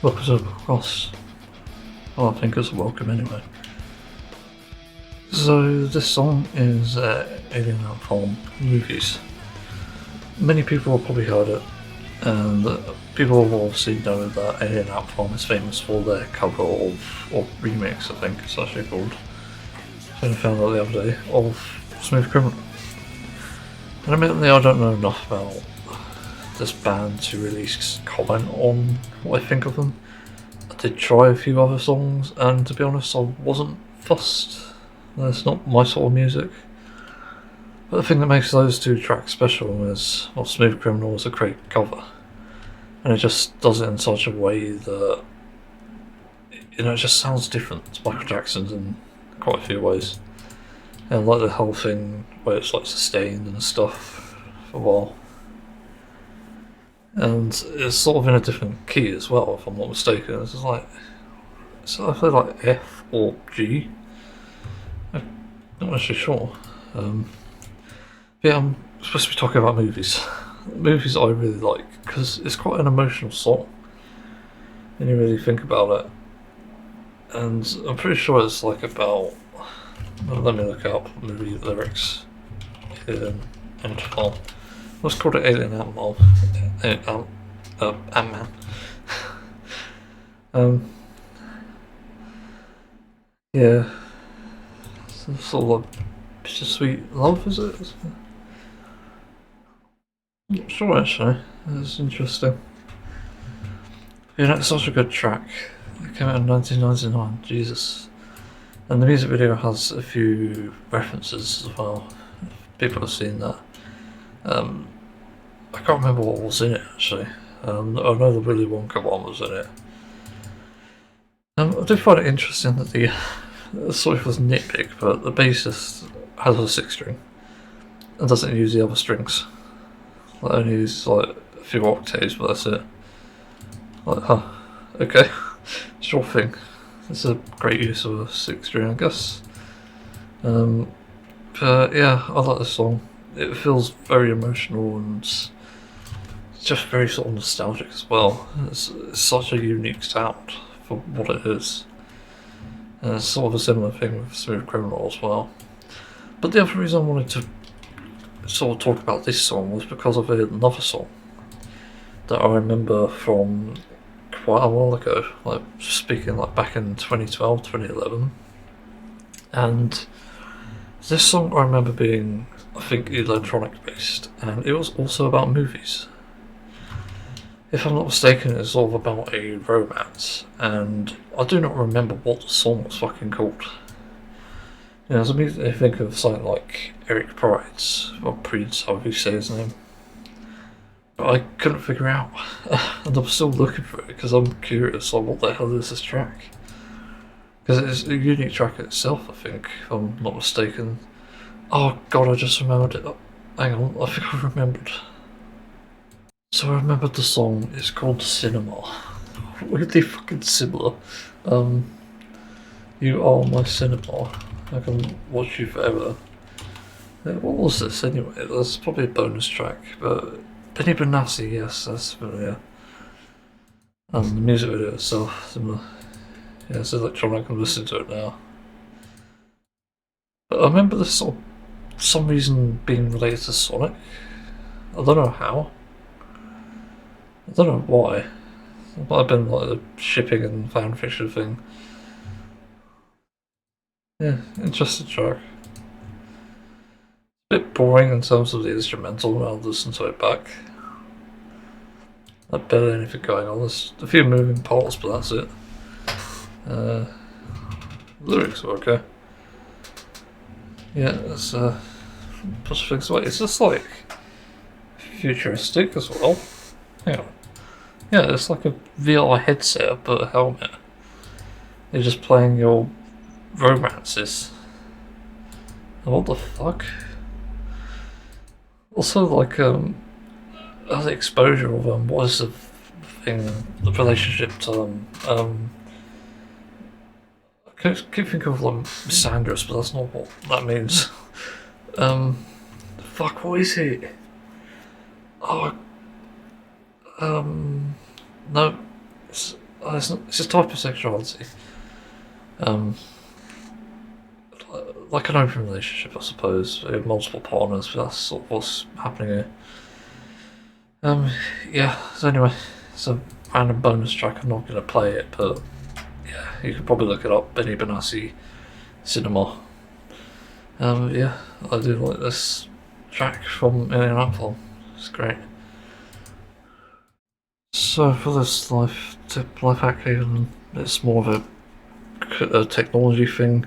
Welcome to the podcast. Well, I think it's a welcome anyway. So this song is Alien Out from movies. Many people have probably heard it, and people will obviously know that Alien Out from is famous for their cover of, or remix I think it's actually called, I found out the other day, of Smooth Criminal. And admittedly I don't know enough about this band to really comment on what I think of them. I did try a few other songs, and to be honest I wasn't fussed. It's not my sort of music. But the thing that makes those two tracks special is, well, Smooth Criminal is a great cover. And it just does it in such a way that, you know, it just sounds different to Michael Jackson's in quite a few ways. And like the whole thing where it's like sustained and stuff for a while. And it's sort of in a different key as well, if I'm not mistaken. It's like, so I feel like F or G. I'm not actually sure. Yeah, I'm supposed to be talking about movies. Movies I really like, because it's quite an emotional song when you really think about it. And I'm pretty sure it's like about, well, let me look up movie lyrics in Interval. Let's call it Alien Ant-Man. Ant-Man. Yeah. It's sort of like bittersweet love, is it? I'm not sure actually. It's interesting. You know, it's such a good track. It came out in 1999. Jesus. And the music video has a few references as well. People have seen that. I can't remember what was in it actually. I know the Willy Wonka one was in it. I do find it interesting that sorry for this nitpick, but the bassist has a 6-string and doesn't use the other strings. Like, only uses like a few octaves, but that's it. Like, huh, okay, sure thing. It's a great use of a 6-string, I guess. But yeah, I like this song. It feels very emotional and it's just very sort of nostalgic as well. It's such a unique sound for what it is. And it's sort of a similar thing with Smooth Criminal as well. But the other reason I wanted to sort of talk about this song was because of another song that I remember from quite a while ago, like speaking like back in 2012, 2011. And this song I remember being, I think, electronic based, and it was also about movies. If I'm not mistaken, it's sort of about a romance, and I do not remember what the song was fucking called. You know, so I think of something like Eric Pride's, or Pride's, however you say his name. But I couldn't figure out, and I'm still looking for it because I'm curious, like, what the hell is this track? Because it's a unique track itself, I think, if I'm not mistaken. Oh god, I just remembered it. Hang on, I think I remembered. So I remembered the song, it's called Cinema. Weirdly fucking similar. You are my cinema. I can watch you forever. Yeah, what was this anyway? That's probably a bonus track, but Benny Benassi, yes, that's familiar. And the music video itself, similar. Yeah, it's electronic, I'm listening to it now. But I remember this sort of, for some reason, being related to Sonic. I don't know how. I don't know why. It might have been like a shipping and fan fiction thing. Yeah, interesting track. A bit boring in terms of the instrumental when I listen to it back. Not barely anything going on. There's a few moving parts, but that's it. Lyrics are okay. Yeah, there's a bunch of things. Wait, it's just like futuristic as well. Hang on. Yeah, it's like a VR headset but a helmet. You're just playing your romances. What the fuck? Also, like, the exposure of what is the thing, the relationship to I keep thinking of like misandrous, but that's not what that means. Fuck, what is it? Oh, no, it's it's just hypersexuality. Um, like an open relationship, I suppose. We have multiple partners, but that's sort of what's happening here. Yeah, so anyway, it's a random bonus track. I'm not going to play it, but yeah, you can probably look it up. Benny Benassi Cinema. Yeah, I do like this track from Alien Apple. It's great. So for this life tip, life hacking, it's more of a technology thing.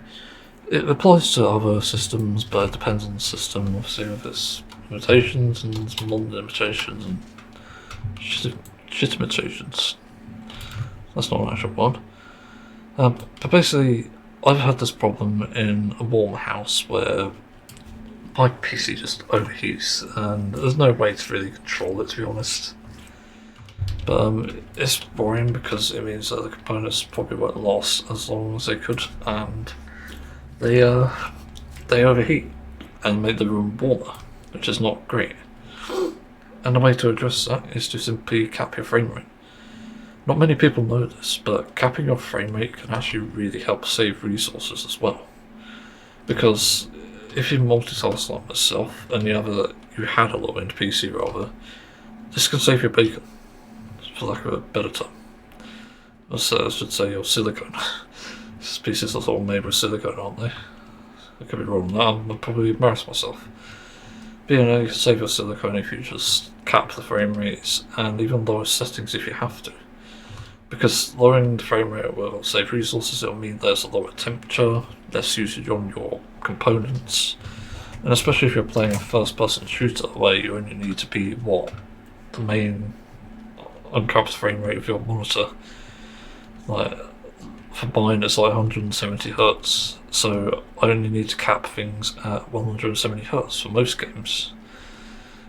It applies to other systems, but it depends on the system. Obviously, with its limitations and non-limitations and shit limitations. That's not an actual one. But basically, I've had this problem in a warm house where my PC just overheats, and there's no way to really control it, to be honest. But it's boring because it means that the components probably won't last as long as they could, and they overheat and make the room warmer, which is not great. And the way to address that is to simply cap your frame rate. Not many people know this, but capping your frame rate can actually really help save resources as well. Because if you multitask like myself and you had a low-end PC rather, this can save your bacon, for lack of a better term. I should say your silicone. These PCs are all made with silicone, aren't they? I could be wrong now, I'll probably embarrass myself. But you can save your silicone if you just cap the frame rates and even lower settings if you have to. Because lowering the frame rate will save resources, it'll mean there's a lower temperature, less usage on your components, and especially if you're playing a first-person shooter where you only need to be, the main uncapped frame rate of your monitor. Like, for mine it's like 170 Hz, so I only need to cap things at 170 Hz for most games.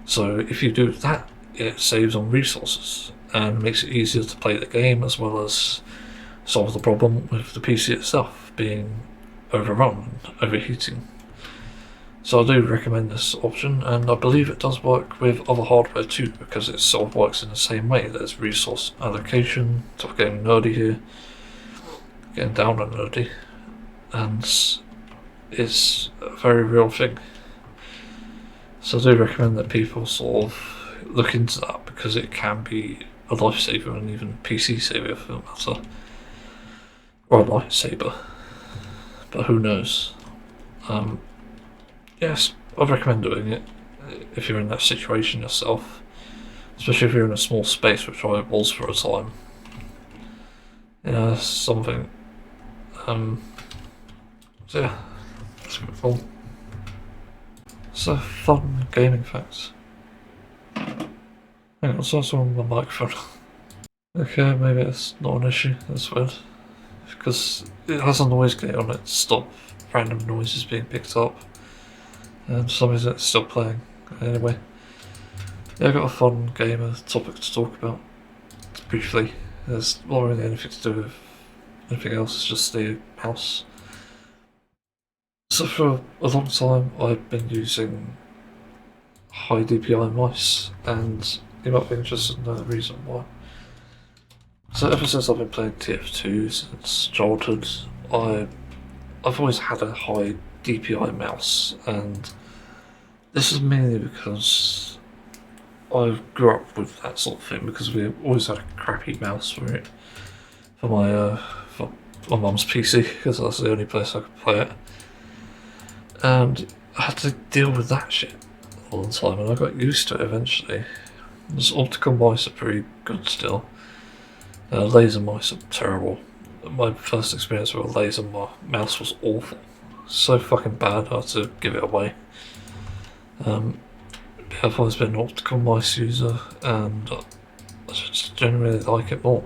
So if you do that, it saves on resources and makes it easier to play the game, as well as solve the problem with the PC itself being overrun and overheating. So I do recommend this option, and I believe it does work with other hardware too, because it sort of works in the same way. There's resource allocation, sort of getting nerdy here, getting down and nerdy, and it's a very real thing. So I do recommend that people sort of look into that, because it can be a lifesaver and even PC saver for that matter. Or a lightsaber. But who knows? Yes, I'd recommend doing it if you're in that situation yourself. Especially if you're in a small space, which I was for a time. Yeah, something. So yeah, let's move on. So, fun gaming facts. Hang on, so that's on my microphone. Okay, maybe it's not an issue, that's weird. Because it has a noise gate on it to stop random noises being picked up. And for some reason it's still playing. Anyway. Yeah, I've got a fun gamer topic to talk about. Briefly. There's not really anything to do with anything else, it's just the house. So for a long time I've been using high DPI mice, and you might be interested to know the reason why. So ever since I've been playing TF2 since childhood, I've always had a high DPI mouse, and this is mainly because I grew up with that sort of thing, because we always had a crappy mouse for it, for my mum's PC, because that's the only place I could play it. And I had to deal with that shit all the time, and I got used to it eventually. Those optical mice are pretty good still. Laser mice are terrible. My first experience with a laser mouse was awful. So fucking bad, I had to give it away. I've always been an optical mice user, and I just generally like it more.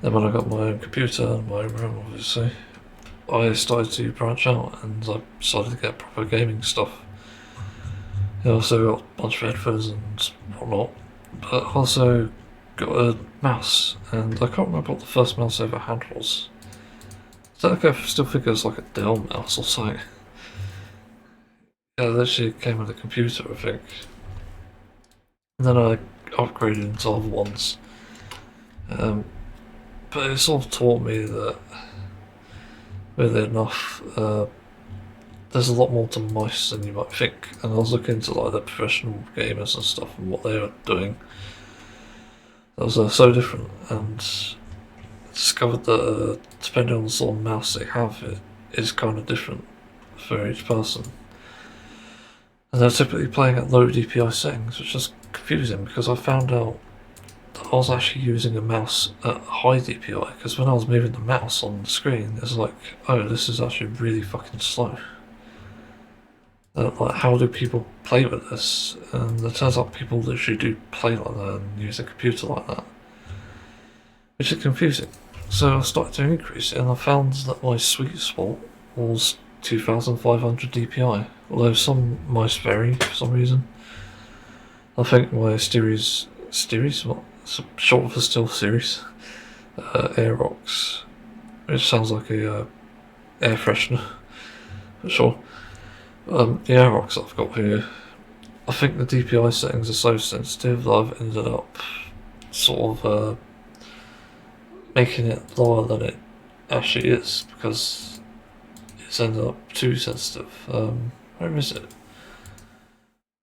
Then when I got my own computer and my own room, obviously, I started to branch out, and I started to get proper gaming stuff. I also got a bunch of headphones and whatnot, but also got a mouse, and I can't remember what the first mouse I ever had was. I still think it was like a Dell mouse or something. Yeah, it actually came with a computer, I think. And then I upgraded into other ones. But it sort of taught me that, weirdly enough, there's a lot more to mice than you might think. And I was looking into like the professional gamers and stuff and what they were doing. That was so different, and discovered that depending on the sort of mouse they have, it is kind of different for each person. And they're typically playing at low DPI settings, which is confusing because I found out that I was actually using a mouse at high DPI, because when I was moving the mouse on the screen, it's like, oh, this is actually really fucking slow. Like, how do people play with this? And it turns out people literally do play like that and use a computer like that, which is confusing. So I started to increase it, and I found that my sweet spot was 2500 DPI, although some mice vary for some reason. I think my series, what? It's short for still series, Aerox, which sounds like a air freshener, for sure. The Aerox I've got here, I think the DPI settings are so sensitive that I've ended up sort of making it lower than it actually is, because it's ended up too sensitive. Where is it?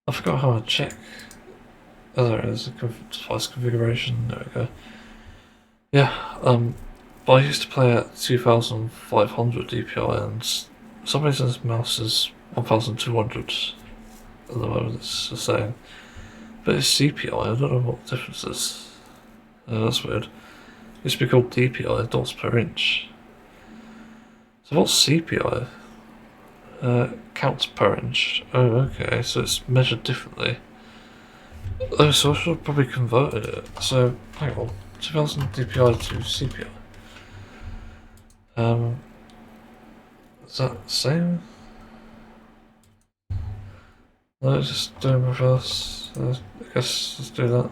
I forgot how to check. Oh, there it is, device configuration, there we go. Yeah, but I used to play at 2500 DPI, and for some reason this mouse is 1200 at the moment, it's the same. But it's CPI, I don't know what the difference is. That's weird. It used to be called DPI, dots per inch. So what's CPI? Counts per inch. Oh, okay, so it's measured differently. Oh, so I should have probably converted it. So, hang on, 2000 DPI to CPI. Is that the same? No, just do reverse. I guess let's do that.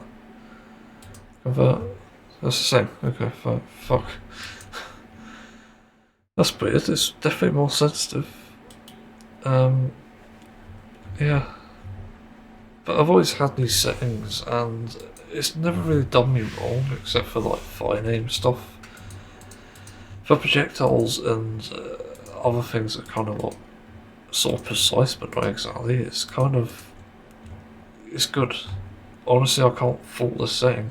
Convert. That's the same. Okay, fine. Fuck. That's weird. It's definitely more sensitive. Yeah. But I've always had these settings, and it's never really done me wrong, except for like fire name stuff. For projectiles and other things that kind of like sort of precise but not exactly, it's kind of, it's good. Honestly, I can't fault this setting.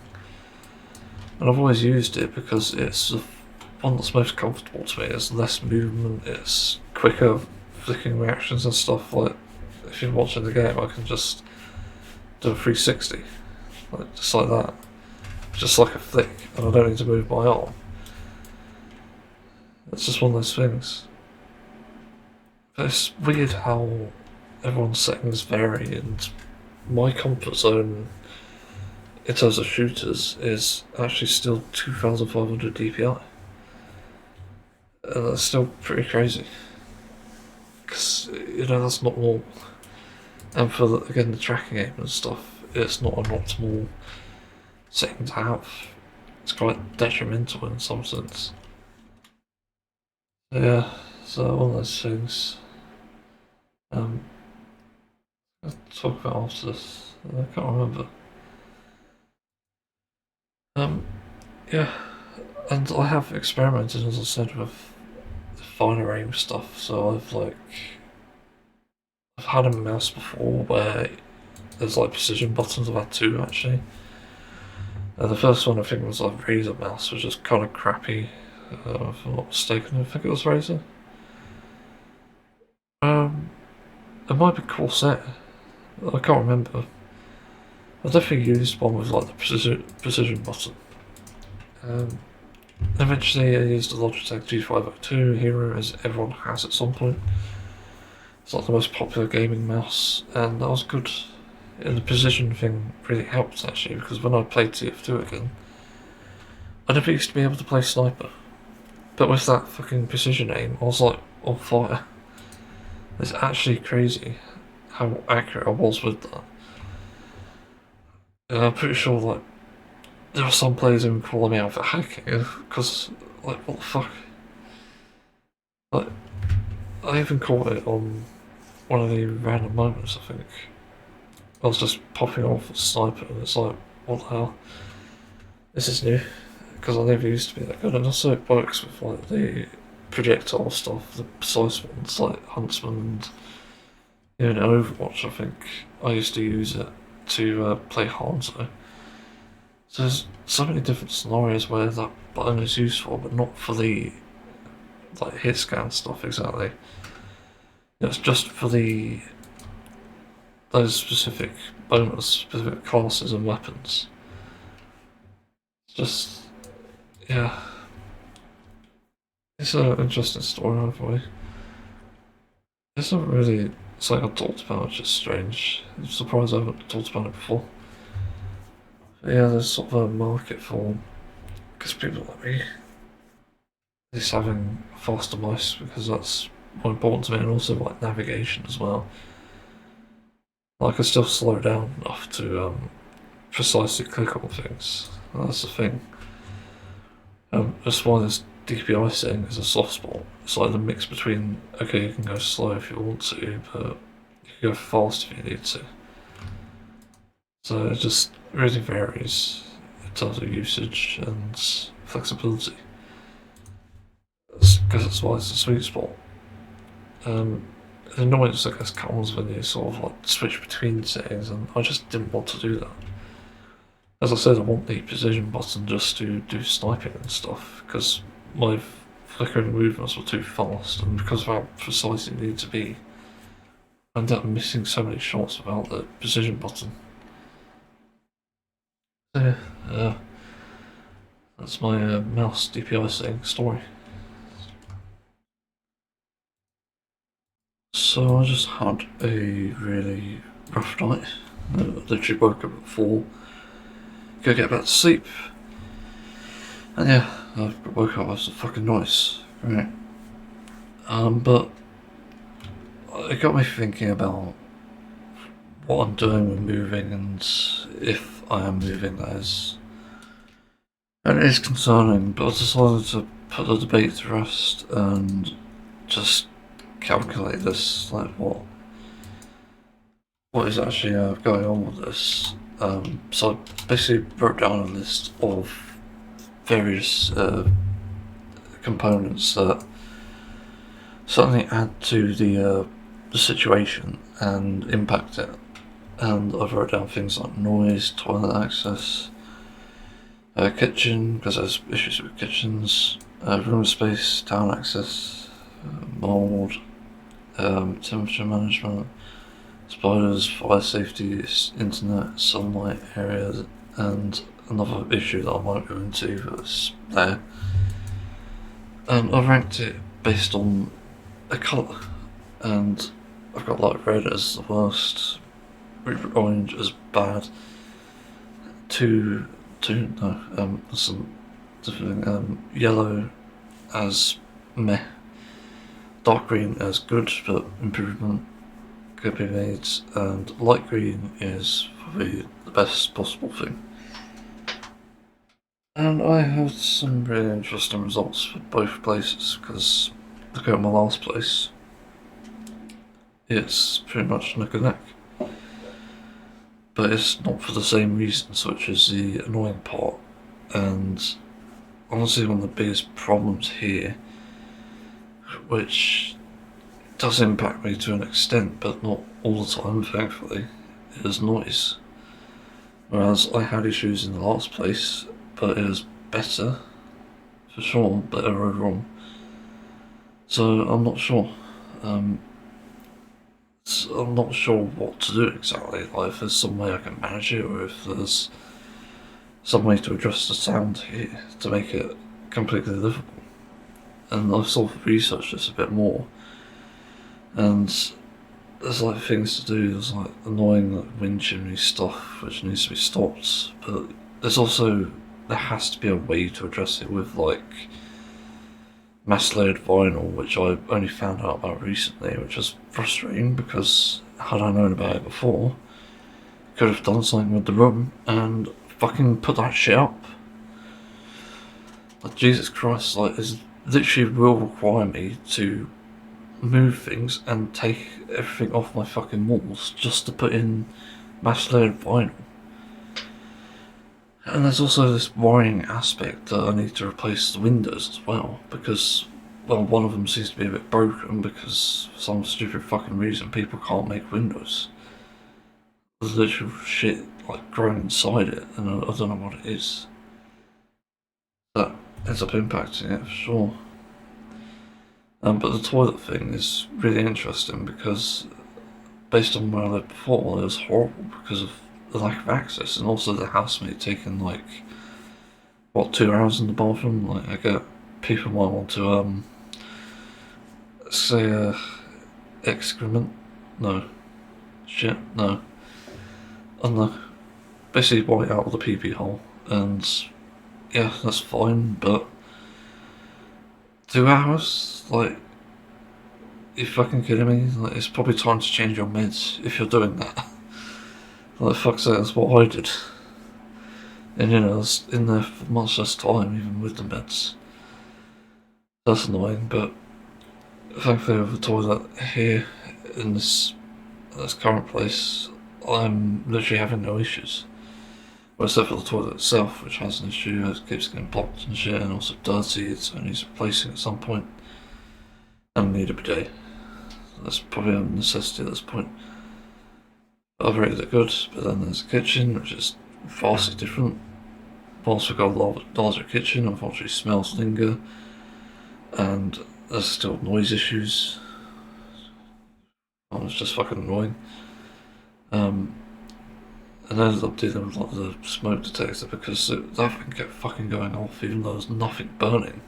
And I've always used it because it's the one that's most comfortable to me. It's less movement, it's quicker flicking reactions and stuff. Like, if you're watching the game, I can just do a 360, like, just like that. Just like a flick, and I don't need to move my arm. It's just one of those things. But it's weird how everyone's settings vary, and my comfort zone in terms of shooters is actually still 2500 DPI. And that's still pretty crazy. Because, you know, that's not normal. And for, again, the tracking aim and stuff, it's not an optimal setting to have. It's quite detrimental in some sense. Yeah, so one of those things. I'll talk about after this. I can't remember. Yeah, and I have experimented, as I said, with the finer aim stuff. So I've had a mouse before where there's like precision buttons. I've had two actually. The first one I think was like Razer mouse, which is kind of crappy. If I'm not mistaken, I think it was Razer. It might be Corsair. I can't remember. I definitely used one with like the precision button. Eventually I used the Logitech G502 Hero, as everyone has at some point. It's like the most popular gaming mouse, and that was good. And the precision thing really helped actually, because when I played TF2 again, I never used to be able to play sniper. But with that fucking precision aim, I was like on fire. It's actually crazy how accurate I was with that. And I'm pretty sure like there are some players who call me out for hacking, because like, what the fuck? Like, I even caught it on one of the random moments, I think. I was just popping off a sniper, and it's like, what the hell? This is new. because I never used to be that good, and also it works with like the projectile stuff, the precise ones like Huntsman and in Overwatch. I think I used to use it to play Hanzo. So there's so many different scenarios where that button is useful, but not for the like hit scan stuff exactly. It's just for the those specific bonus, specific classes and weapons. It's just yeah, it's an interesting story anyway. It's not really something I've talked about, which is strange. I'm surprised I haven't talked about it before. But yeah, there's sort of a market for because people like me is having faster mice because that's more important to me, and also like navigation as well. I can still slow down enough to precisely click on things. That's the thing. That's why this DPI setting is a soft spot. It's like the mix between okay, you can go slow if you want to, but you can go fast if you need to. So it just really varies in terms of usage and flexibility. Because that's why it's a sweet spot. The annoyance, I guess, comes when you sort of like switch between settings, and I just didn't want to do that. As I said, I want the precision button just to do sniping and stuff, because my flickering movements were too fast, and because of how precise it needed to be, I ended up missing so many shots without the precision button. So yeah, that's my mouse DPI setting story. So I just had a really rough night. I literally woke up at 4, go get back to sleep. And yeah, I woke up after fucking noise. Right. But it got me thinking about what I'm doing with moving and if I am moving, that is. And it is concerning, but I decided to put the debate to rest and just calculate this, like what is actually going on with this. So I basically wrote down a list of various components that certainly add to the situation and impact it. And I wrote down things like noise, toilet access, kitchen, because there's issues with kitchens, room space, town access, mould, temperature management, spiders, fire safety, internet, sunlight areas, and another issue that I might go into that's there. And I've ranked it based on a colour, and I've got like red as the worst, orange as bad, some different yellow as meh, dark green as good but improvement could be made, and light green is probably the best possible thing. And I had some really interesting results for both places, because look at my last place, it's pretty much neck and neck. But it's not for the same reasons, which is the annoying part. And honestly, one of the biggest problems here, which does impact me to an extent, but not all the time, thankfully, is noise. Whereas I had issues in the last place, but it was better, for sure, better overall. So I'm not sure. So I'm not sure what to do exactly, like if there's some way I can manage it, or if there's some way to adjust the sound here to make it completely livable. And I've sort of researched this a bit more, and there's like things to do, there's like annoying like wind chimney stuff which needs to be stopped, but there has to be a way to address it with like mass layered vinyl, which I only found out about recently, which is frustrating because had I known about it before, I could have done something with the room and fucking put that shit up. Like Jesus Christ, like it literally will require me to move things and take everything off my fucking walls just to put in mass layered vinyl. And there's also this worrying aspect that I need to replace the windows as well, because, well, one of them seems to be a bit broken because for some stupid fucking reason people can't make windows. There's literal shit like growing inside it, and I don't know what it is. That ends up impacting it for sure. But the toilet thing is really interesting because, based on where I lived before, it was horrible because of the lack of access, and also the housemate taking like, what, 2 hours in the bathroom. Like, I get people might want to say excrement, no, shit, no, I don't know, basically white out of the pee hole, and yeah, that's fine, but 2 hours, like, you fucking kidding me? Like, it's probably time to change your meds if you're doing that. Like, fuck's sake, that's what I did. And you know, I was in there for much less time, even with the meds. That's annoying, but thankfully with the toilet here in this current place, I'm literally having no issues. Well, except for the toilet itself, which has an issue, it keeps getting blocked and shit, and also dirty, so it needs replacing at some point. And I need a bidet. That's probably a necessity at this point. I've rated it good, but then there's a kitchen, which is vastly different. Whilst we've got a larger kitchen, unfortunately smells linger, and there's still noise issues. It's just fucking annoying. And I ended up dealing with like the smoke detector because that thing kept fucking going off even though there's nothing burning.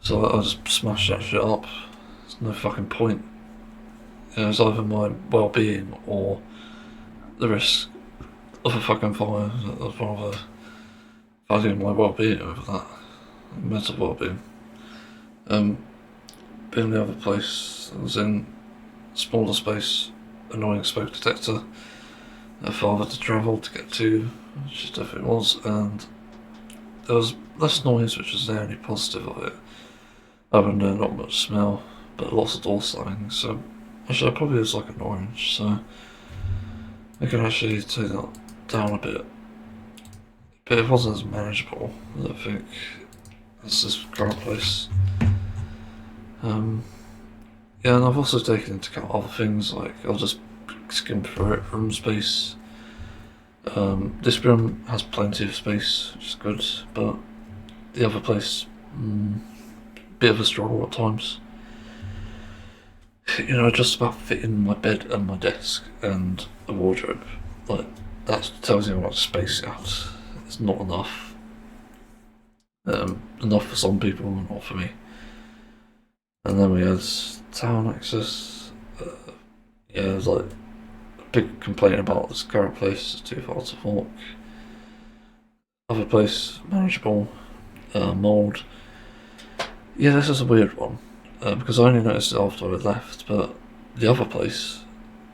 So I just smashed that shit up. There's no fucking point. You know, it's either my well-being or the risk of a fucking fire. I'd rather value my well-being over that. Mental well-being. Being the other place, I was in smaller space, annoying smoke detector, farther to travel to get to, which it definitely was, and there was less noise, which was the only positive of it. Other than not much smell, but lots of door slamming, so actually I probably was like an orange, so I can actually take that down a bit. But it wasn't as manageable as I think as this current place. Yeah, and I've also taken into account other things, like I'll just skim through it. Room space. This room has plenty of space, which is good, but the other place, bit of a struggle at times. You know, just about fitting my bed and my desk and a wardrobe. Like, that tells you how much space you have. It's not enough. Enough for some people, not for me. And then we had town access. Yeah, there's like a big complaint about this current place, it's too far to walk. Other place, manageable. Mould. Yeah, this is a weird one, because I only noticed it after I left, but the other place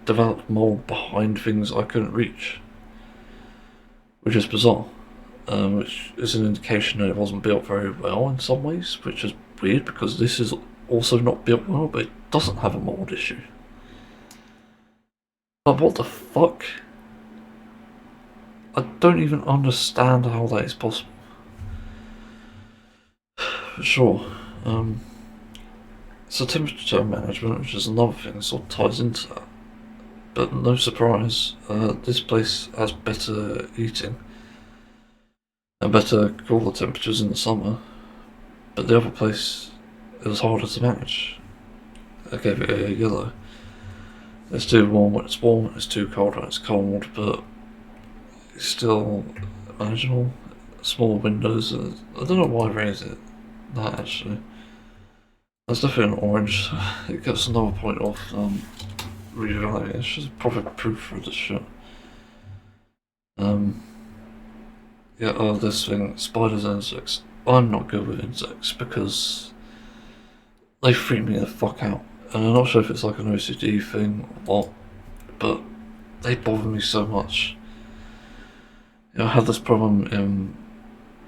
developed mould behind things I couldn't reach, which is bizarre, which is an indication that it wasn't built very well in some ways, which is weird because this is also not built well, but it doesn't have a mould issue. But what the fuck? I don't even understand how that is possible. Sure. So temperature management, which is another thing that sort of ties into that. But no surprise, this place has better heating and better cooler temperatures in the summer. But the other place, it was harder to manage. I gave it a yellow. It's too warm when it's warm, it's too cold when it's cold, but it's still manageable. Small windows, I don't know why I raised it. That actually. That's definitely an orange. It gets another point off reevaluating. It's just a proper proof for this shit. Yeah, this thing, spiders and insects. I'm not good with insects because they freak me the fuck out. And I'm not sure if it's like an OCD thing or what, but they bother me so much. You know, I had this problem in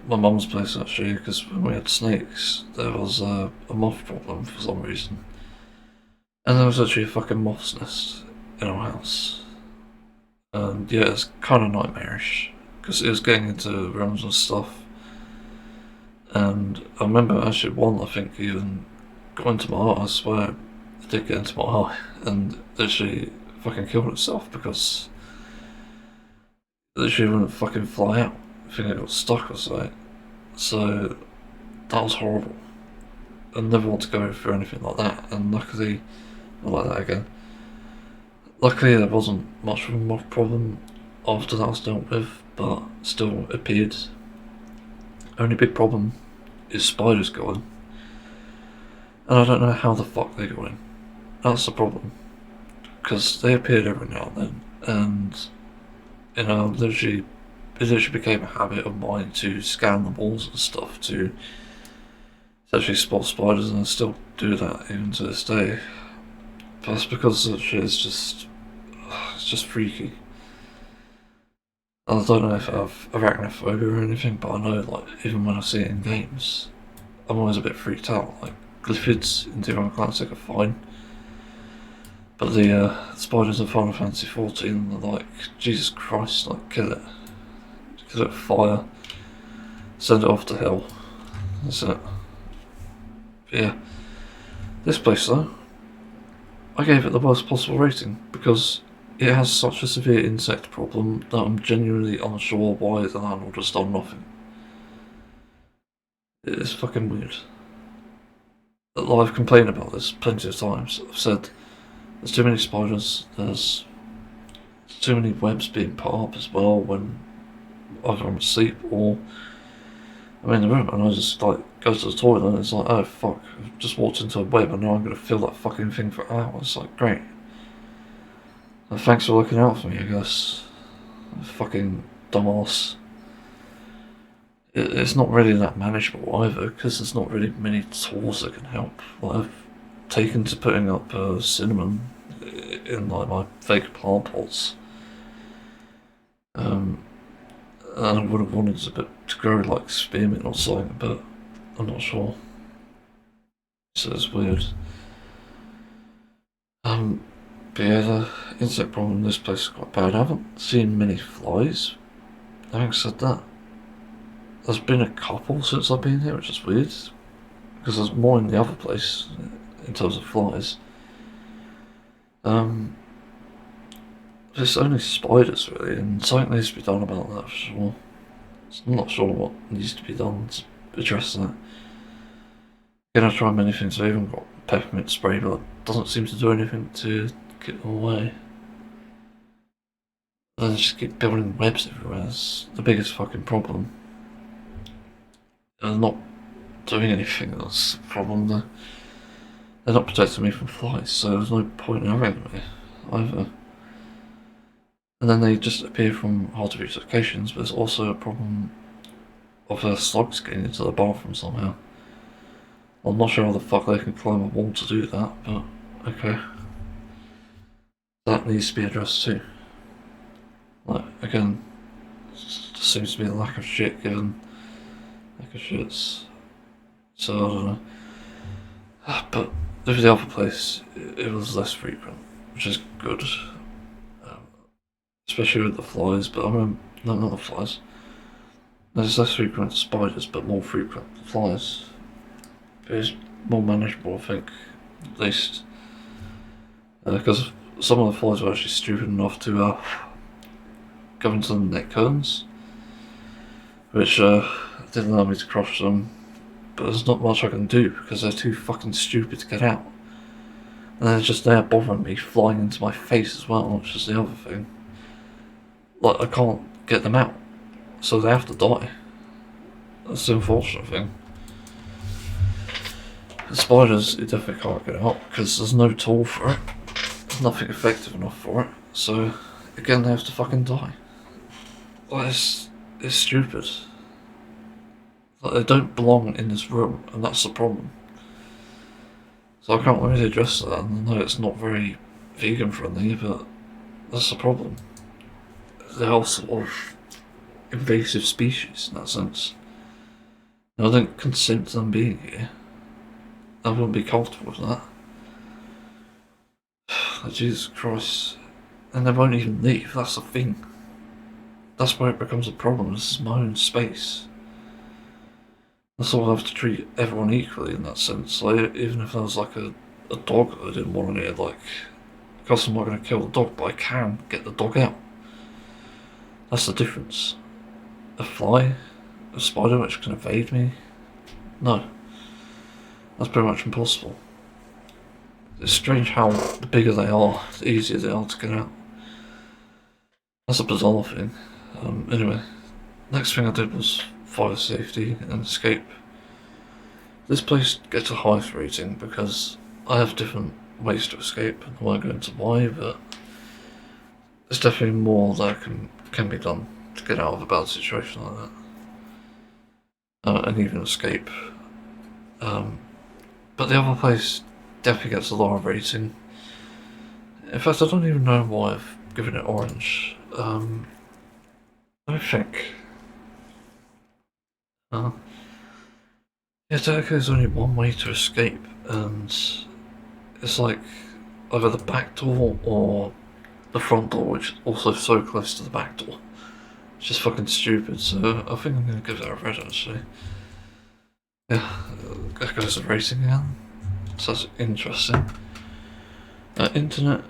my mum's place actually, because when we had snakes, there was a moth problem for some reason. And there was actually a fucking moth's nest in our house. And yeah, it's kind of nightmarish. because it was getting into rooms and stuff. And I remember actually one, I think, even got into my eye. I swear it did get into my eye, and literally fucking killed itself because literally wouldn't fucking fly out. I think it got stuck or something. So that was horrible. I never want to go through anything like that, and luckily, not like that again. Luckily, there wasn't much of a problem after that was dealt with, but still appeared. Only big problem is spiders going, and I don't know how the fuck they're going. That's the problem, because they appeared every now and then, and you know, it literally became a habit of mine to scan the walls and stuff to actually spot spiders, and I still do that even to this day. But that's because that shit is it's just freaky. I don't know if I have arachnophobia or anything, but I know, like, even when I see it in games, I'm always a bit freaked out. Like, glyphids in Demon Classic are fine, but the spiders in Final Fantasy 14 are like, Jesus Christ, like, kill it with fire, send it off to hell. That's it. But yeah, this place though, I gave it the worst possible rating because it has such a severe insect problem that I'm genuinely unsure why the landlord has done nothing. It is fucking weird. I've complained about this plenty of times. I've said there's too many spiders, there's too many webs being put up as well when either I'm asleep or I'm in the room and I just like go to the toilet and it's like, oh fuck, I've just walked into a web and now I'm gonna feel that fucking thing for hours. Like, great. Well, thanks for looking out for me, I guess. Fucking dumbass. It's not really that manageable either, because there's not really many tools that can help. Like, I've taken to putting up cinnamon in like my fake plant pots. And I would have wanted it to grow like spearmint or something, but I'm not sure. So it's weird. But yeah, the insect problem in this place is quite bad. I haven't seen many flies. Having said that, there's been a couple since I've been here, which is weird. Because there's more in the other place, in terms of flies. There's only spiders really, and something needs to be done about that for sure. I'm not sure what needs to be done to address that. Again, I try many things. I even got peppermint spray, but it doesn't seem to do anything to get them away. They just keep building webs everywhere. That's the biggest fucking problem. And they're not doing anything. That's the problem. They're not protecting me from flies, so there's no point in having them either. And then they just appear from hard to reach locations, but there's also a problem of slugs getting into the bathroom somehow. I'm not sure how the fuck they can climb a wall to do that, but okay. That needs to be addressed too. Like, again, it just seems to be a lack of shit given lack of shits. So, I don't know. But with the other place, it was less frequent, which is good. Especially with the flies, but I remember, no, not the flies. There's less frequent spiders, but more frequent flies. It's more manageable, I think, at least. Because some of the flies were actually stupid enough to go into the neck curtains, which didn't allow me to crush them. But there's not much I can do because they're too fucking stupid to get out. And they're just there bothering me, flying into my face as well, which is the other thing. Like, I can't get them out, so they have to die. That's the unfortunate thing. The spiders, you definitely can't get out because there's no tool for it. There's nothing effective enough for it. So, again, they have to fucking die. Like, it's stupid. Like, they don't belong in this room, and that's the problem. So I can't really address that, and I know it's not very vegan friendly, but that's the problem. They're all sort of invasive species in that sense. And I don't consent to them being here. I wouldn't be comfortable with that. Like, Jesus Christ. And they won't even leave, that's the thing. that's where it becomes a problem. This is my own space. I sort of have to treat everyone equally in that sense. Like, even if there was like a dog that I didn't want near, like, of course I'm not going to kill the dog, but I can get the dog out. That's the difference. A fly, a spider which can evade me, no. That's pretty much impossible. It's strange how the bigger they are, the easier they are to get out. That's a bizarre thing. Anyway, next thing I did was fire safety and escape. This place gets a high rating because I have different ways to escape, and I won't go into why, but there's definitely more that can be done to get out of a bad situation like that. And even escape. But the other place definitely gets a lower rating. In fact, I don't even know why I've given it orange. Let me think. Yeah, technically there's only one way to escape, and it's like either the back door or the front door, which is also so close to the back door. It's just fucking stupid, so I think I'm gonna give that a red actually. Yeah, that goes to racing again. So that's interesting. Internet,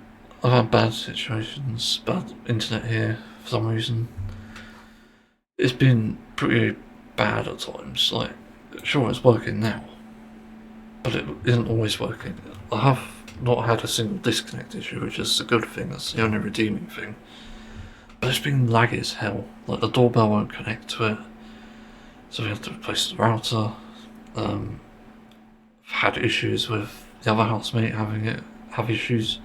I've had bad situations, bad internet here for some reason. It's been pretty bad at times, like, sure it's working now, but it isn't always working. I have not had a single disconnect issue, which is a good thing, that's the only redeeming thing. But it's been laggy as hell, like the doorbell won't connect to it, so we have to replace the router. I've had issues with the other housemate have issues.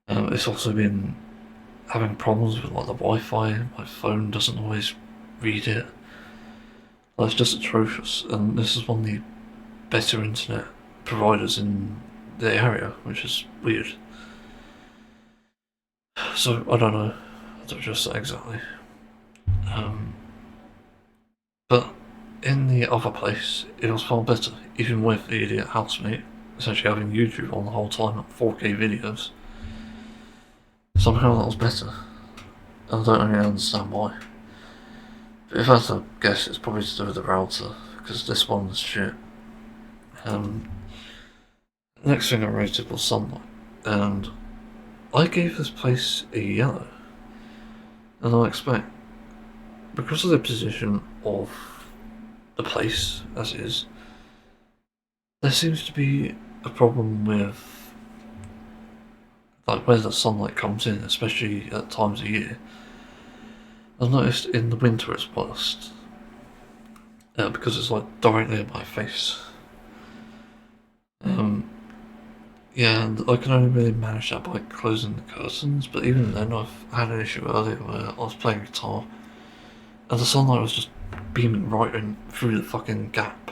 It's also been having problems with like the Wi-Fi. My phone doesn't always read it. It's just atrocious, and this is one of the better internet providers in the area, which is weird. So I don't know. I don't trust that exactly. But in the other place, it was far better, even with the idiot housemate essentially having YouTube on the whole time at 4K videos. Somehow that was better. I don't really understand why. But if I had to guess, it's probably to do with the router, because this one's shit. Next thing I rated was sunlight, and I gave this place a yellow. And I expect, because of the position of the place as is, there seems to be a problem with like where the sunlight comes in, especially at times of year. I've noticed in the winter it's worst, because it's like directly in my face. Yeah, and I can only really manage that by closing the curtains, but even then I've had an issue earlier where I was playing guitar and the sunlight was just beaming right in through the fucking gap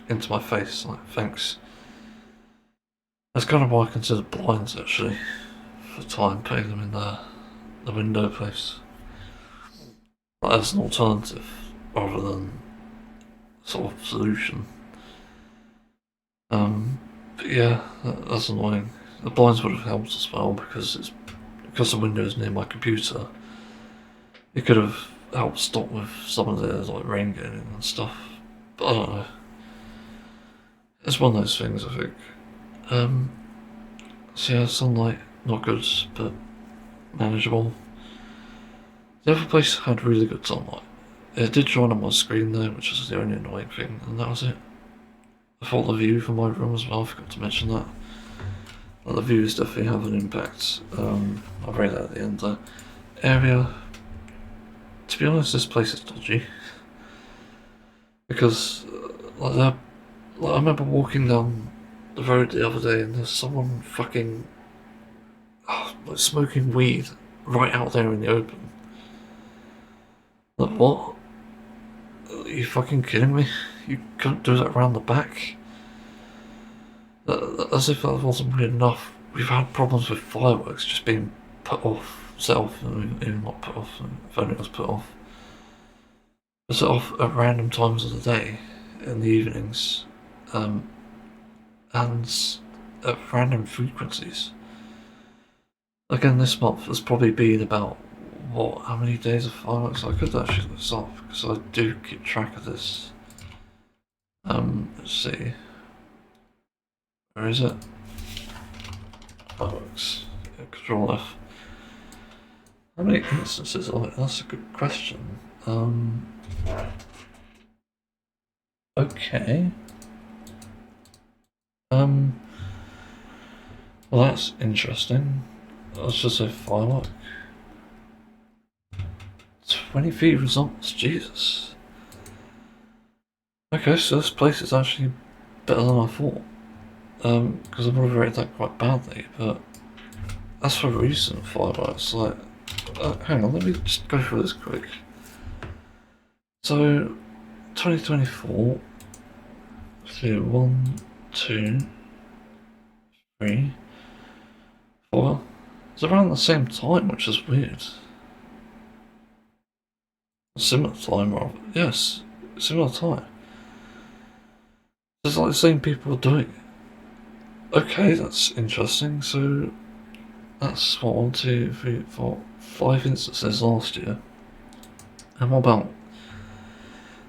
into my face, like, thanks. That's kind of why I consider blinds actually, for time, putting them in the window place. Like, as an alternative, rather than sort of solution. But yeah, that's annoying. The blinds would have helped as well because the window is near my computer. It could have helped stop with some of the like rain getting in and stuff. But I don't know. It's one of those things, I think. So yeah, sunlight, not good, but manageable. The other place had really good sunlight. It did shine on my screen though, which was the only annoying thing, and that was it. I thought the view from my room as well, I forgot to mention that. Like, the views definitely have an impact. I'll read that at the end though. Area, to be honest, this place is dodgy. Because, I remember walking down the road the other day and there's someone fucking like smoking weed right out there in the open. Like, what? Are you fucking kidding me? You couldn't do that around the back? As if that wasn't really enough. We've had problems with fireworks just being put off, set off, even not put off, if only it was put off. Set off at random times of the day, in the evenings, and at random frequencies. Again, this month there's probably been about how many days of fireworks? I could actually look this up because I do keep track of this. Let's see. Where is it? Fireworks. Control F. How many instances of it? That's a good question. Okay. Well, that's interesting. Let's just say firework. 23 results, Jesus. Okay, so this place is actually better than I thought. Because I would have rated that quite badly, but as for recent fireworks, like, hang on, let me just go through this quick. So, 2024, so 1, 2, 3, 4. It's around the same time, which is weird. Similar time, rather. Yes, similar time. It's like the same people are doing it. Okay, that's interesting. So that's what, 1, 2, 3, 4, 5 instances last year. And what about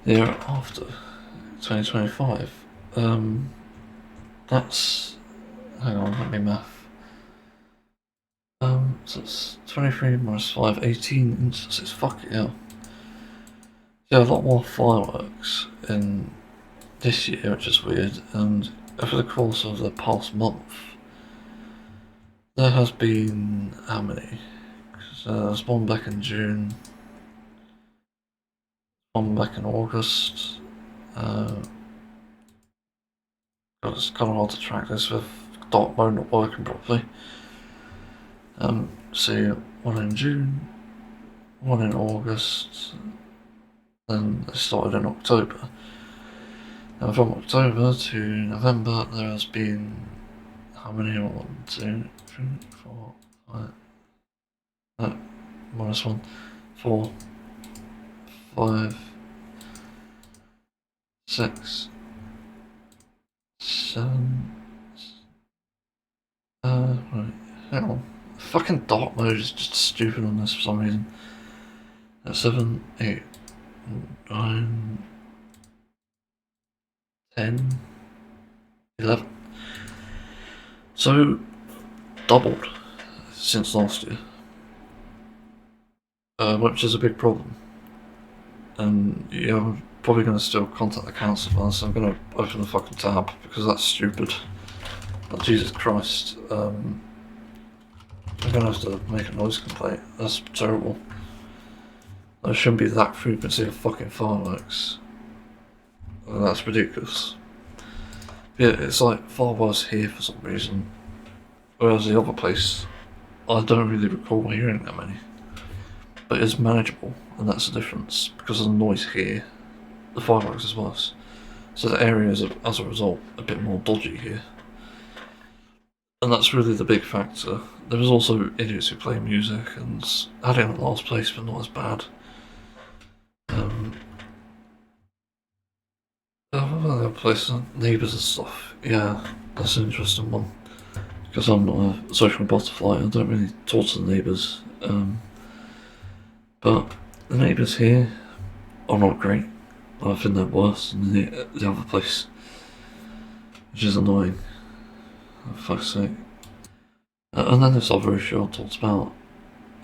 the year after, 2025? That's, hang on, let me math. So it's 23 minus 5, 18 instances. Fuck it, yeah. Yeah, a lot more fireworks in this year, which is weird, and over the course of the past month, there has been how many? There's one back in June, one back in August. It's kind of hard to track this with dark mode not working properly. See, one in June, one in August, then it started in October. And from October to November, there has been how many? 1, 2, 3, 4, 5. No, minus 1, 4, 5, 6, 7. Right, hang on. Fucking dark mode is just stupid on this for some reason. 7, 8, 9, 10, 11. So, doubled since last year. Which is a big problem. And yeah, I'm probably going to still contact the council about this. I'm going to open the fucking tab because that's stupid. But Jesus Christ, I'm going to have to make a noise complaint. That's terrible. There shouldn't be that frequency of fucking fireworks. That's ridiculous. Yeah, it's like fireworks here for some reason, whereas the other place, I don't really recall hearing that many. But it's manageable, and that's the difference, because of the noise here, the fireworks is worse. So the area is, as a result, a bit more dodgy here. And that's really the big factor. There was also idiots who play music, and had it in the last place, but not as bad. Other places, neighbours and stuff. Yeah, that's an interesting one. Because I'm not a social butterfly, I don't really talk to the neighbours. But the neighbours here are not great. I think they're worse than the other place, which is annoying. For fuck's sake. And then this other issue I talked about.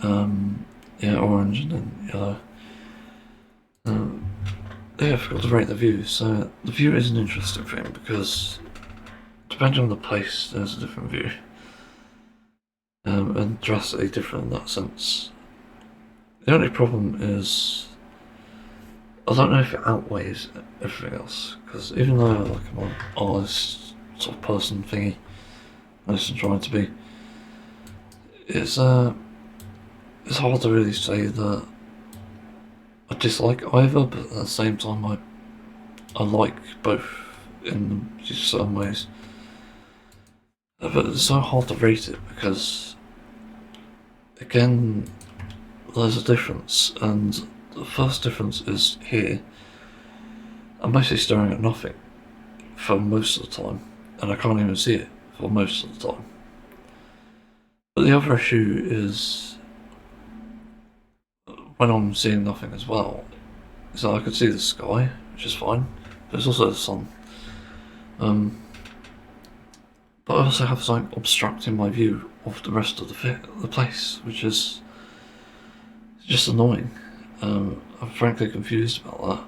Yeah, orange and then yellow. Yeah, I forgot to rate the view. So the view is an interesting thing because depending on the place, there's a different view. And drastically different in that sense. The only problem is I don't know if it outweighs everything else, because even though like I'm an artist sort of person thingy, I'm trying to be, it's hard to really say that I dislike either, but at the same time I like both in certain ways. But it's so hard to rate it because, again, there's a difference, and the first difference is here. I'm basically staring at nothing for most of the time, and I can't even see it for most of the time. But the other issue is when I'm seeing nothing as well, so I could see the sky, which is fine. But it's also the sun. But I also have something obstructing my view of the rest of the place, which is just annoying. I'm frankly confused about that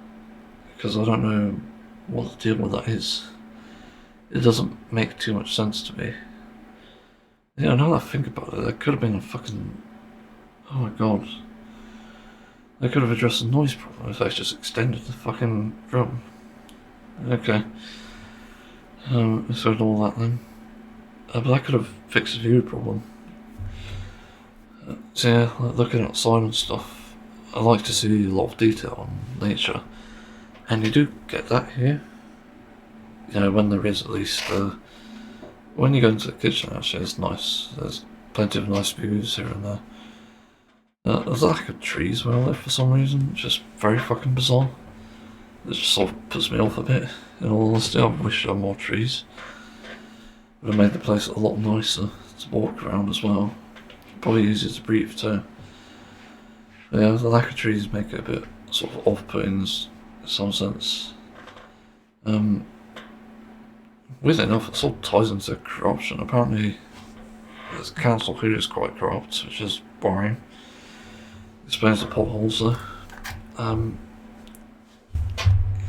because I don't know what the deal with that is. It doesn't make too much sense to me. Yeah, now that I think about it, there could have been a fucking... Oh my god. They could have addressed the noise problem if they just extended the fucking room. Okay. So ignore that then. But that could have fixed the view problem. So yeah, like looking outside and stuff, I like to see a lot of detail in nature. And you do get that here. You know, when there is at least... when you go into the kitchen actually, it's nice. There's plenty of nice views here and there. There's a lack of trees where I live for some reason, it's just very fucking bizarre. It just sort of puts me off a bit, in all honesty. I wish there were more trees. Would have made the place a lot nicer to walk around as well. Probably easier to breathe too. But yeah, the lack of trees make it a bit sort of off-putting in some sense. Weirdly enough, it sort of ties into corruption. Apparently, the council here is quite corrupt, which is worrying. Explains the potholes though.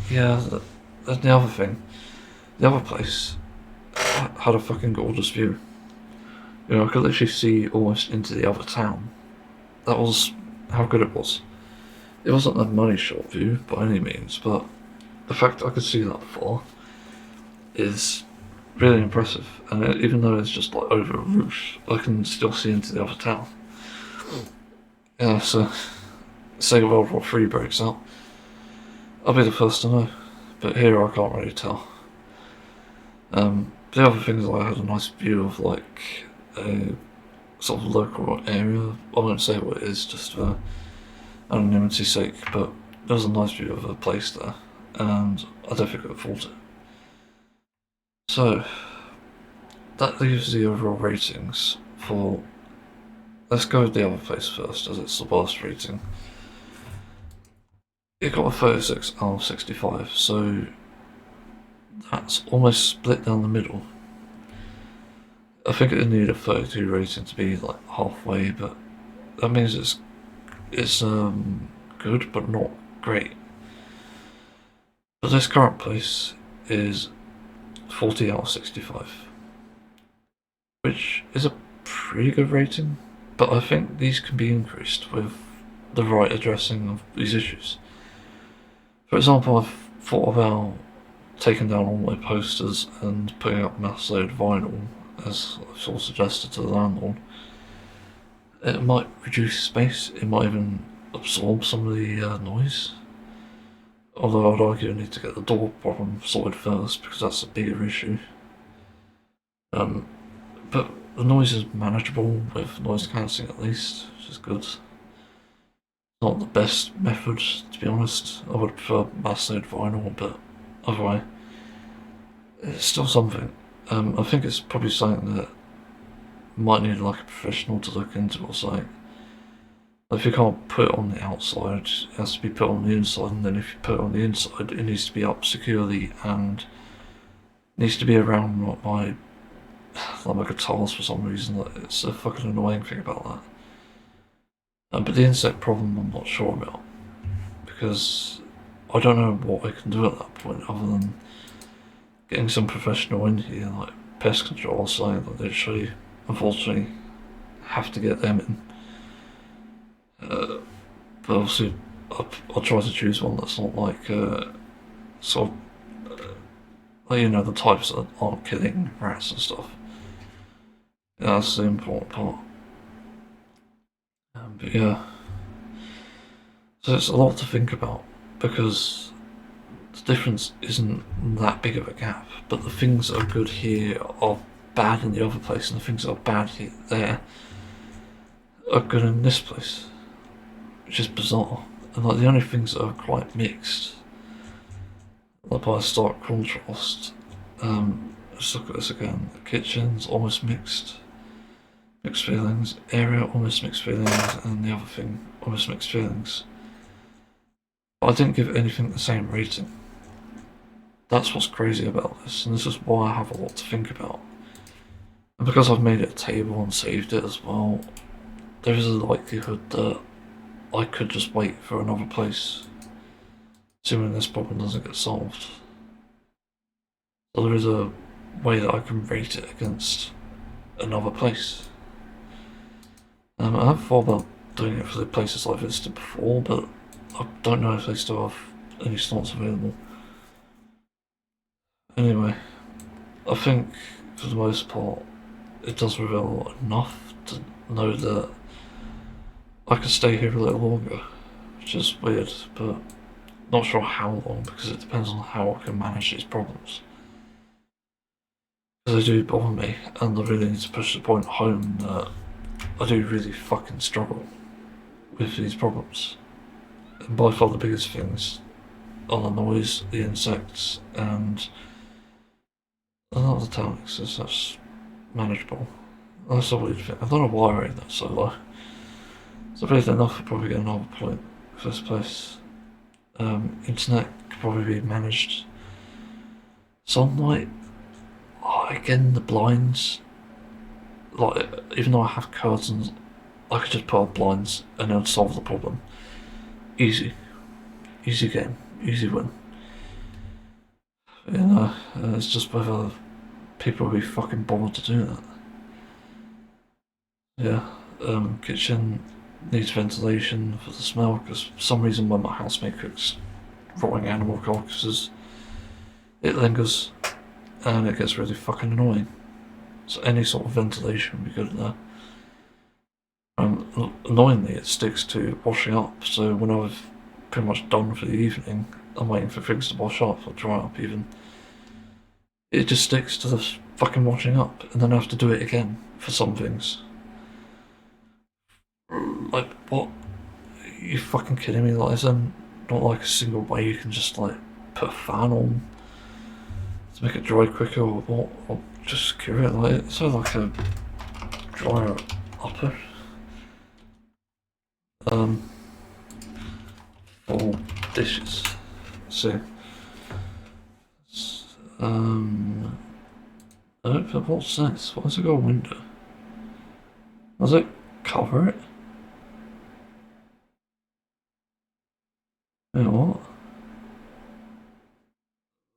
Yeah, that's the other thing. The other place had a fucking gorgeous view. You know, I could literally see almost into the other town. That was how good it was. It wasn't a money shot view by any means, but the fact that I could see that far is really impressive. And even though it's just like over a roof, I can still see into the other town. Yeah, so say World War III breaks out, I'll be the first to know. But here I can't really tell. The other thing is I had a nice view of like a sort of local area. I won't say what it is just for anonymity's sake, but there was a nice view of a place there, and I don't think I could fault it. So that leaves the overall ratings for... Let's go with the other place first, as it's the worst rating. It got a 36 out of 65, so that's almost split down the middle. I think it needed a 32 rating to be like halfway, but that means it's good but not great. But this current place is 40 out of 65, which is a pretty good rating, but I think these can be increased with the right addressing of these issues. For example, I've thought about taking down all my posters and putting up mass load vinyl, as I've sort of suggested to the landlord. It might reduce space, it might even absorb some of the noise. Although I'd argue I need to get the door problem sorted first, because that's a bigger issue. But the noise is manageable with noise cancelling at least, which is good. Not the best method, to be honest. I would prefer mass load vinyl, but either way, it's still something. I think it's probably something that might need like a professional to look into or something. If you can't put it on the outside, it has to be put on the inside, and then if you put it on the inside, it needs to be up securely and needs to be around my guitars for some reason. It's a fucking annoying thing about that. But the insect problem I'm not sure about, because I don't know what I can do at that point other than getting some professional in here, like pest control or something, that literally, unfortunately, have to get them in. But obviously, I'll try to choose one that's not like, sort of, you know, the types that aren't killing rats and stuff. Yeah, that's the important part. But yeah, so it's a lot to think about, because the difference isn't that big of a gap, but the things that are good here are bad in the other place, and the things that are bad here, there are good in this place, which is bizarre. And like the only things that are quite mixed, like by a stark contrast, let's look at this again. The kitchen's almost mixed. mixed feelings. Area, almost mixed feelings, and the other thing, almost mixed feelings. But I didn't give anything the same rating. That's what's crazy about this, and this is why I have a lot to think about. And because I've made it a table and saved it as well, there is a likelihood that I could just wait for another place, assuming this problem doesn't get solved. So there is a way that I can rate it against another place. I've thought about doing it for the places I visited before, but I don't know if they still have any slots available. Anyway, I think for the most part it does reveal enough to know that I could stay here a little longer, which is weird, but not sure how long because it depends on how I can manage these problems. Because they do bother me, and I really need to push the point home that I do really fucking struggle with these problems. And by far the biggest things are the noise, the insects, and not the tonics, as that's manageable. That's a weird thing. I don't know why I rate that so low. So really enough, I'll probably get another point first place. Internet could probably be managed. Sunlight, again the blinds. Like, even though I have curtains, I could just put up blinds and it would solve the problem. Easy. Easy game. Easy win. You know, it's just whether people will be fucking bothered to do that. Yeah, kitchen needs ventilation for the smell, because for some reason when my housemate cooks rotting animal carcasses, it lingers and it gets really fucking annoying. So any sort of ventilation would be good in there. Annoyingly, it sticks to washing up, so when I've pretty much done for the evening, I'm waiting for things to wash up or dry up even. It just sticks to the fucking washing up, and then I have to do it again for some things. Like, what? Are you fucking kidding me? Like, is there not like a single way you can just like put a fan on to make it dry quicker or what? Or just secure it? Like, it's sort of like a dryer upper. For dishes. So, what's this? Why has it got a window? Does it cover it? You know what?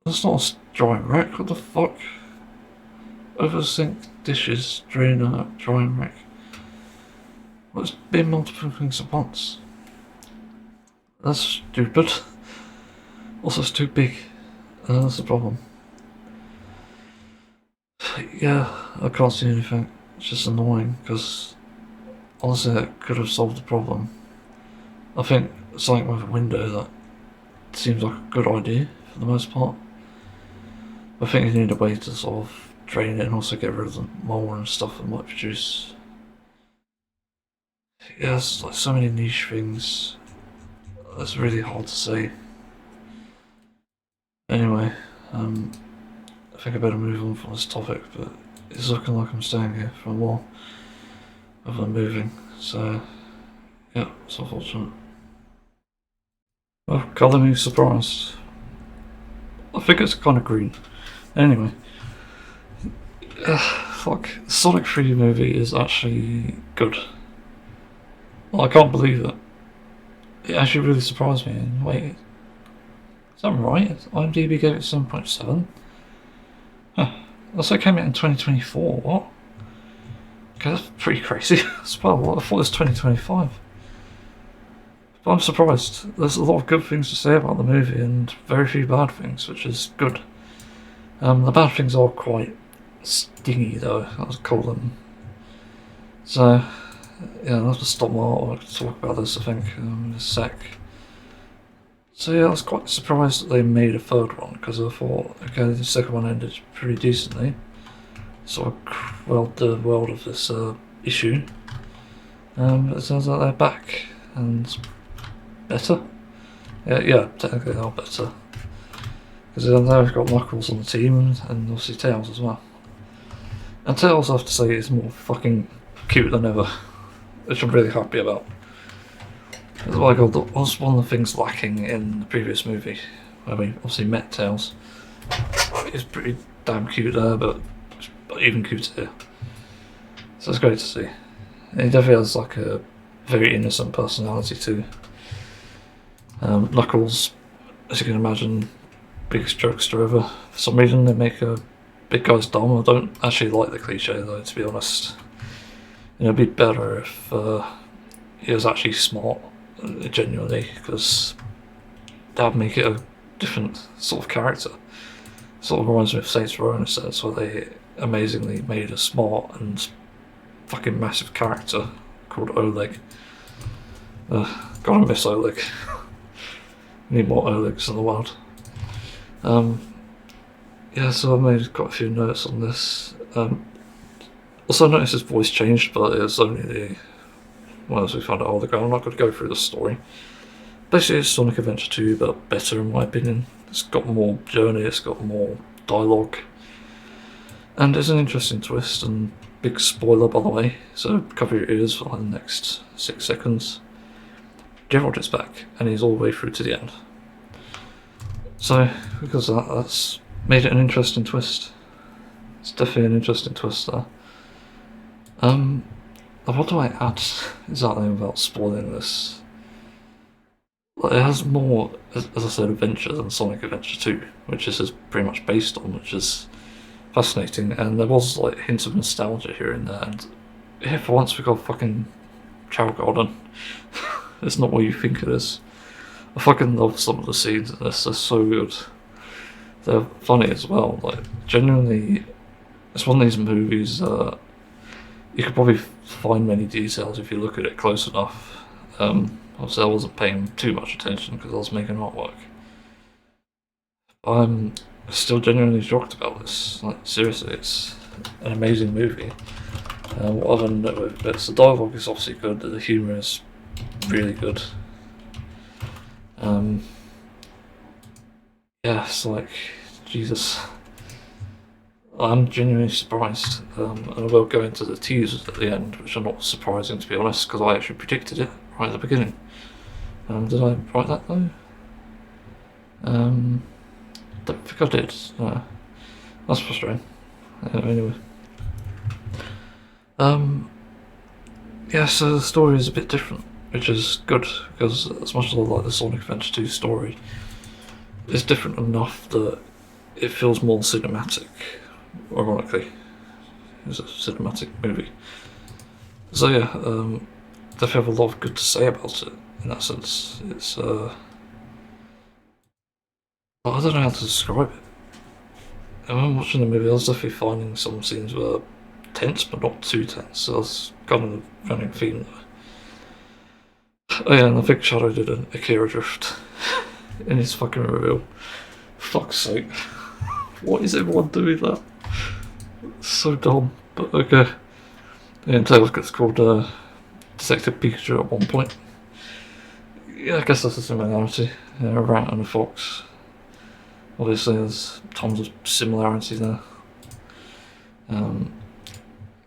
That's not a dry rack, what the fuck? Over sink, dishes, drainer, drying rack. Well, it's been multiple things at once. That's stupid. Also, it's too big. That's the problem. Yeah, I can't see anything. It's just annoying, because honestly, it could have solved the problem. I think something with a window, that seems like a good idea for the most part. I think you need a way to sort of drain it and also get rid of the mold and stuff that might produce. Yeah, there's like so many niche things. It's really hard to say. Anyway, I think I better move on from this topic, but it's looking like I'm staying here for a while rather than moving, so yeah, it's unfortunate. Well, colour me surprised. I think it's kind of green. Anyway, fuck, the Sonic 3 movie is actually good. Well, I can't believe it. It actually really surprised me. And wait, is that right? IMDb gave it 7.7. Huh. Also came out in 2024. What? Okay, that's pretty crazy as well. I thought it was 2025. But I'm surprised. There's a lot of good things to say about the movie and very few bad things, which is good. The bad things are quite stingy, though, I would call them. So, yeah, I'll have to stop my artwork to talk about this, I think, in a sec. So yeah, I was quite surprised that they made a third one, because I thought, okay, the second one ended pretty decently. Sort of quelled the world of this issue. But it turns out they're back, and better. Yeah, technically they are better. Because now we've got Knuckles on the team, and obviously Tails as well. And Tails, I have to say, is more fucking cuter than ever, which I'm really happy about. It's like was one of the things lacking in the previous movie, where we obviously met Tails. He's pretty damn cute there, but even cuter here. So it's great to see. And he definitely has like a very innocent personality too. Knuckles, as you can imagine, biggest jokester ever. For some reason they make a big guy's dumb. I don't actually like the cliche though, to be honest. It'd be better if he was actually smart, genuinely, because that'd make it a different sort of character. Sort of reminds me of Saints Row in a sense, where they amazingly made a smart and fucking massive character called Oleg. Gotta miss Oleg. Need more Olegs in the world. Yeah, so I made quite a few notes on this. Also noticed his voice changed, but it was only the as we found out all the ground. I'm not going to go through the story. Basically it's Sonic Adventure 2, but better in my opinion. It's got more journey, it's got more dialogue. And there's an interesting twist, and big spoiler by the way, so cover your ears for like the next 6 seconds. Gerald is back, and he's all the way through to the end. So, because of that, that's made it an interesting twist. It's definitely an interesting twist there. What do I add exactly without spoiling this? Well, it has more, as I said, adventure than Sonic Adventure 2, which this is pretty much based on, which is fascinating, and there was like hints of nostalgia here and there, and here for once we got a fucking Chow Garden. It's not what you think it is. I fucking love some of the scenes in this, they're so good. They're funny as well, like genuinely, it's one of these movies you could probably find many details if you look at it close enough. Obviously I wasn't paying too much attention because I was making artwork. I'm still genuinely shocked about this, like seriously, it's an amazing movie. What other than that, the dialogue is obviously good, the humour is really good. Yeah, it's like, Jesus. I'm genuinely surprised, and I will go into the teasers at the end, which are not surprising to be honest, because I actually predicted it right at the beginning. Did I write that though? Don't think I did. No. That's frustrating. Anyway. Yeah, so the story is a bit different, which is good, because as much as I like the Sonic Adventure 2 story, it's different enough that it feels more cinematic. Ironically, it's a cinematic movie. So yeah, definitely have a lot of good to say about it in that sense. It's I don't know how to describe it. When I'm watching the movie, I was definitely finding some scenes were tense, but not too tense. So that's kind of the running theme there. Oh yeah, and I think Shadow did an Akira drift in his fucking reveal. Fuck's sake. What is everyone doing that? So dumb, but okay. And Tails gets called Detective Pikachu at one point. Yeah, I guess that's a similarity. A rat and a fox. Obviously there's tons of similarity there.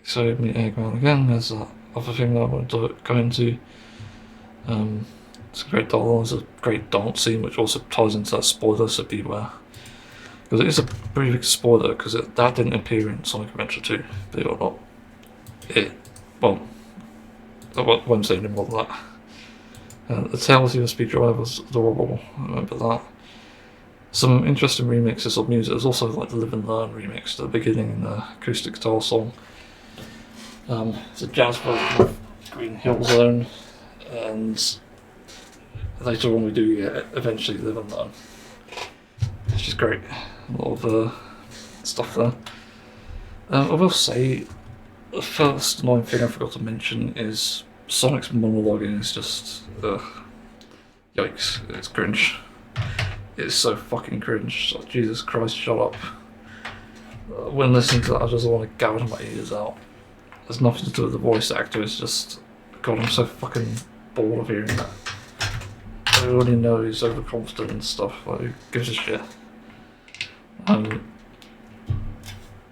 So meet Eggman again, there's that other thing that I want to go into. It's a great dialogue, there's a great dance scene which also ties into that spoiler, so beware. Because it is a pretty big spoiler, because that didn't appear in Sonic Adventure 2, believe it or not. Well, I won't say any more than that. The Tails USB drive was adorable, I remember that. Some interesting remixes of music, there's also like the Live and Learn remix at the beginning in the acoustic guitar song. It's a jazz version of Green Hill Zone, and later on we do get eventually Live and Learn, which is great. A lot of stuff there. I will say, the first annoying thing I forgot to mention is Sonic's monologuing is just, yikes, it's cringe. It's so fucking cringe, like, Jesus Christ, shut up. When listening to that I just want to gouge my ears out. There's nothing to do with the voice actor, it's just, God, I'm so fucking bored of hearing that. I already know he's overconfident and stuff, like, who gives a shit. The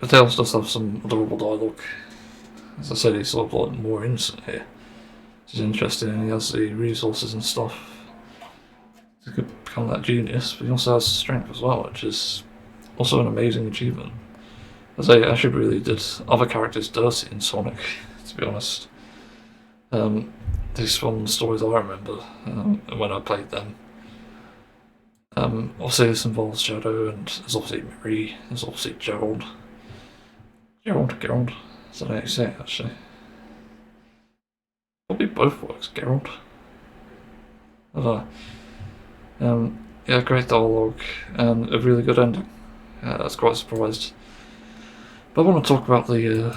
Tails does have some adorable dialogue. as I said, he's sort of like more innocent here, which is interesting, and he has the resources and stuff to become that genius, but he also has strength as well, which is also an amazing achievement. As they actually really did other characters dirty in Sonic, to be honest. These from the stories I remember when I played them. Obviously this involves Shadow, and there's obviously Marie, there's obviously Gerald. Gerald. Is that how you say it, actually? Probably both works, Gerald. I don't know. Yeah, great dialogue, and a really good ending. I was quite surprised. But I want to talk about the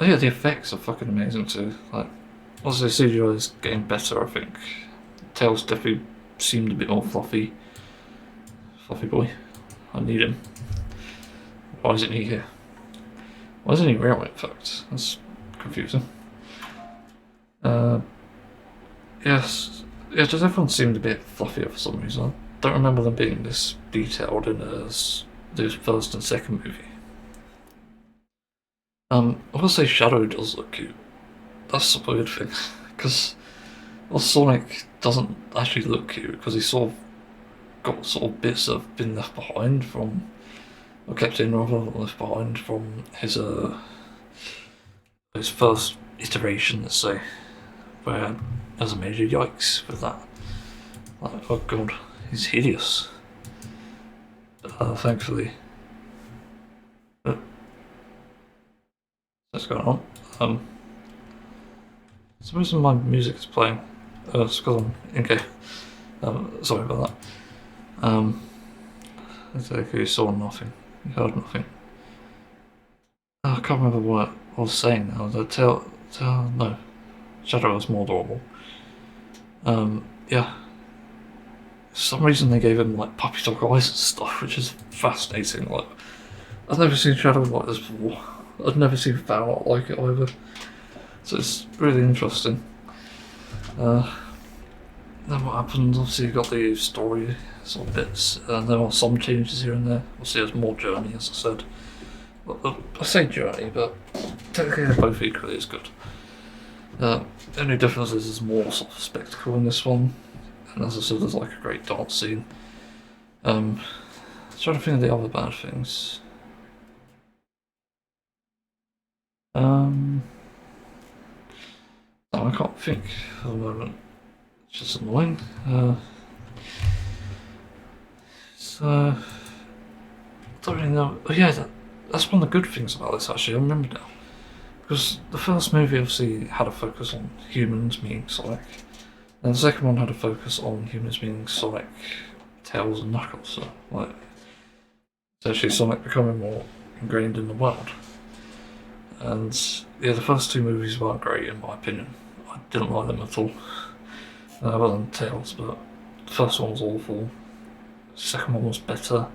effects are fucking amazing too. Like, obviously CGI is getting better, I think. Tails definitely seemed a bit more fluffy. Fluffy boy. I need him. Why isn't he here? Why isn't he real, in fact? That's confusing. Yes. Yeah, just everyone seemed a bit fluffier for some reason. I don't remember them being this detailed in the first and second movie. I will say Shadow does look cute. That's a weird thing, because Sonic doesn't actually look cute, because he's sort of got sort of bits that have been left behind from, or kept in rather, left behind from his first iteration, let's say, where there's a major yikes with that. Like, oh god, he's hideous. Thankfully. What's going on? For some reason my music is playing. It's because I'm in game. Sorry about that. It's like you saw nothing. You heard nothing. I can't remember what I was saying now. No. Shadow was more adorable. Yeah. For some reason they gave him like puppy dog eyes and stuff, which is fascinating. Like, I've never seen Shadow like this before. I've never seen Fan like it either. So it's really interesting. Then what happens, obviously you've got the story sort of bits, and there are some changes here and there. Obviously there's more journey, as I said. Well, I say journey, but technically they're both equally as good. The only difference is there's more sort of spectacle in this one, and as I said, there's like a great dance scene. Trying to think of the other bad things. I can't think for the moment. It's just annoying. So I don't really know. Oh yeah, that's one of the good things about this actually. I remember now, because the first movie obviously had a focus on humans meaning Sonic, and the second one had a focus on humans meaning Sonic, Tails, and Knuckles. So like, it's actually Sonic becoming more ingrained in the world. And yeah, the first two movies weren't great in my opinion. I didn't like them at all. Other than Tails, but the first one was awful. The second one was better.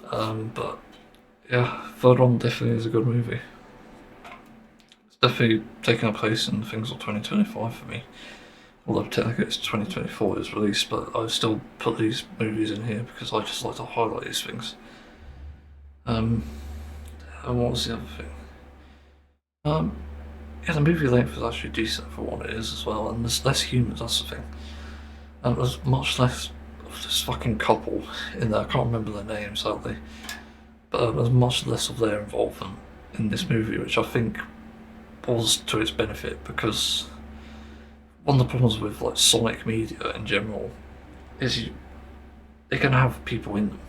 But yeah, third one definitely is a good movie. It's definitely taking a place in things of 2025 for me. Although technically it's 2024 is released, but I still put these movies in here because I just like to highlight these things. And what was the other thing? Yeah, the movie length is actually decent for what it is as well, and there's less humans, that's the thing. And there's much less of this fucking couple in there, I can't remember their names sadly. But there's much less of their involvement in this movie, which I think was to its benefit, because one of the problems with like Sonic media in general is they can have people in them,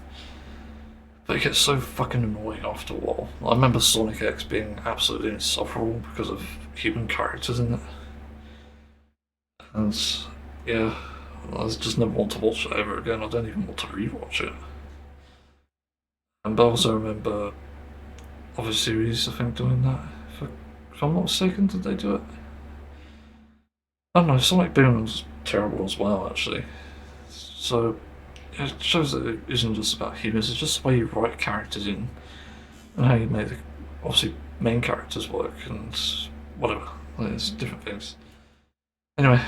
but it gets so fucking annoying after a while. I remember Sonic X being absolutely insufferable because of human characters in it. And yeah, I just never want to watch it ever again. I don't even want to rewatch it. And I also remember other series, I think, doing that. If I'm not mistaken, did they do it? I don't know, Sonic Boom was terrible as well, actually. So it shows that it isn't just about humans, it's just the way you write characters in and how you make the obviously main characters work and whatever. Like, it's different things. Anyway,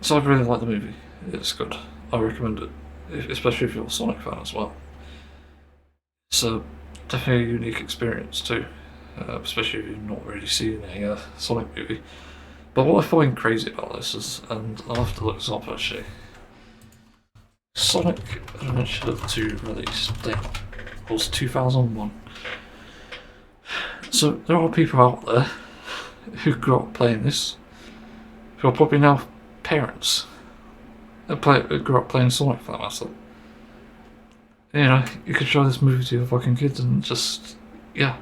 so I really like the movie. It's good. I recommend it, especially if you're a Sonic fan as well. It's definitely a unique experience too. especially if you've not really seen a Sonic movie. But what I find crazy about this is, and I'll have to look this up actually, Sonic Adventure 2 release date was 2001. So there are people out there who grew up playing this, who are probably now parents, who grew up playing Sonic for that matter. You know, you could show this movie to your fucking kids and just, yeah.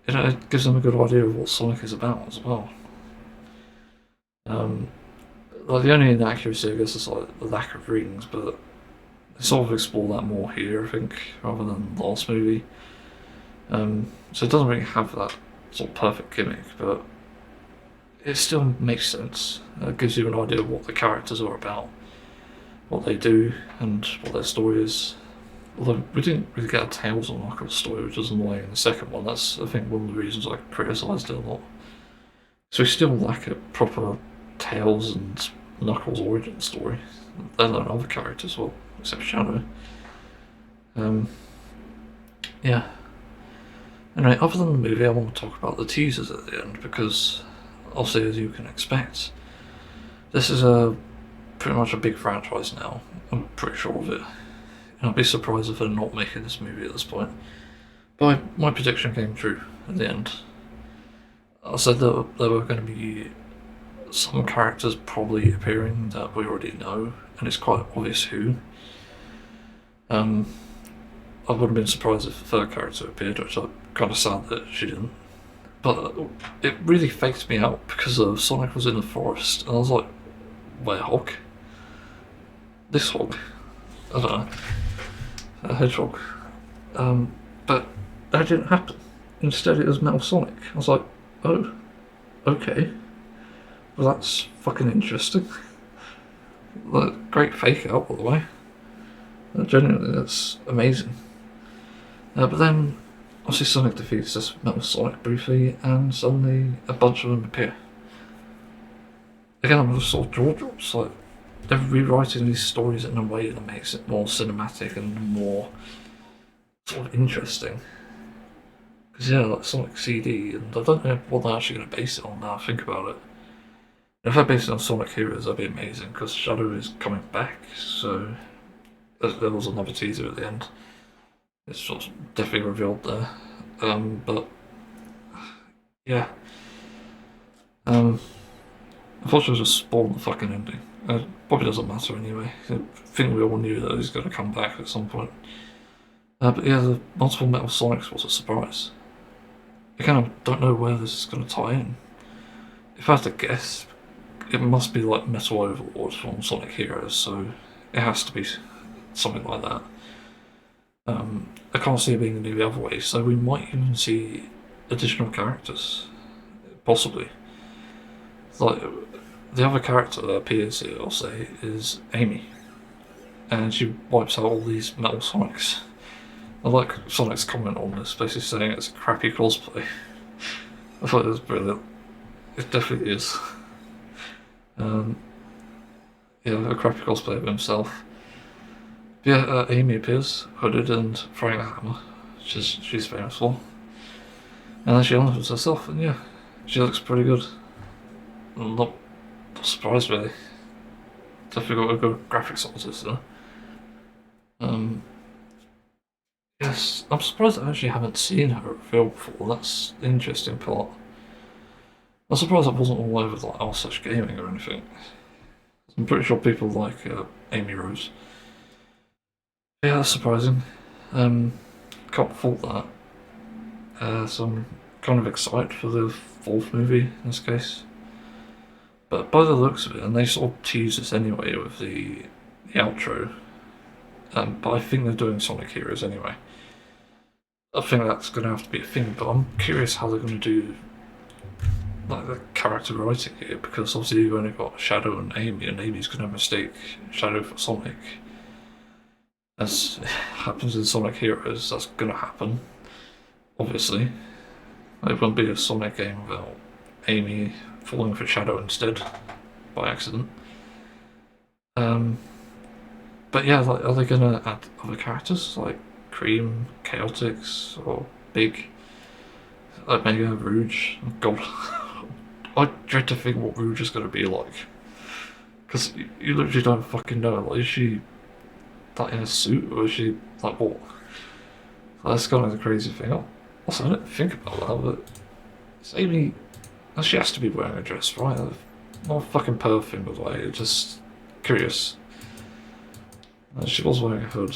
You know, it gives them a good idea of what Sonic is about as well. Like the only inaccuracy, I guess, is like the lack of rings, but they sort of explore that more here, I think, rather than the last movie. So it doesn't really have that sort of perfect gimmick, but it still makes sense. It gives you an idea of what the characters are about, what they do, and what their story is. Although we didn't really get a Tails and Knuckles story, which was annoying in the second one. That's, I think, one of the reasons I criticised it a lot. So we still lack a proper Tails and Knuckles origin story, let alone other characters, well, except Shadow. Yeah. Anyway, other than the movie, I want to talk about the teasers at the end, because, obviously, as you can expect, this is pretty much a big franchise now. I'm pretty sure of it. And I'd be surprised if they're not making this movie at this point. But my prediction came true at the end. I said that there were going to be some characters probably appearing that we already know, and it's quite obvious who. I would have been surprised if the third character appeared, which I'm kind of sad that she didn't. But it really faked me out because Sonic was in the forest, and I was like, wait, Hog? This Hog? I don't know. A hedgehog. But that didn't happen. Instead, it was Metal Sonic. I was like, oh, okay. Well, that's fucking interesting. Like, great fake out, by the way. Genuinely, that's amazing. But then, obviously, Sonic defeats this Metal Sonic briefly, and suddenly a bunch of them appear. Again, I'm just sort of jaw drops. Like, they're rewriting these stories in a way that makes it more cinematic and more sort of interesting. Because, yeah, like Sonic CD, and I don't know what they're actually going to base it on now I think about it. If I base it on Sonic Heroes, that'd be amazing, because Shadow is coming back, so there was another teaser at the end. It's sort of definitely revealed there. But, yeah. Unfortunately, I just spoiled the fucking ending. It probably doesn't matter anyway. I think we all knew that he's going to come back at some point. But yeah, the multiple Metal Sonics was a surprise. Again, I don't know where this is going to tie in. If I had to guess, it must be like Metal Overlord from Sonic Heroes, so it has to be something like that. I can't see it being any other way, so we might even see additional characters, possibly. Like, the other character that appears here, I'll say, is Amy, and she wipes out all these Metal Sonics. I like Sonic's comment on this, basically saying it's a crappy cosplay. I thought it was brilliant. It definitely is. Yeah, a crappy cosplay of himself. But yeah, Amy appears, hooded and throwing a hammer, which is she's famous for. And then she unhoods herself, and yeah, she looks pretty good. I'm not surprised really. Definitely got a good graphics artist there. Yes, I'm surprised I actually haven't seen her reveal before. That's the interesting part. I'm surprised it wasn't all over like Our Such Gaming or anything. I'm pretty sure people like Amy Rose. Yeah, that's surprising. Can't fault that. So I'm kind of excited for the fourth movie in this case. But by the looks of it, and they sort of tease us anyway with the outro. But I think they're doing Sonic Heroes anyway. I think that's going to have to be a thing, but I'm curious how they're going to do like the character writing here, because obviously you've only got Shadow and Amy's going to mistake Shadow for Sonic. As happens in Sonic Heroes, that's going to happen, obviously. It won't be a Sonic game without Amy falling for Shadow instead, by accident. But yeah, like, are they going to add other characters, like Cream, Chaotix, or Big? Like maybe Rouge. Oh, God, I dread to think what Rouge is going to be like. Because you literally don't fucking know. Like, is she like in a suit or is she like what? That's kind of the crazy thing. Also, I didn't think about that, but it's Amy. She has to be wearing a dress, right? Not fucking perfect, by the way. It's just curious. She was wearing a hood.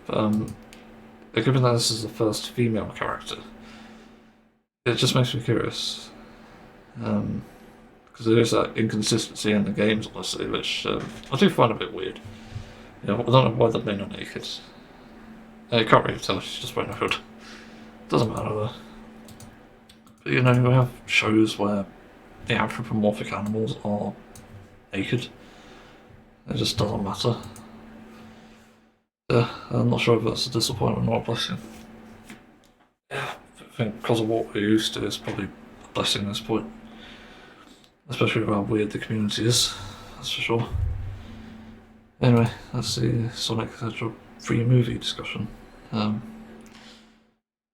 But, given that this is the first female character, it just makes me curious. Because there is that inconsistency in the games, honestly, which I do find a bit weird. You know, I don't know why the men are naked. You can't really tell, she's just wearing a hood. Doesn't matter though. But you know, we have shows where the anthropomorphic animals are naked. It just doesn't matter. Yeah, I'm not sure if that's a disappointment or a blessing. Yeah, I think because of what we're used to, it's probably a blessing at this point. Especially with how weird the community is, that's for sure. Anyway, that's the Sonic the Hedgehog 3 movie discussion.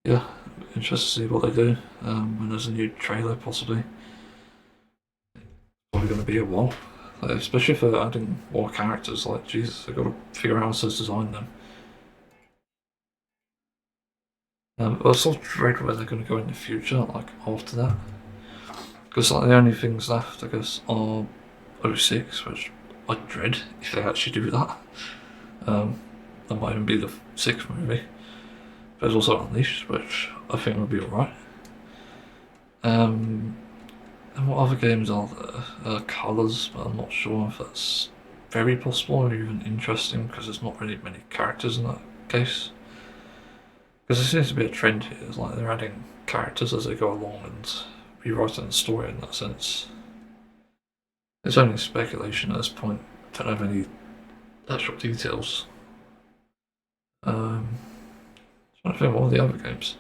Yeah, interested to see what they do when there's a new trailer, possibly. Probably going to be a while. Especially for adding more characters, like, Jesus, I've got to figure out how to design them. I sort of dread where they're going to go in the future, like, after that. Because, like, the only things left, I guess, are 06, which I dread if they actually do that. That might even be the 6th movie. But there's also Unleashed, which I think would be alright. And what other games are there? Colours, but I'm not sure if that's very possible or even interesting because there's not really many characters in that case. Because there seems to be a trend here, it's like they're adding characters as they go along and rewriting the story in that sense. It's only speculation at this point, don't have any actual details. Trying to think what are the other games.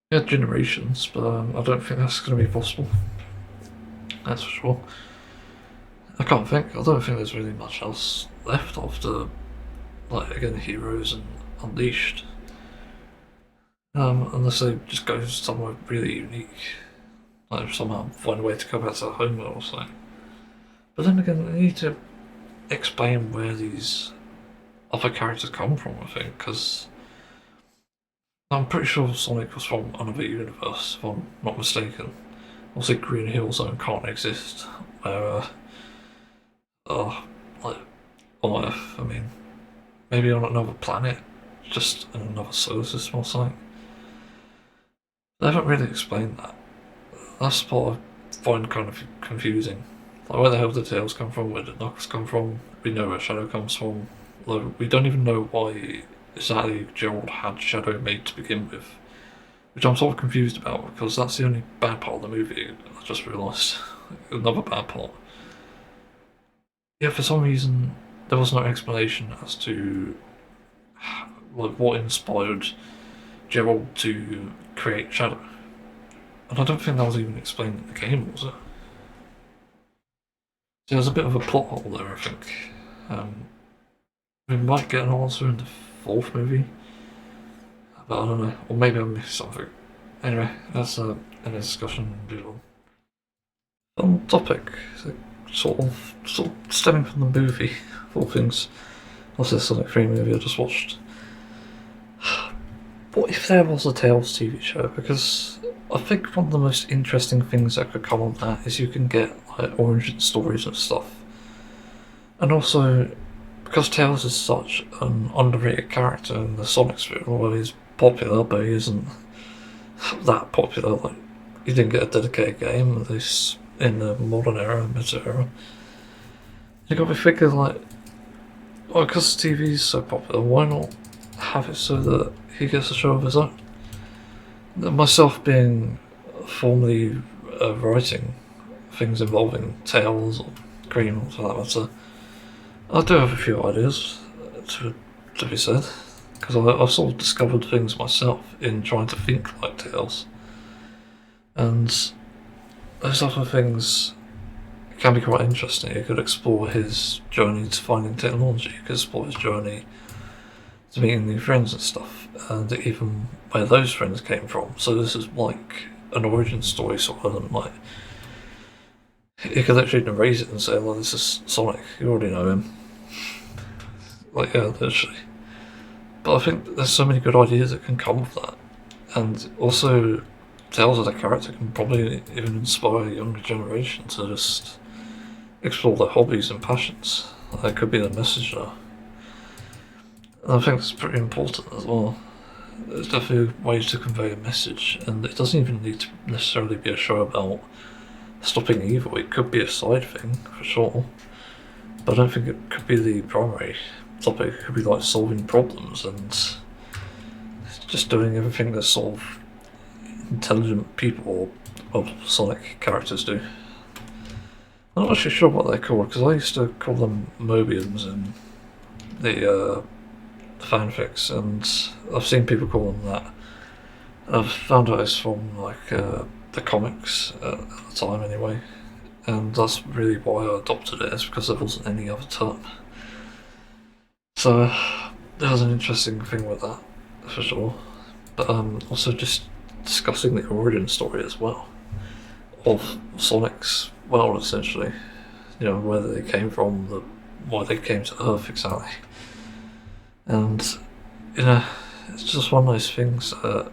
Yeah, Generations, but I don't think that's going to be possible. That's for sure. I don't think there's really much else left after, like, again, Heroes and Unleashed. Unless they just go somewhere really unique. Like, somehow find a way to go back to the homeworld or something. But then again, they need to explain where these other characters come from, I think, because I'm pretty sure Sonic was from another universe, if I'm not mistaken. Also, Green Hill Zone can't exist where, like, on Earth, I mean, maybe on another planet, just in another solar system or something. They haven't really explained that. That's the part I find kind of confusing. Like, where the hell did Tails come from? Where did Knuckles come from? We know where Shadow comes from. Like, we don't even know why exactly Gerald had Shadow made to begin with. Which I'm sort of confused about, because that's the only bad part of the movie, I just realised. Another bad part. Yeah, for some reason, there was no explanation as to, like, what inspired Gerald to create Shadow. And I don't think that was even explained in the game, was it? So there's a bit of a plot hole there, I think. We might get an answer in the 4th movie, but I don't know. Or maybe I missed something. Anyway, that's a discussion. On topic, so sort of stemming from the movie, of all things. What's this Sonic 3 movie I just watched? What if there was a Tails TV show? Because I think one of the most interesting things that could come on that is you can get, like, origin stories and stuff. And also, because Tails is such an underrated character in the Sonic sphere, well, he's popular, but he isn't that popular. Like, he didn't get a dedicated game, at least in the modern era, meta era. You got to be thinking, like, well, because TV is so popular, why not have it so that he gets a show of his own? Myself being formerly writing things involving Tails or Cream or for that matter, I do have a few ideas to be said, because I've sort of discovered things myself in trying to think like Tails, and those other things can be quite interesting. You could explore his journey to finding technology, you could explore his journey to meeting new friends and stuff, and even where those friends came from. So this is like an origin story sort of, and like you could literally narrate it and say, well, this is Sonic, you already know him. Like, yeah, literally. But I think there's so many good ideas that can come with that. And also, Tails as a character can probably even inspire a younger generation to just explore their hobbies and passions. That could be the message there. And I think it's pretty important as well. There's definitely ways to convey a message, and it doesn't even need to necessarily be a show about stopping evil. It could be a side thing, for sure. But I don't think it could be the primary topic. It could be like solving problems and just doing everything that sort of intelligent people or Sonic characters do. I'm not actually sure what they're called, because I used to call them Mobians in the fanfics, and I've seen people call them that. I've found out it's from like the comics at the time anyway, and that's really why I adopted it, is because there wasn't any other term. So there's an interesting thing with that, for sure. But also just discussing the origin story as well of Sonic's world, essentially. You know, where they came from, why they came to Earth exactly. And, you know, it's just one of those things that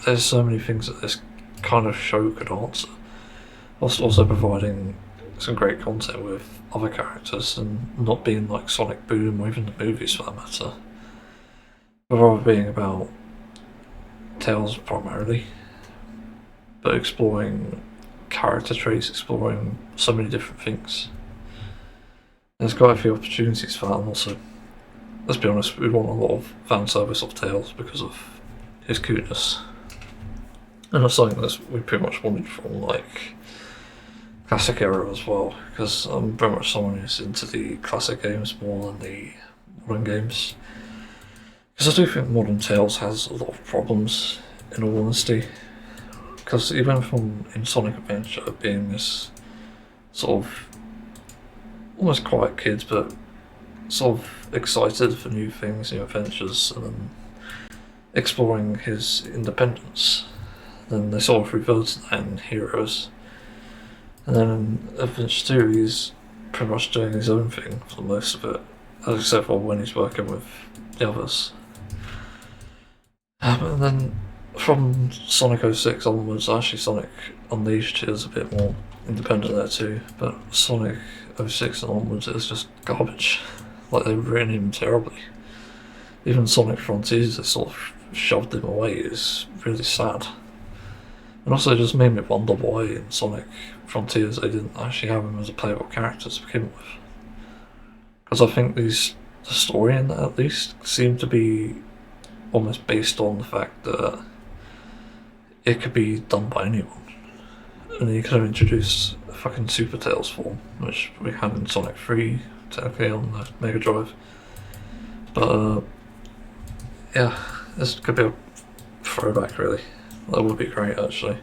there's so many things that this kind of show could answer, whilst also providing some great content with other characters and not being like Sonic Boom or even the movies for that matter, but rather being about Tails primarily, but exploring character traits, exploring so many different things. There's quite a few opportunities for that, and also, let's be honest, we want a lot of fan service of Tails because of his cuteness. And that's something that we pretty much wanted from like classic era as well, because I'm very much someone who's into the classic games more than the modern games. Because I do think modern Tails has a lot of problems, in all honesty. Because he went from, in Sonic Adventure, being this sort of almost quiet kid, but sort of excited for new things, new adventures, and then exploring his independence. Then they sort of reverted that in Heroes. And then in Adventure 2, he's pretty much doing his own thing for most of it, except for when he's working with the others. And then from Sonic 06 onwards, actually Sonic Unleashed is a bit more independent there too, but Sonic 06 and onwards is just garbage. Like, they've written him terribly. Even Sonic Frontiers, they sort of shoved him away. It's really sad. And also it just made me wonder why in Sonic Frontiers they didn't actually have him as a playable character to begin with. Because I think the story in that at least seemed to be almost based on the fact that it could be done by anyone. And you could have introduced a fucking Super Tails form, which we had in Sonic 3, technically on the Mega Drive. But yeah, this could be a throwback really. That would be great actually.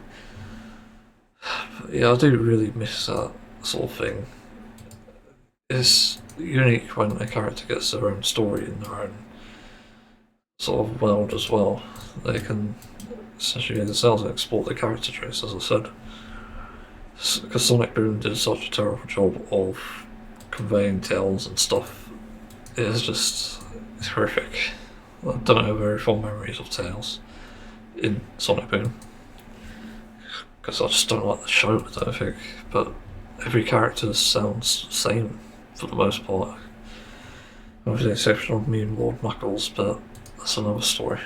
But yeah, I do really miss that sort of thing. It's unique when a character gets their own story in their own sort of world as well. They can essentially themselves explore their character traits, as I said. Because Sonic Boom did such a terrible job of conveying Tails and stuff. It's horrific. I don't have very fond memories of Tails in Sonic Boom, because I just don't like the show, I don't think. But every character sounds the same for the most part, with the exception of me and Lord Knuckles, but that's another story.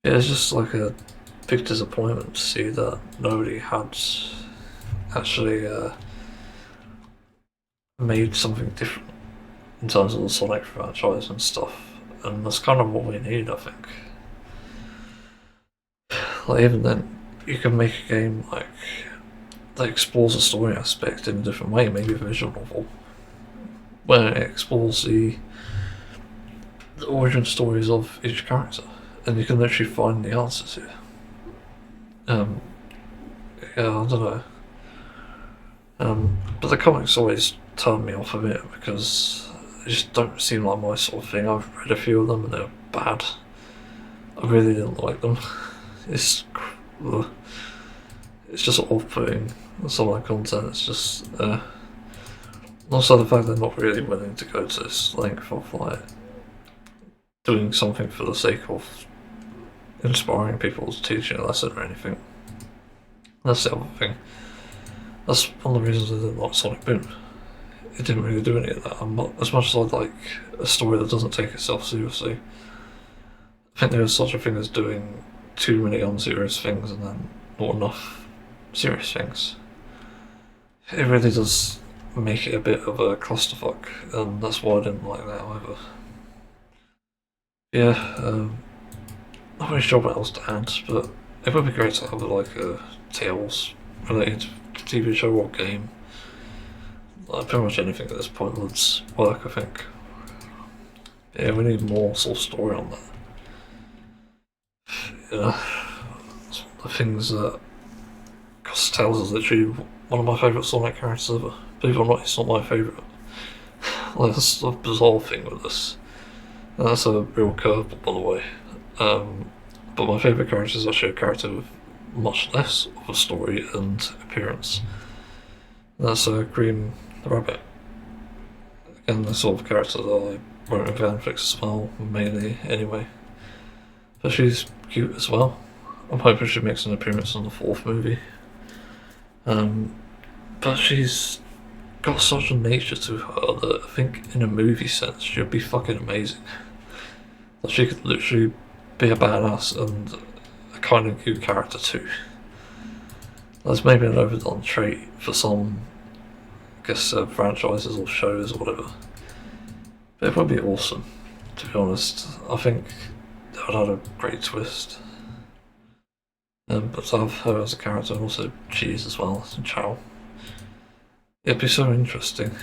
Yeah, it's just like a big disappointment to see that nobody had actually made something different in terms of the Sonic franchise and stuff, and that's kind of what we need, I think. Like, even then, you can make a game like that explores the story aspect in a different way, maybe a visual novel, where it explores the origin stories of each character, and you can literally find the answers here. Yeah, I don't know. But the comics always turn me off of it because they just don't seem like my sort of thing. I've read a few of them and they're bad. I really didn't like them. It's it's just off-putting. Some of the content is just. Also, the fact they're not really willing to go to this length of like doing something for the sake of inspiring people to teaching a lesson or anything. That's the other thing. That's one of the reasons I didn't like Sonic Boom. It didn't really do any of that. As much as I'd like a story that doesn't take itself seriously, I think there is such a thing as doing too many unserious things and then not enough serious things. It really does make it a bit of a clusterfuck, and that's why I didn't like that either. Yeah, not really sure what else to add, but it would be great to have like a Tales related TV show or game. Like pretty much anything at this point would work, I think. Yeah, we need more sort of story on that. Yeah, the things that. Because Tails is literally one of my favourite Sonic characters ever. Believe it or not, it's not my favourite. Like, that's a bizarre thing with this. And that's a real curveball, by the way. But my favourite character is actually a character with much less of a story and appearance. And that's Cream the Rabbit. Again, the sort of character that I wrote in fanfics as well, mainly anyway. But she's cute as well. I'm hoping she makes an appearance in the 4th movie. But she's got such a nature to her that I think in a movie sense she'd be fucking amazing. That she could literally be a badass and a kind of cute character too. That's maybe an overdone trait for some, I guess, franchises or shows or whatever. But it would be awesome, to be honest. I think that would have a great twist. But to have her as a character and also Cheese as well, and Chow. It'd be so interesting.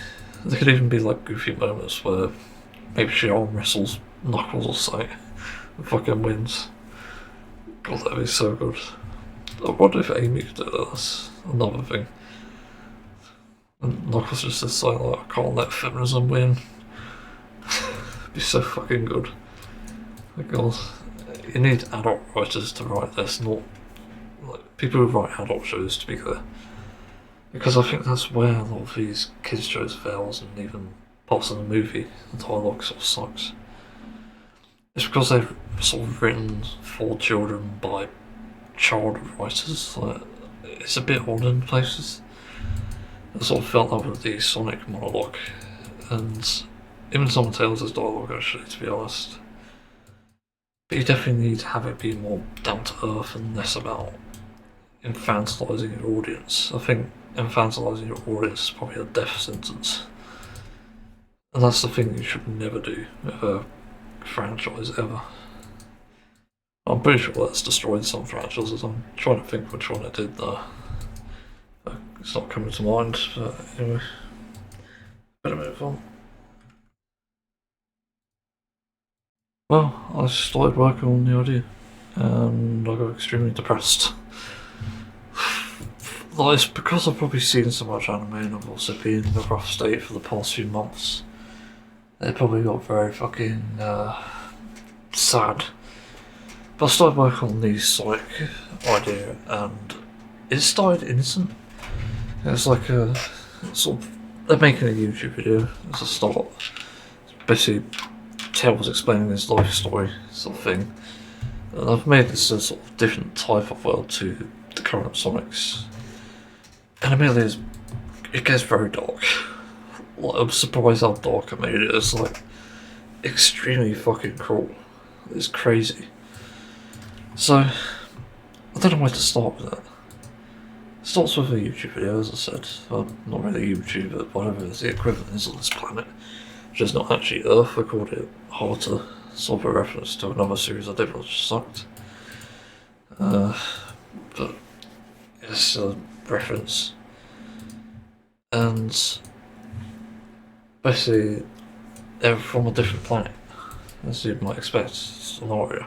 There could even be like goofy moments where maybe she arm wrestles Knuckles or something and fucking wins. God, that'd be so good. I wonder if Amy could do that. That's another thing. And Knuckles just says something like, I can't let feminism win. It'd be so fucking good. My God. You need adult writers to write this, not like people who write adult shows, to be clear. Because I think that's where a lot of these kids shows fails, and even parts of the movie, the dialogue sort of sucks. It's because they're sort of written for children by child writers. Like, it's a bit odd in places. I sort of felt that with the Sonic monologue, and even some of Tails' dialogue actually, to be honest. But you definitely need to have it be more down to earth and less about infantilizing your audience. I think infantilizing your audience is probably a death sentence. And that's the thing you should never do with a franchise ever. I'm pretty sure that's destroyed some franchises. I'm trying to think which one it did though. It's not coming to mind, but anyway. Better move on. Well, I started working on the idea and I got extremely depressed. Like, it's because I've probably seen so much anime and I've also been in a rough state for the past few months. It probably got very fucking sad. But I started working on the Sonic idea and it started innocent. It's like a sort of, they're making a YouTube video as a start. Basically, Tails explaining his life story sort of thing. And I've made this a sort of different type of world to the current Sonics. And immediately it gets very dark. Like, I'm surprised how dark I made it. It's like extremely fucking cruel. It's crazy. So I don't know where to start with that. It starts with a YouTube video, as I said. Well, not really YouTube, but whatever the equivalent is on this planet. Which is not actually Earth. I called it Harter. Sort of a reference to another series I did which sucked. But it's a reference. And basically they're from a different planet, as you might expect, scenario.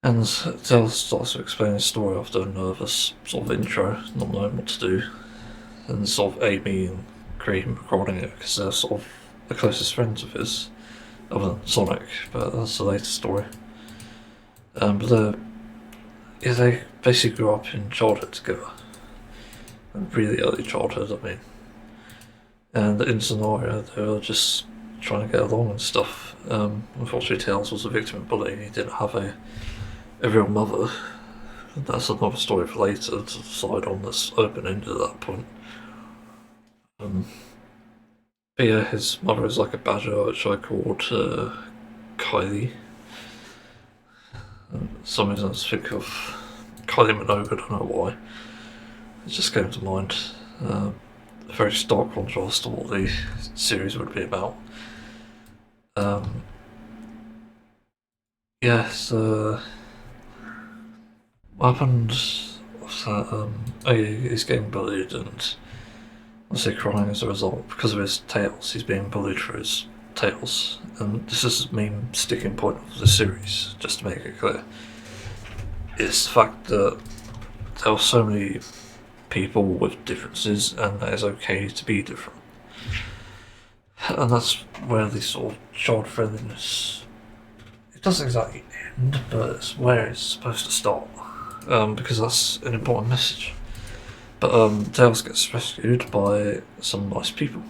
And Tails starts to explain his story after a nervous sort of intro, not knowing what to do. And sort of Amy and Cream recording it because they're sort of the closest friends of his, other than Sonic, but that's a later story. But they basically grew up in childhood together. Really early childhood, I mean. And in Scenario, they were just trying to get along and stuff. Unfortunately, Tails was a victim of bullying. He didn't have a real mother. That's another story for later to decide on. That's open-ended at that point. But yeah, his mother is like a badger, which I called Kylie. Some reason I just think of Kylie Minogue, I don't know why. It just came to mind. A very stark contrast to what the series would be about. Yeah, so what happened was that he's getting bullied and obviously crying as a result because of his tails. He's being bullied for his tails, and this is the main sticking point of the series, just to make it clear. It's the fact that there are so many people with differences and that it's okay to be different. And that's where the sort of child friendliness, it doesn't exactly end, but it's where it's supposed to start, because that's an important message. But Tails gets rescued by some nice people,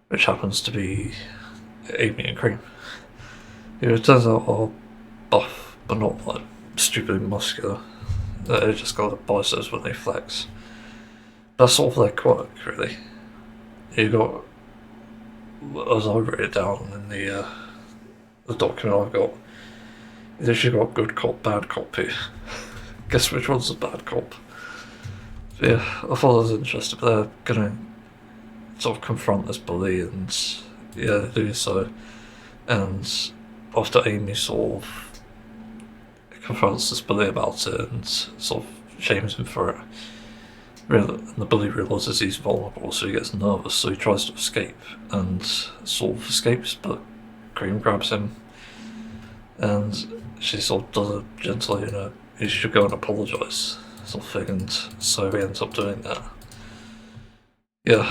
which happens to be Amy and Cream, who it turns out are buff, but not like stupidly muscular. They just got the biceps when they flex. That's sort of their quirk, really. You got, as I wrote it down in the document I've got, you've actually got good cop, bad cop here. Guess which one's the bad cop? But yeah, I thought it was interesting, but they're gonna sort of confront this bully, and yeah, they do so. And after Amy sort of confronts this bully about it and sort of shames him for it, and the bully realises he's vulnerable, so he gets nervous, so he tries to escape and sort of escapes, but Cream grabs him and she sort of does it gently, you should go and apologise, sort of thing, and so he ends up doing that. Yeah,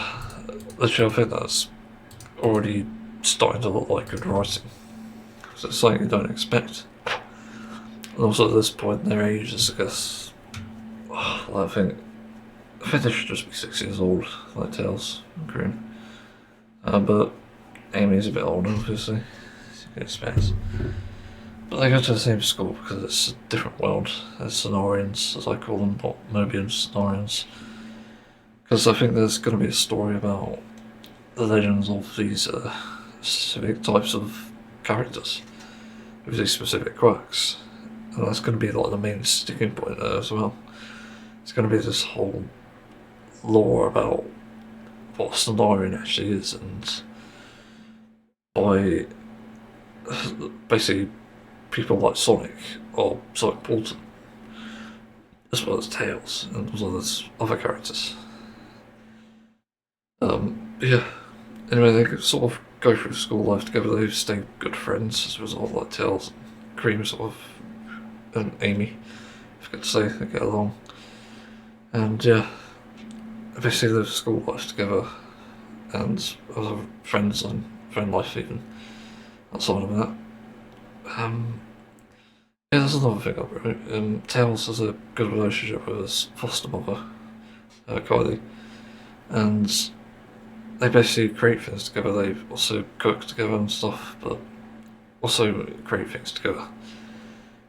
literally I think that's already starting to look like good writing, because it's something you don't expect. And also at this point in their ages, I guess, I think they should just be 6 years old, like Tails and Cream. But Amy's a bit older, obviously, as you can expect. But they go to the same school because it's a different world. It's Cenarians, as I call them, not Mobians, Cenarians. Because I think there's going to be a story about the legends of these specific types of characters with these specific quirks. And that's going to be like the main sticking point there as well. It's going to be this whole lore about what Cenarian actually is, and by basically people like Sonic or Sonic Bolton, as well as Tails, and as well as other characters. Yeah. Anyway, they sort of go through school life together. They stay good friends as a result, like Tails and Cream, sort of, and Amy. I forget to say, they get along. And yeah, they basically live school life together, and other friends and friend life even outside of that. Yeah, there's another thing I wrote. Tails has a good relationship with his foster mother, Kylie, and they basically create things together. They also cook together and stuff, but also create things together.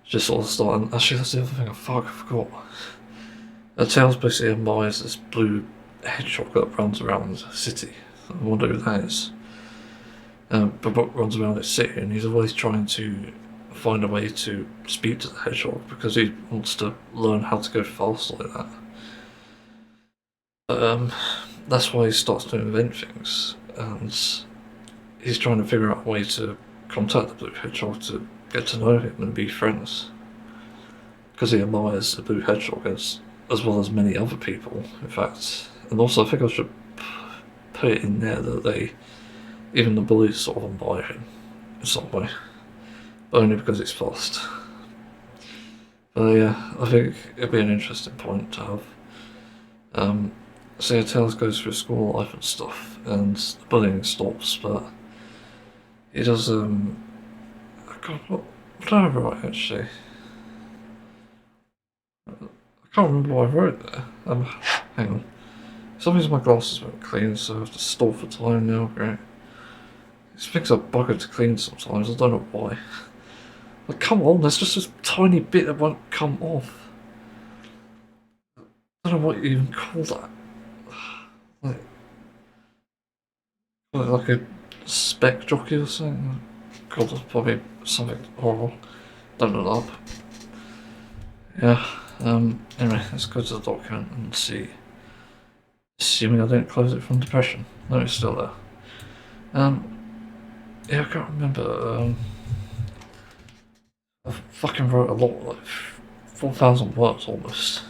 Just sort of start. And actually, that's the other thing I forgot. Tails basically admires this blue hedgehog that runs around the city. I wonder who that is. But runs around the city, and he's always trying to find a way to speak to the hedgehog because he wants to learn how to go fast like that. But that's why he starts to invent things, and he's trying to figure out a way to contact the blue hedgehog to get to know him and be friends. Because he admires the blue hedgehog as well as many other people, in fact. And also, I think I should put it in there that even the bullies sort of admire him in some way, but only because it's fast. But yeah, I think it'd be an interesting point to have. So Tails goes through school life and stuff, and the bullying stops, but he does, God, what did I write actually? I can't remember what I wrote there. Hang on. For some reason my glasses weren't clean, so I have to stop for time now, great. These things are buggered to clean sometimes, I don't know why. Like, come on, there's just this tiny bit that won't come off. I don't know what you even call that. Like a spec jockey or something? God, that's probably something horrible. Don't look up. Yeah, anyway, let's go to the document and see. Assuming I didn't close it from depression. No, it's still there. Yeah, I can't remember. I fucking wrote a lot, like 4,000 words almost.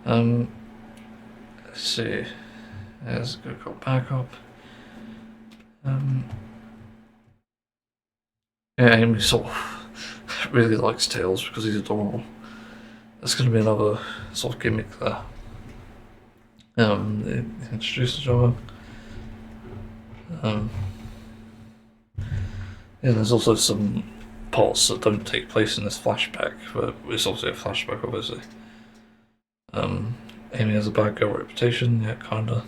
Let's see. Let's go back up. Yeah, Amy sort of really likes Tails because he's adorable. That's going to be another sort of gimmick there. They introduce each other. Yeah, there's also some parts that don't take place in this flashback, but it's obviously a flashback, obviously. Amy has a bad girl reputation, yeah, kinda.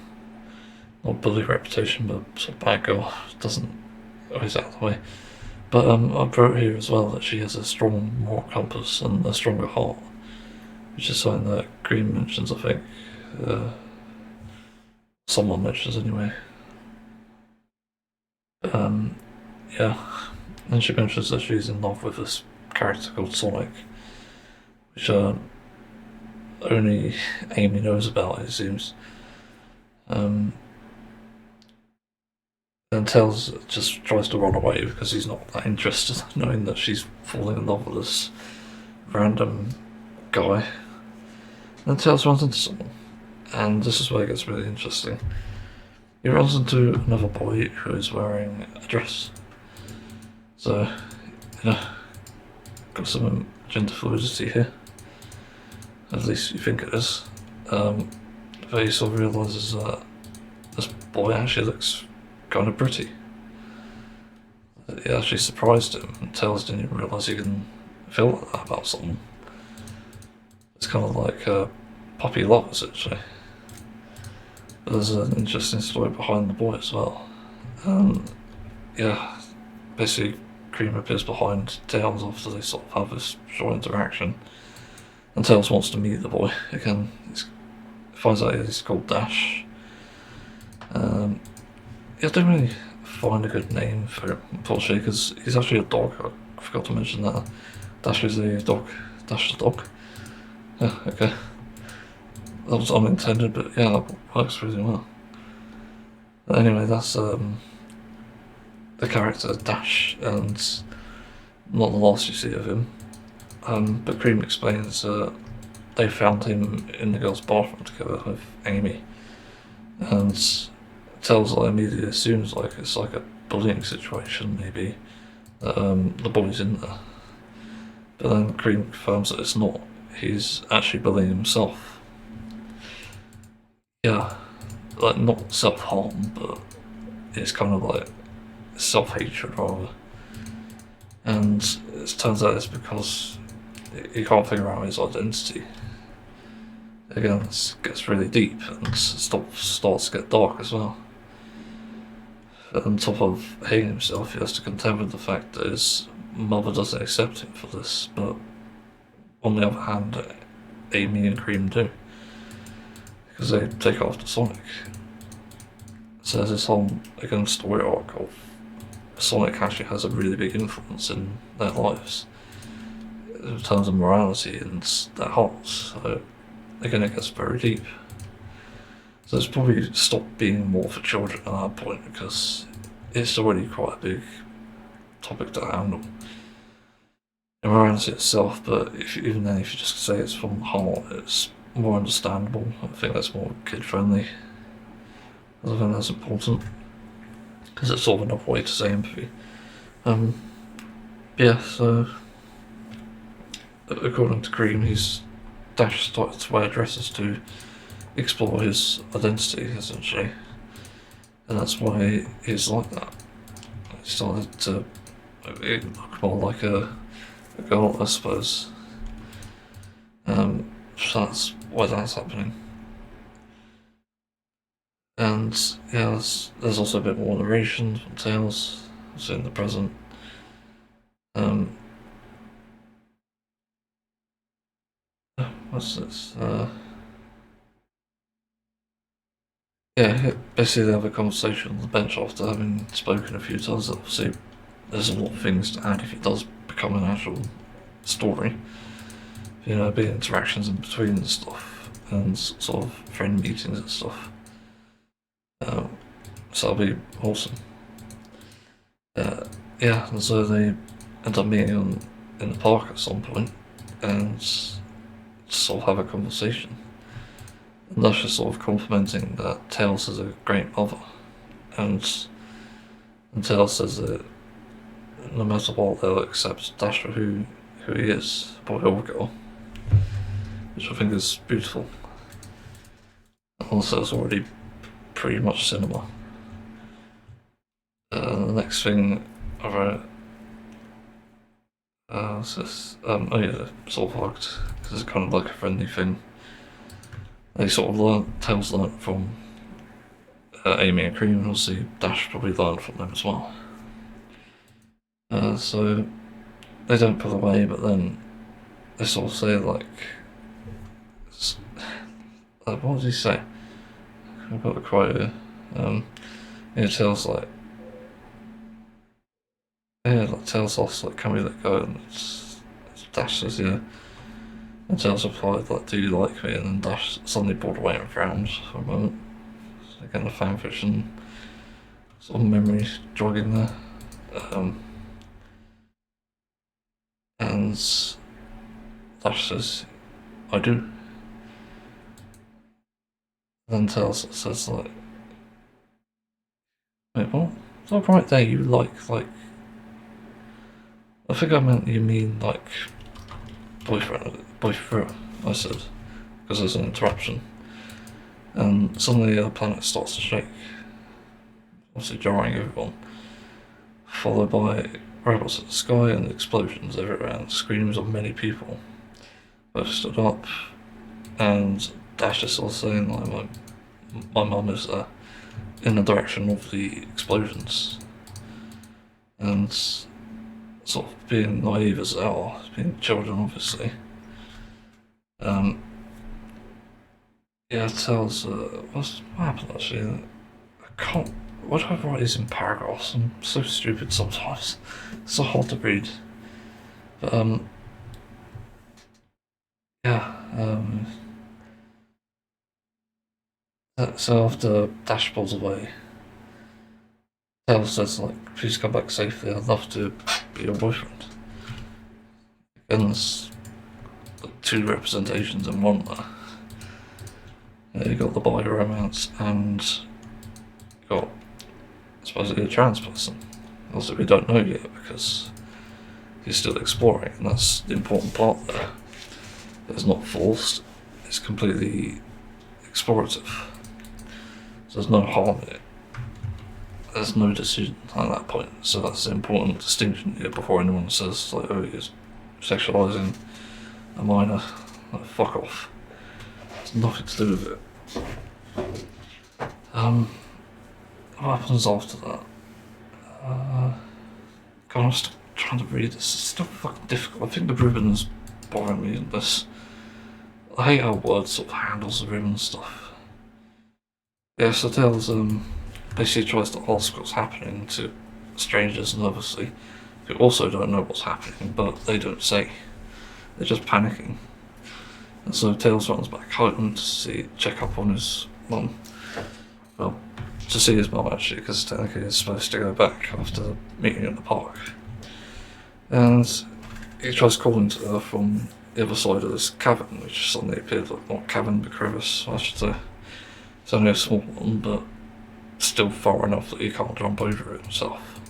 Not bully reputation, but sort of bad girl. Doesn't always out of the way. But I wrote here as well that she has a strong moral compass and a stronger heart, which is something that Green mentions, I think. Someone mentions anyway. Yeah. And she mentions that she's in love with this character called Sonic, which only Amy knows about, it seems. And Tails just tries to run away because he's not that interested, knowing that she's falling in love with this random guy. And Tails runs into someone, and this is where it gets really interesting. He runs into another boy who is wearing a dress. So, got some gender fluidity here. At least you think it is. But he sort of realises that this boy actually looks kind of pretty. It actually surprised him, and Tails didn't even realise he can feel like that about someone. It's kind of like puppy love, essentially. But there's an interesting story behind the boy as well. Yeah, basically Cream appears behind Tails after they sort of have this short interaction. And Tails wants to meet the boy again. He finds out he's called Dash. I don't really find a good name for him, unfortunately, because he's actually a dog. I forgot to mention that. Dash is a dog. Dash the dog. Yeah, okay. That was unintended, but yeah, that works really well. But anyway, that's the character Dash, and not the last you see of him. But Cream explains they found him in the girls' bathroom together with Amy, and Tails immediately assumes like it's like a bullying situation, maybe that the boy's in there. But then Cream confirms that it's not. He's actually bullying himself. Yeah, like not self-harm, but it's kind of like self-hatred rather. And it turns out it's because he can't figure out his identity. Again, it gets really deep and starts to get dark as well. On top of hating himself, he has to contend with the fact that his mother doesn't accept him for this, but on the other hand, Amy and Cream do. Because they take after Sonic. So there's this whole, again, story arc of Sonic actually has a really big influence in their lives in terms of morality and their hearts. So again, it gets very deep. So it's probably stopped being more for children at that point because it's already quite a big topic to handle. Morality itself, but even then, if you just say it's from the heart, it's more understandable. I think that's more kid friendly. I think that's important because it's sort of another way to say empathy. Yeah, so according to Cream, Dash started to wear dresses to explore his identity, essentially. And that's why he's like that. He started to look more like a girl, I suppose. So that's why that's happening. And yeah, there's also a bit more narration from Tales, also in the present. What's this? Yeah, basically they have a conversation on the bench after having spoken a few times. Obviously, there's a lot of things to add if it does become an actual story. You know, big interactions in between and stuff, and sort of friend meetings and stuff. So that'll be awesome. Yeah, and so they end up meeting in the park at some point and sort of have a conversation. And that's just sort of complimenting that Tails is a great mother. And Tails says that no matter what, they'll accept Dash for who he is, boy or girl, which I think is beautiful. And also, it's already pretty much cinema. The next thing I wrote, what's this? Oh yeah, sort of hugged, because it's kind of like a friendly thing. They sort of Tails learnt from Amy and Cream, and obviously Dash probably learned from them as well. So they don't pull away, but then they sort of say like, what does he say? I've got the quote here. Tails like, yeah, like Tails asks like, can we let go? And Dash says yeah. And Tails replied like, do you like me? And then Dash suddenly pulled away and frowned for a moment. So again, a fanfiction sort of memory jogging there. And Dash says, I do. Then Tails says like, wait, what? Is that right there? You like, I think I meant you mean like boyfriend, I said, because there's an interruption. And suddenly the planet starts to shake, obviously jarring everyone, followed by robots in the sky and explosions everywhere and screams of many people. Both stood up, and Dash is sort of saying like, my mum is in the direction of the explosions. And sort of being naive as they are, being children obviously. Yeah, it tells, what happened actually? I can't, why do I write these in paragraphs? I'm so stupid sometimes. It's so hard to read. But, yeah, so after Dash pulls away, Tails says like, please come back safely, I'd love to be your boyfriend. And there's like, two representations in one there. You got the boy romance and you got supposedly a trans person. Also, we don't know yet because he's still exploring, and that's the important part there. It's not forced, it's completely explorative. So there's no harm in it. There's no decision at that point. So that's the important distinction here before anyone says, like, oh, he's sexualising a minor. Like, fuck off. It's nothing to do with it. What happens after that? God, I'm still trying to read this. It's still fucking difficult. I think the ribbon's bothering me in this. I hate how Word sort of handles the ribbon stuff. Yeah, so Tails basically tries to ask what's happening to strangers nervously, who also don't know what's happening, but they don't say. They're just panicking. And so Tails runs back home to check up on his mum. Well, to see his mum actually, because technically he's supposed to go back after the meeting at the park. And he tries calling to her from the other side of this cavern, which suddenly appeared like, not cavern but crevice, I should say. It's only a small one, but still far enough that he can't jump over it himself.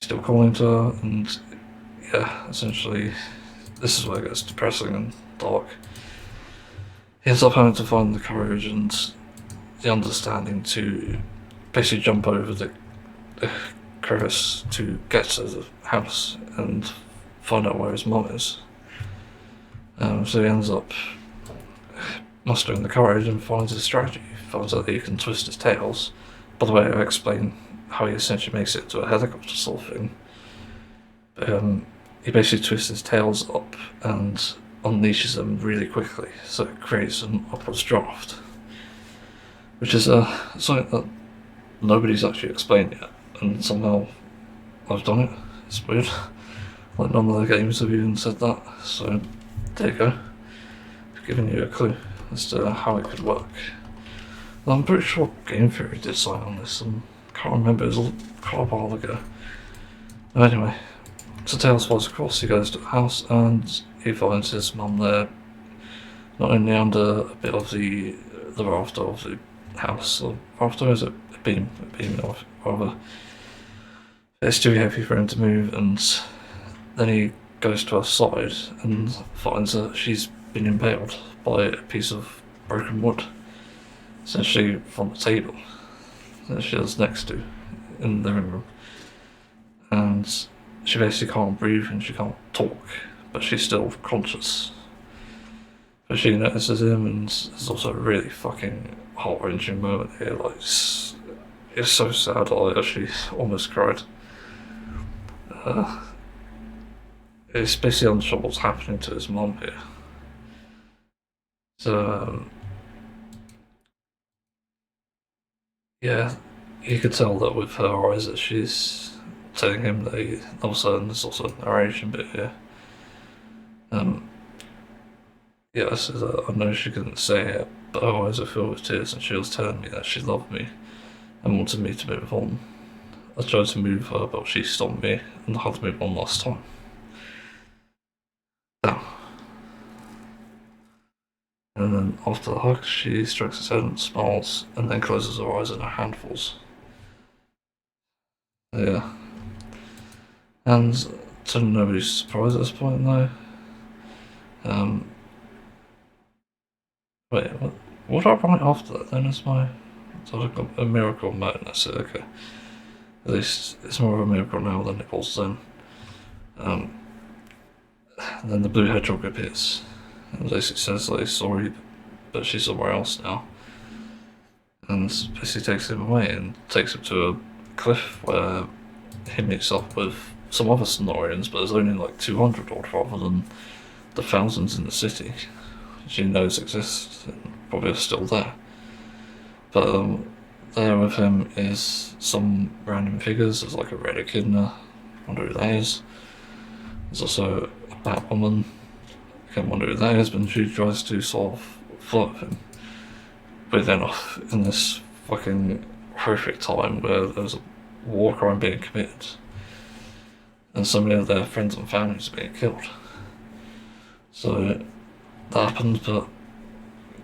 Still calling to her, and yeah, essentially, this is where it gets depressing and dark. he ends up having to find the courage and the understanding to basically jump over the crevice to get to the house and find out where his mum is. So he ends up mustering the courage and finds a strategy. Finds out that he can twist his tails. By the way, I'll explain how he essentially makes it to a helicopter sort of thing. He basically twists his tails up and unleashes them really quickly, so it creates an upwards draft, which is something that nobody's actually explained yet, and somehow I've done it. It's weird. Like none of the games have even said that, so there you go. I've given you a clue as to how it could work. And I'm pretty sure Game Theory did sign on this, and I can't remember, it was quite a while ago. But anyway, so Tails flies across, he goes to the house, and he finds his mum there, not only under a bit of the rafter of the house, or rafter, is it? A beam rather. It's too heavy for him to move, and then he goes to her side and finds that she's been impaled by a piece of broken wood, essentially from the table that she was next to in the living room. And she basically can't breathe and she can't talk, but she's still conscious. But she notices him, and there's also a really fucking heart-wrenching moment here. Like, it's so sad, I actually almost cried. It's basically unsure what's happening to his mum here. So, yeah, you could tell that with her eyes that she's telling him that he loves her, and there's also a narration bit here. Yeah, so I know she couldn't say it, but her eyes are filled with tears, and she was telling me that she loved me and wanted me to move on. I tried to move her, but she stopped me and hugged me one last time. Now, and then after the hug, she strokes his head and smiles, and then closes her eyes and her hand falls. Yeah. And to nobody's surprise at this point, though. Wait, what did I write after that then? Is my. So I've got a miracle moment, that's it, okay. At least it's more of a miracle now than it was then. And then the blue hedgehog appears, and basically says that he's sorry, but she's somewhere else now. And basically takes him away and takes him to a cliff where he meets up with some other Sonorians, but there's only like 200 odd rather than the thousands in the city she knows exist and probably are still there. But there with him is some random figures. There's like a red echidna, I wonder who that is. There's also a Batwoman, I can't wonder who that is, but she tries to sort of flirt with him. But then off in this fucking horrific time where there's a war crime being committed and so many of their friends and families are being killed. So that happens, but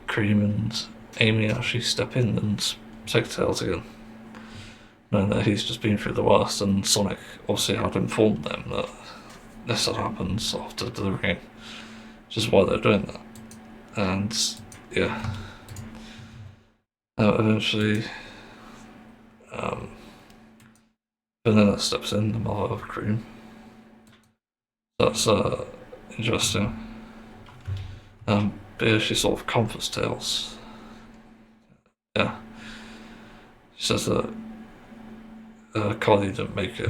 Cream and Amy actually step in and take Tails again, knowing that he's just been through the worst, and Sonic obviously had informed them that this had happened after delivering, which is why they're doing that. And yeah, eventually Vanilla steps in, the mother of Cream. That's interesting. But yeah, she sort of comforts Tails. Yeah. She says that Carly didn't make it.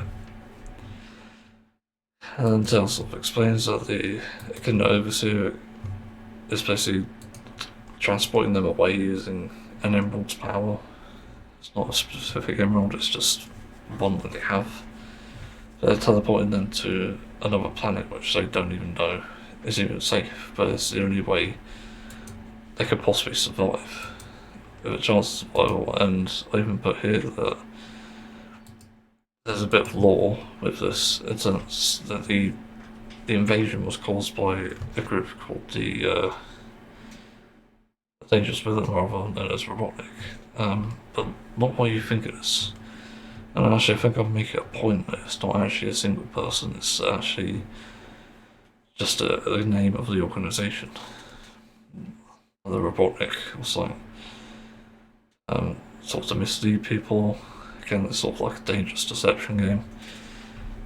And then Tails sort of explains that the Echidna Overseer is basically transporting them away using an emerald's power. It's not a specific emerald, it's just one that they have. They're teleporting them to another planet which they don't even know is even safe, but it's the only way they could possibly survive with a chance of survival. And I even put here that there's a bit of lore with this, in the sense that the invasion was caused by a group called the Dangerous Villain, rather known as Robotic, but not what you think it is. And actually I think I'll make it a point that it's not actually a single person, it's actually just a name of the organisation. the Robotnik or something. Sort of to mislead people. Again, it's sort of like a dangerous deception game.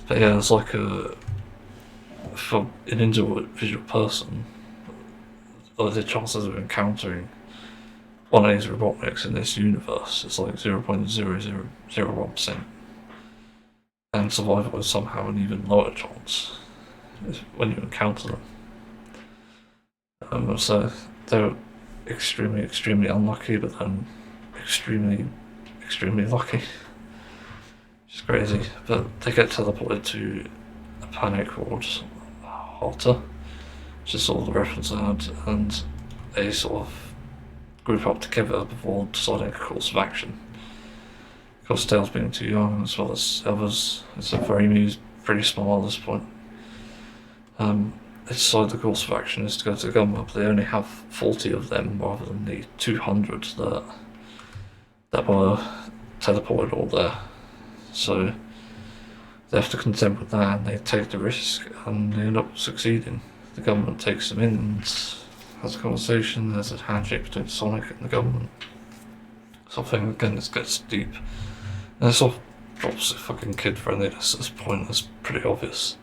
But yeah, it's like for an individual person, like the chances of encountering one of these Robotniks in this universe is like 0.0001%. And survival is somehow an even lower chance when you encounter them. So they're extremely, extremely unlucky, but then extremely, extremely lucky. Which is crazy. But they get teleported to a planet called Hotter, which is sort of the reference I had, and they sort of group up together before deciding a course of action. Of course, Tails being too young, as well as others, it's a Framey's pretty small at this point. They decide the course of action is to go to the government, but they only have 40 of them rather than the 200 that were teleported all there. So they have to contend with that, and they take the risk, and they end up succeeding. The government takes them in and has a conversation. There's a handshake between Sonic and the government. Something again that gets deep. And it sort of drops the fucking kid friendliness at this point. That's pretty obvious.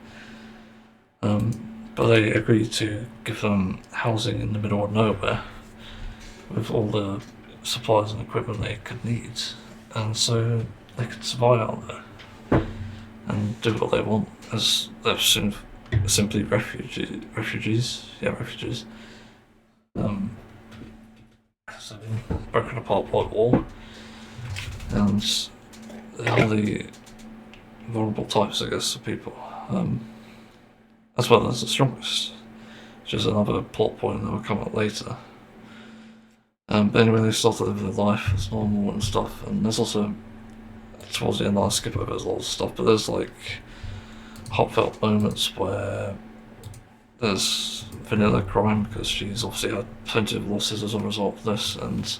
But they agree to give them housing in the middle of nowhere with all the supplies and equipment they could need, and so they could survive out there and do what they want, as they're simply refugees. So broken apart by war, and they're the vulnerable types, I guess, of people. As well as the strongest, which is another plot point that will come up later. But anyway, they start to live their life as normal and stuff, and there's also, towards the end I'll skip over a lot of stuff, but there's like heartfelt moments where there's Vanilla crying because she's obviously had plenty of losses as a result of this, and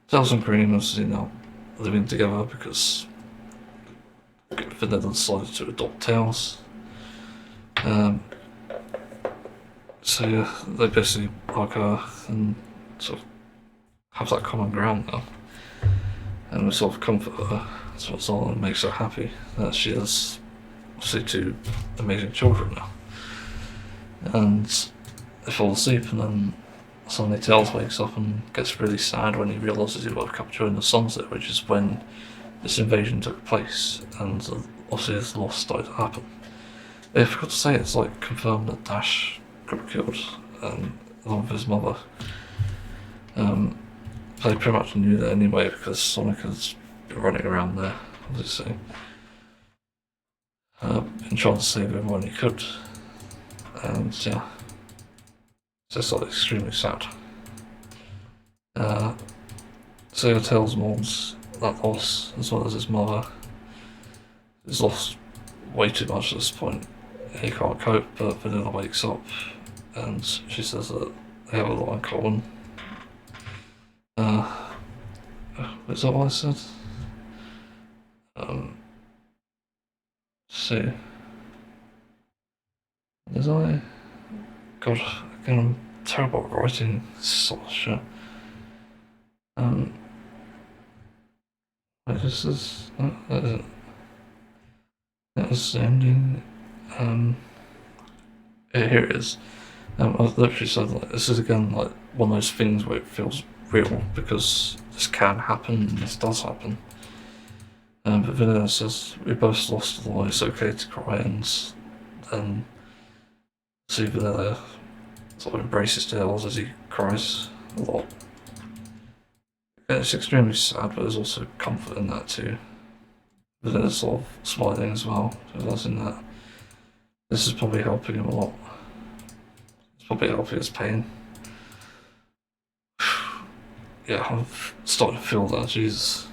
Tails and Cream is, living together because Vanilla decided to adopt Tails. So yeah, they basically hug her and sort of have that common ground now, and we sort of comfort her as a result, and makes her happy that she has obviously two amazing children now. And they fall asleep, and then suddenly Tails wakes up and gets really sad when he realises he woke up during the sunset, which is when this invasion took place, and obviously this loss started to happen. I forgot to say, it's like confirmed that Dash got killed along with his mother. They pretty much knew that anyway because Sonic has been running around there, obviously, and trying to save everyone he could. And yeah, it's just like extremely sad. So Tails mourns that loss as well as his mother. He's lost way too much at this point. He can't cope, but Vanilla wakes up and she says that they have a lot in common. Is that what I said? See. Did I? God, again, I'm terrible at writing this sort of shit. This is. That was the ending. Yeah, here it is. I literally said, like, this is again like one of those things where it feels real because this can happen and this does happen. But Vanilla says, we both lost a lot, it's okay to cry, and then see Vanilla sort of embraces Tails as he cries a lot. Yeah, it's extremely sad, but there's also comfort in that too. Vanilla's sort of smiling as well, realising that this is probably helping him a lot. It's probably helping his pain. Yeah, I'm starting to feel that, Jesus.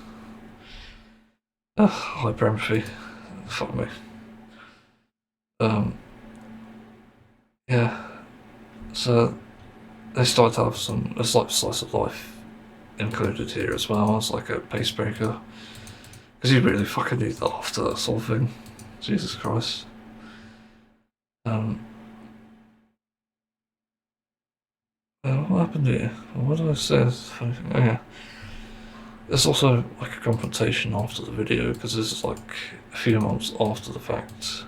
Hyperempathy. Fuck me. Yeah. So they start to have some, it's like slice of life included here as well as like a pacebreaker. Because you really fucking need that after that sort of thing. Jesus Christ. What happened here? What did I say? Oh yeah. There's also like a confrontation after the video because this is like a few months after the fact.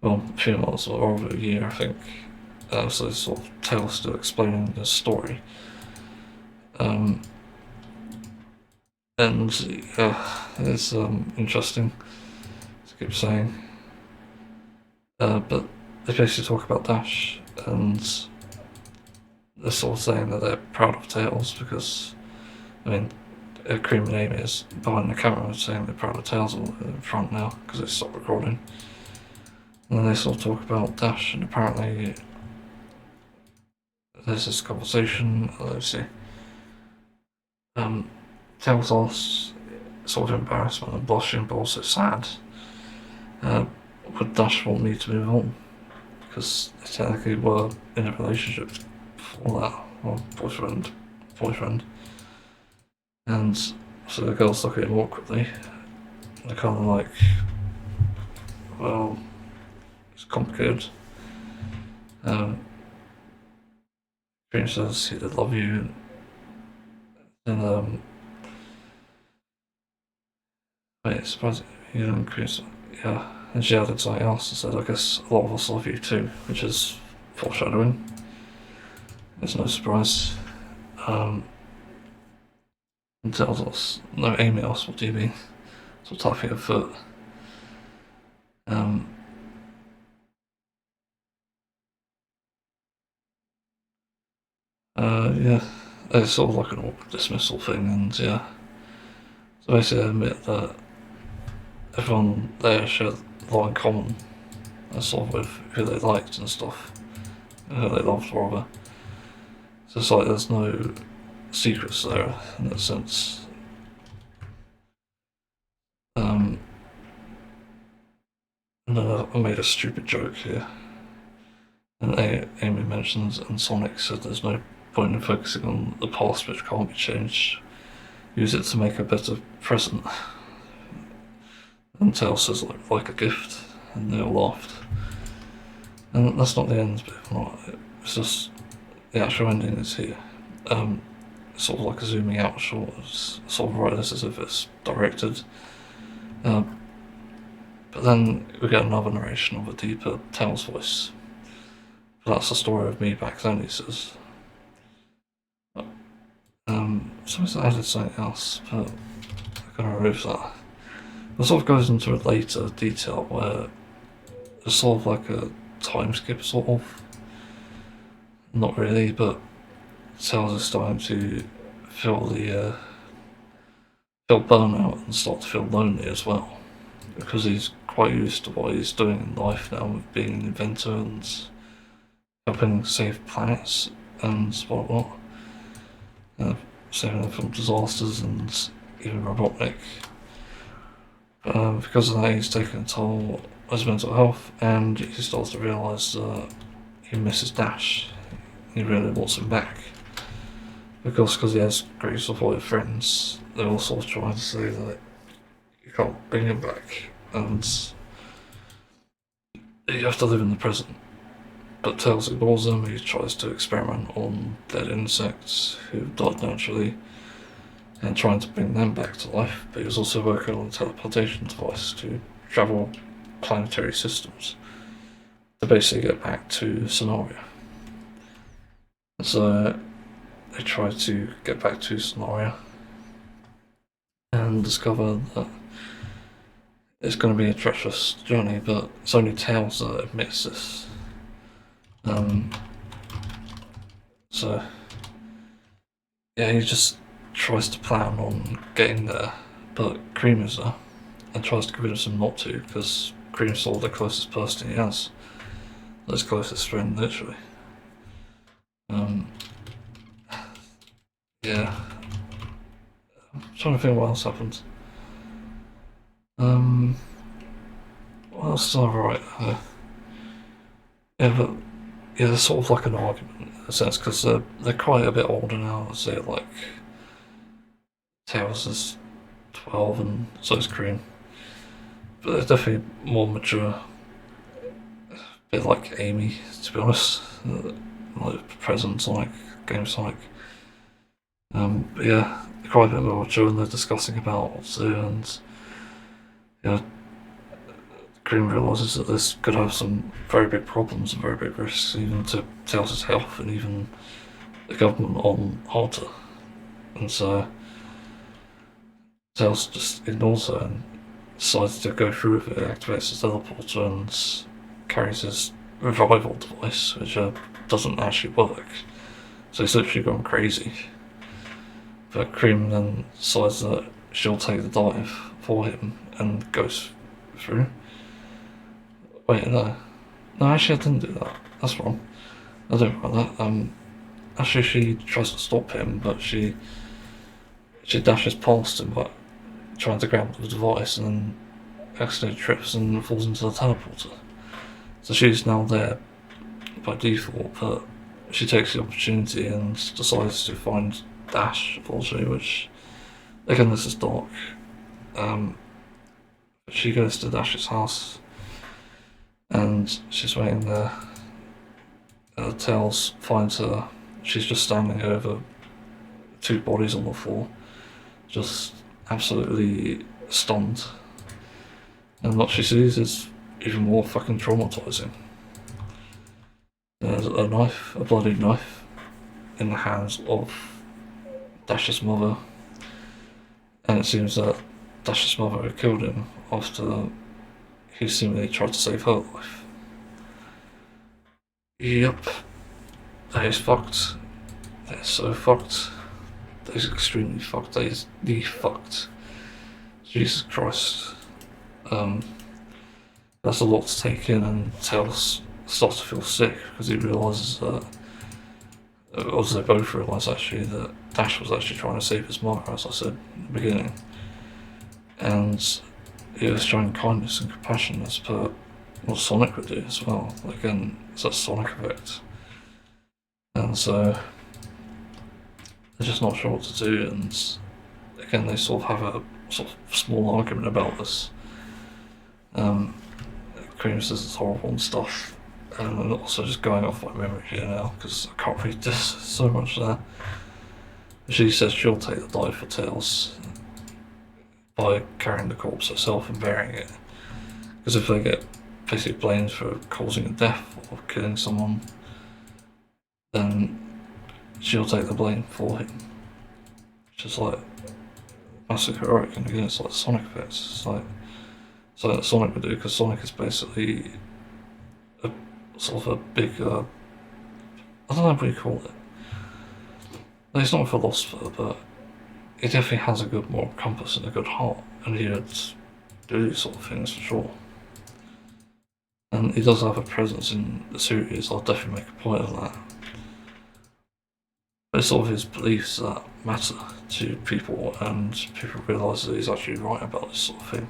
Well, a few months or over a year, I think. So it's sort of Taylor still explaining the story. Um, and yeah, it's interesting to keep saying. But they basically talk about Dash, and they're sort of saying that they're proud of Tails because, I mean, Cream and Amy is behind the camera saying they're proud of Tails in front now because they stopped recording. And then they sort of talk about Dash, and apparently there's this conversation. Let's see. Tails asks, sort of embarrassment and blushing, but also sad. Would Dash want me to move on? Because they technically were in a relationship before that, or boyfriend. And so the girls look at him awkwardly. They're kind of like, well, it's complicated. Dream says he did love you, and wait, surprising, you didn't increase, yeah. And she added something else and said, I guess a lot of us love you too, which is foreshadowing. It's no surprise. And tells us, no, Amy asks, what do you mean? So tapping her foot. Yeah, it's sort of like an awkward dismissal thing, and yeah. So basically, I admit that everyone there shared a lot in common, and sort of with who they liked and stuff, who they loved, rather. So it's like there's no secrets there in that sense. And then I made a stupid joke here. And Amy mentions, and Sonic said there's no point in focusing on the past which can't be changed. Use it to make a better present. And Tails says, like a gift. And they all laughed. And that's not the end bit, it's just the actual ending is here. Sort of like a zooming out shot, it's sort of right as if it's directed. But then we get another narration of a deeper Tails voice. But that's the story of me back then, he says. Sometimes I added something else, but I'm gonna remove that. It sort of goes into a later detail where there's sort of like a time skip, sort of. Not really, but Tails is starting to feel feel burnout and start to feel lonely as well, because he's quite used to what he's doing in life now with being an inventor and helping save planets and whatnot, saving them from disasters and even Robotnik. Because of that, he's taken a toll on his mental health, and he starts to realise that he misses Dash. He really wants him back. Because he has great supportive friends, they're all sort of trying to say that you can't bring him back, and you have to live in the present. But Tails ignores them. He tries to experiment on dead insects who've died naturally and trying to bring them back to life, but he was also working on a teleportation device to travel planetary systems to basically get back to Sonaria. So they try to get back to Sonaria and discover that it's going to be a treacherous journey, but it's only Tails that admits this. So yeah, he just tries to plan on getting there, but Cream is there and tries to convince him not to because Cream's sort of the closest person he has, his closest friend, literally. Yeah, I'm trying to think what else happened. What else did I write? Yeah, but yeah, there's sort of like an argument in a sense because they're quite a bit older now. I'd say like Tails is 12 and so is Cream, but they're definitely more mature. A bit like Amy, to be honest. like present Sonic game Sonic. But yeah, quite a bit more Joe and they're discussing about Zoo, and Cream realises that this could have some very big problems and very big risks, even to Tails' health and even the government on Harta. And so Tails just ignores her and decides to go through with it, activates his teleporter and carries his revival device, which doesn't actually work. So he's literally gone crazy. But Cream then decides that she'll take the dive for him and goes through. Wait, no. No, actually I didn't do that. That's wrong. I don't want that. Actually she tries to stop him, but she dashes past him, but trying to grab the device, and then accidentally trips and falls into the teleporter. So she's now there by default, but she takes the opportunity and decides to find Dash, unfortunately, which, again, this is dark. She goes to Dash's house, and she's waiting there. Tails finds her. She's just standing over two bodies on the floor, just absolutely stunned. And what she sees is even more fucking traumatizing. There's a knife, a bloody knife, in the hands of Dash's mother, and it seems that Dash's mother had killed him after he seemingly tried to save her life. Yep, that is fucked. That is so fucked. That is extremely fucked. That is the fucked. Jesus Christ. That's a lot to take in, and Tails starts to feel sick because he realises that, as they both realise actually, that Dash was actually trying to save his mother, as I said in the beginning. And he was showing kindness and compassion as per what Sonic would do as well. Again, it's that Sonic effect. And so they're just not sure what to do, and again they sort of have a sort of small argument about this. Cream says it's horrible and stuff, and I'm also just going off my memory here now because I can't read this so much there. She says she'll take the dive for Tails by carrying the corpse herself and burying it, because if they get basically blamed for causing a death or killing someone, then she'll take the blame for him, which is like massive heroic. And again, it's like Sonic effects. It's like something that Sonic would do, because Sonic is basically a sort of a big, I don't know what you call it. He's not a philosopher, but he definitely has a good moral compass and a good heart, and he would do these sort of things for sure. And he does have a presence in the series, I'll definitely make a point of that. But it's sort of his beliefs that matter to people, and people realise that he's actually right about this sort of thing.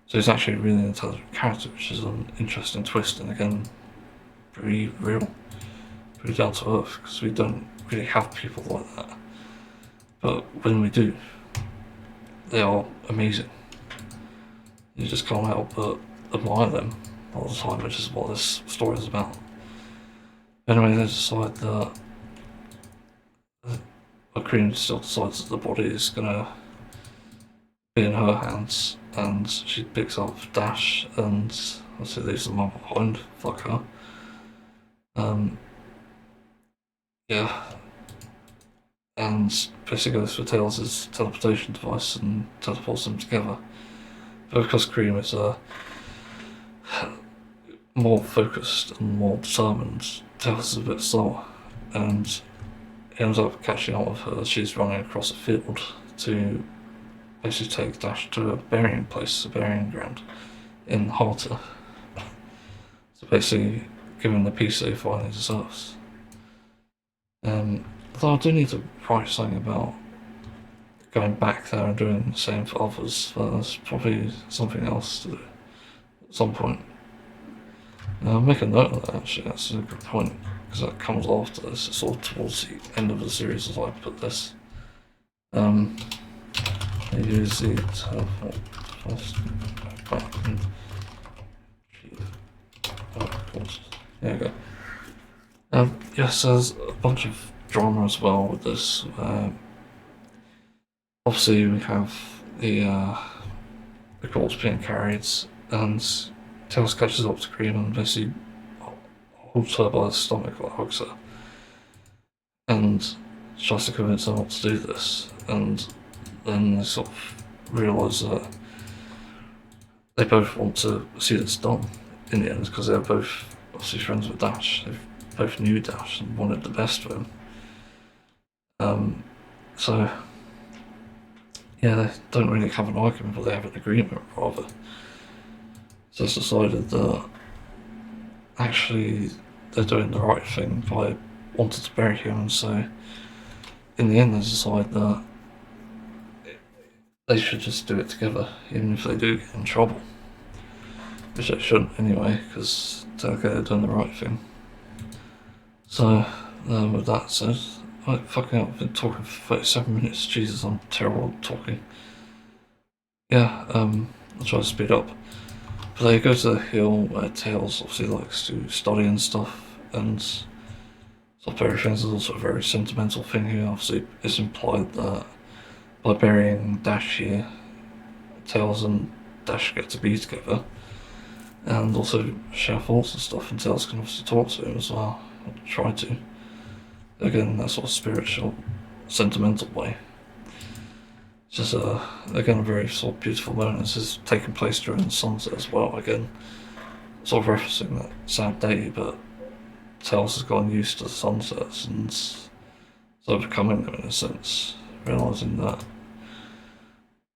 So he's actually a really intelligent character, which is an interesting twist, and again, pretty real, pretty down to earth, because we don't really have people like that. But when we do, they are amazing. You just can't help but admire them all the time, which is what this story is about. Anyway, they decide that Cream still decides that the body is gonna be in her hands, and she picks up Dash and obviously leaves the mum behind. Fuck her. Yeah. And basically goes for Tails' teleportation device and teleports them together. But because Cream is more focused and more determined, Tails is a bit slower, and he ends up catching up with her. She's running across a field to basically take Dash to a burying place, a burying ground in Harta. So basically give him the peace that he finally deserves. Though I do need to write something about going back there and doing the same for others, but that's probably something else to do at some point. I'll make a note of that actually, that's a good point, because that comes after this, it's sort of towards the end of the series as I put this. Use the teleport first back and of course. There you go. Yes, there's a bunch of drama as well with this. Obviously, we have the corpse being carried, and Tails catches up to Cream and basically holds her by the stomach, like hugs her, and tries to convince her not to do this. And then they sort of realise that they both want to see this done in the end because they're both obviously friends with Dash. They both knew Dash and wanted the best for him. So yeah, they don't really have an argument, but they have an agreement rather. So it's decided that actually they're doing the right thing by wanting to bury him, and so in the end they decide that they should just do it together, even if they do get in trouble. Which they shouldn't anyway, because they're doing the right thing. So, with that said, I've been talking for 37 minutes. Jesus, I'm terrible at talking. Yeah, I'll try to speed up. But they go to the hill where Tails obviously likes to study and stuff, and sort of bury things is also a very sentimental thing here. Obviously, it's implied that by burying Dash here, Tails and Dash get to be together, and also share thoughts and stuff, and Tails can obviously talk to him as well, or try to. Again, that sort of spiritual, sentimental way. It's just again a very sort of beautiful moment. This is taking place during the sunset as well. Again, sort of referencing that sad day, but Tails has gotten used to the sunsets and sort of becoming them in a sense, realizing that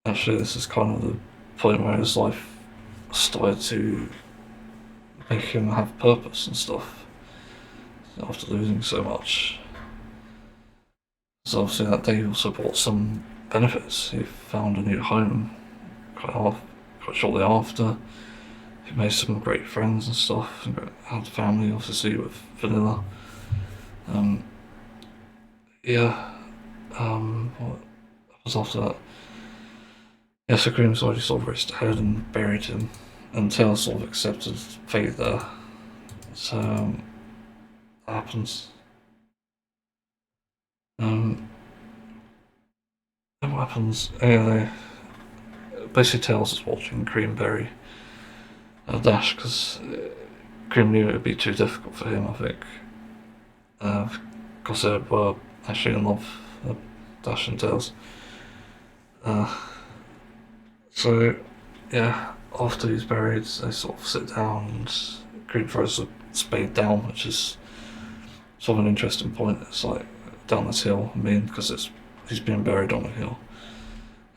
actually this is kind of the point where his life started to make him have purpose and stuff after losing so much. So obviously that day also brought some benefits. He found a new home quite shortly after. He made some great friends and stuff, and had family obviously with Vanilla. Yeah, what was after that? Yeah, so Cream's already sort of raced ahead and buried him, and Tails sort of accepted fate there. So, that happens. And what happens? Anyway, basically Tails is watching Cream bury Dash because Cream knew it would be too difficult for him, I think. Because they were actually in love, Dash and Tails. So, yeah, after he's buried, they sort of sit down and Cream throws a spade down, which is sort of an interesting point. It's like down this hill, because he's being buried on a hill.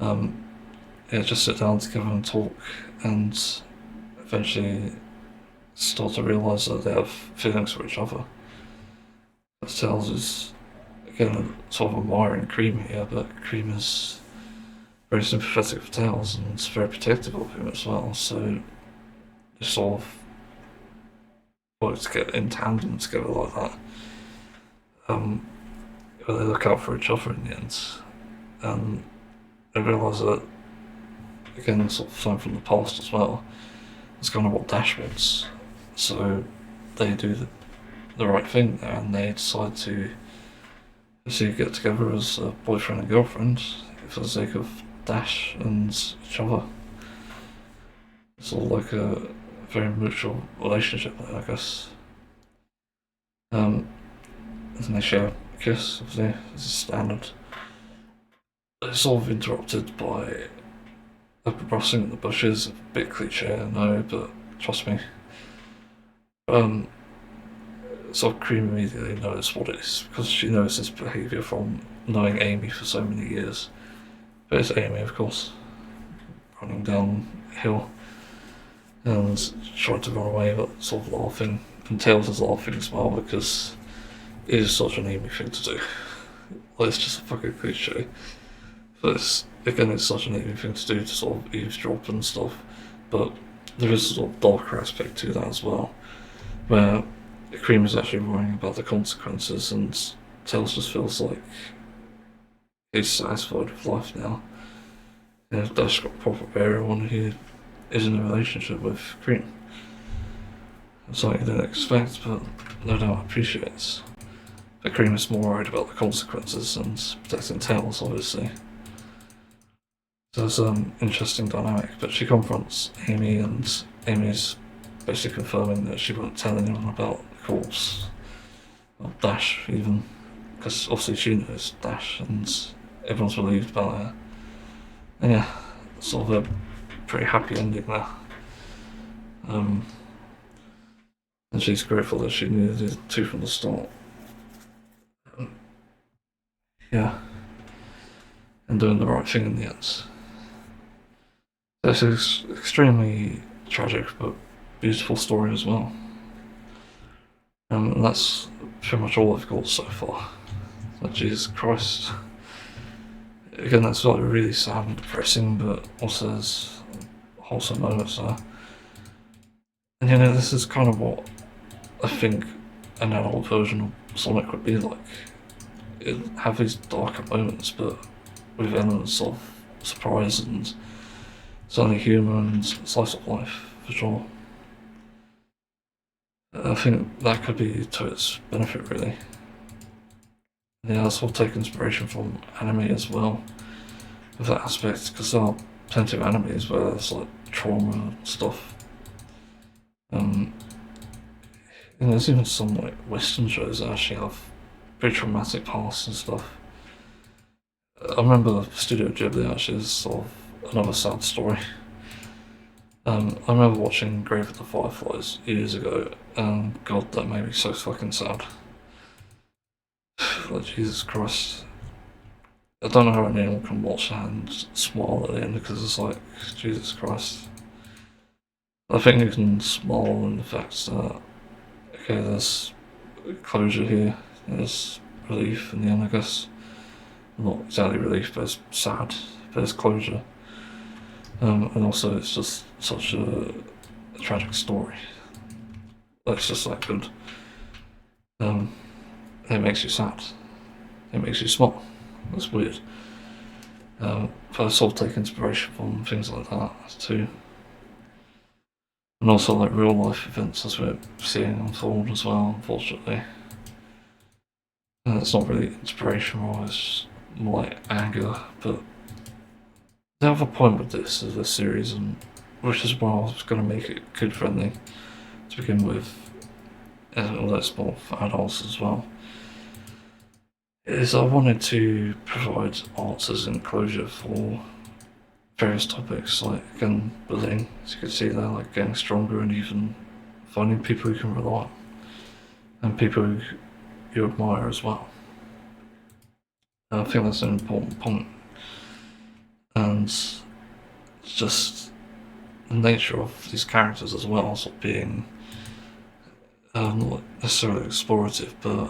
Yeah, just sit down together and talk, and eventually start to realise that they have feelings for each other. Tails is again sort of admiring Cream here, but Cream is very sympathetic for Tails and it's very protective of him as well. So they sort of work together in tandem together like that. But they look out for each other in the end, and they realise that again, sort of something from the past as well. It's kind of what Dash wants. So they do the right thing there, and they decide to get together as a boyfriend and girlfriend for the sake of Dash and each other. It's all like a very mutual relationship there, I guess. And then they share a kiss, obviously, as is standard. It's sort of interrupted by a rustling in the bushes, a bit cliche, I know, but trust me. Sort of Cream immediately knows what it is because she knows his behaviour from knowing Amy for so many years. But it's Amy, of course, running downhill and trying to run away, but sort of laughing. And Tails is laughing as well because it is such an Amy thing to do. Like, it's just a fucking cliche. But it's such an Amy thing to do to sort of eavesdrop and stuff. But there is a sort of darker aspect to that as well, where Cream is actually worrying about the consequences, and Tails just feels like he's satisfied with life now. You know, Dash got a proper burial and he is in a relationship with Cream. something you didn't expect, but no doubt appreciates. But Cream is more worried about the consequences and protecting Tails, obviously. So there's an interesting dynamic, but she confronts Amy, and Amy's basically confirming that she won't tell anyone about the corpse. Or Dash, even. Because obviously she knows Dash, and everyone's relieved about her. And yeah, sort of a pretty happy ending there. And she's grateful that she knew the two from the start. Yeah. And doing the right thing in the end. This is extremely tragic but beautiful story as well. And that's pretty much all I've got so far. Like, Jesus Christ. Again, that's like really sad and depressing, but also there's wholesome moments there. And you know, this is kind of what I think an adult version of Sonic would be like. It'd have these darker moments, but with elements of surprise and certainly humour and slice of life, for sure. I think that could be to its benefit, really. Yeah, I sort of take inspiration from anime as well, with that aspect, because there are plenty of animes where there's like trauma and stuff. You know, there's even some like Western shows that actually have pretty traumatic pasts and stuff. I remember Studio Ghibli actually is sort of another sad story. I remember watching Grave of the Fireflies years ago, and God, that made me so fucking sad. Like, Jesus Christ. I don't know how anyone can watch that and smile at the end, because it's like, Jesus Christ. I think you can smile in the fact that, okay, there's closure here, there's relief in the end, I guess. Not exactly relief, but it's sad, but it's closure. And also it's just such a tragic story. It's just that good. It makes you sad. It makes you smile. That's weird. But I sort of take inspiration from things like that too. And also like real life events as we're seeing unfold as well, unfortunately. And it's not really inspirational, it's more like anger, but the other point with this is this series, and which is why I was going to make it kid friendly to begin with, although it's more for adults as well, is I wanted to provide answers and closure for various topics, like again bullying, as you can see there, like getting stronger and even finding people you can rely on and people who you admire as well. And I think that's an important point, and it's just the nature of these characters as well, sort of being not necessarily explorative, but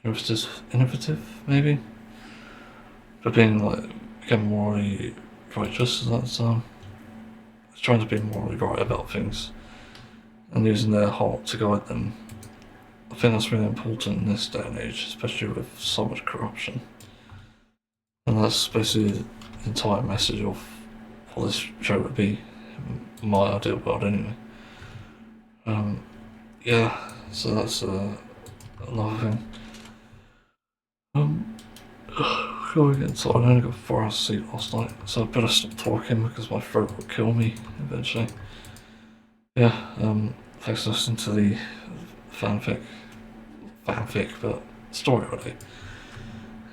innovative maybe, but being like again morally righteous. That's trying to be morally right about things and using their heart to guide them. I think that's really important in this day and age, especially with so much corruption. And that's basically the entire message of what this show would be, in my ideal world anyway. Yeah, so that's another thing. Before we get into it, I only got 4 hours of sleep last night, so I better stop talking because my throat will kill me eventually. Yeah, thanks for listening to the fanfic, but story really.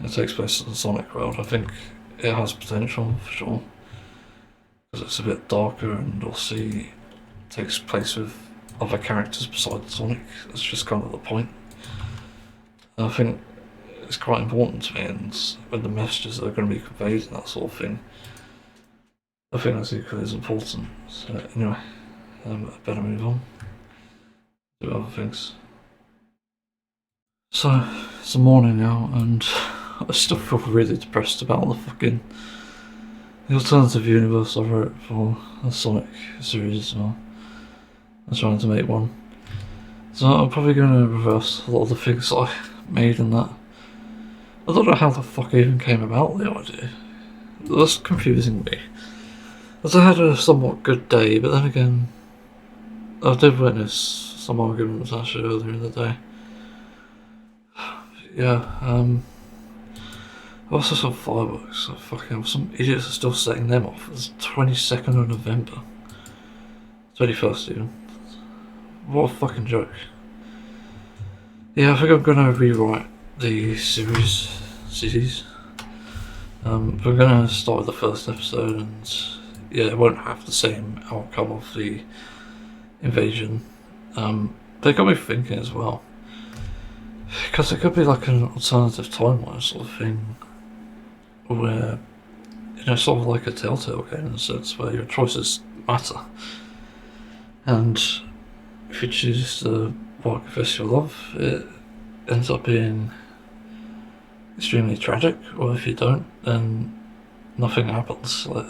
It takes place in the Sonic world. I think it has potential for sure, because it's a bit darker and obviously takes place with other characters besides Sonic. That's just kind of the point. I think it's quite important to me, and with the messages that are going to be conveyed and that sort of thing, I think that's equally as important. So anyway, I better move on, do other things. So it's the morning now, and I still feel really depressed about the alternative universe I wrote for the Sonic series. So I'm trying to make one. So I'm probably going to reverse a lot of the things I made in that. I don't know how the fuck I even came about the idea. That's confusing me. As I had a somewhat good day, but then again, I did witness some arguments actually earlier in the day. Yeah, I also saw fireworks. Some idiots are still setting them off. It's 22nd of November. 21st even. What a fucking joke. Yeah, I think I'm gonna rewrite the series. We're gonna start with the first episode, and yeah, it won't have the same outcome of the invasion. They got me thinking as well, because it could be like an alternative timeline sort of thing, where, you know, sort of like a Telltale game in a sense, where your choices matter. And if you choose to walk with your love, it ends up being extremely tragic, or if you don't, then nothing happens. Like,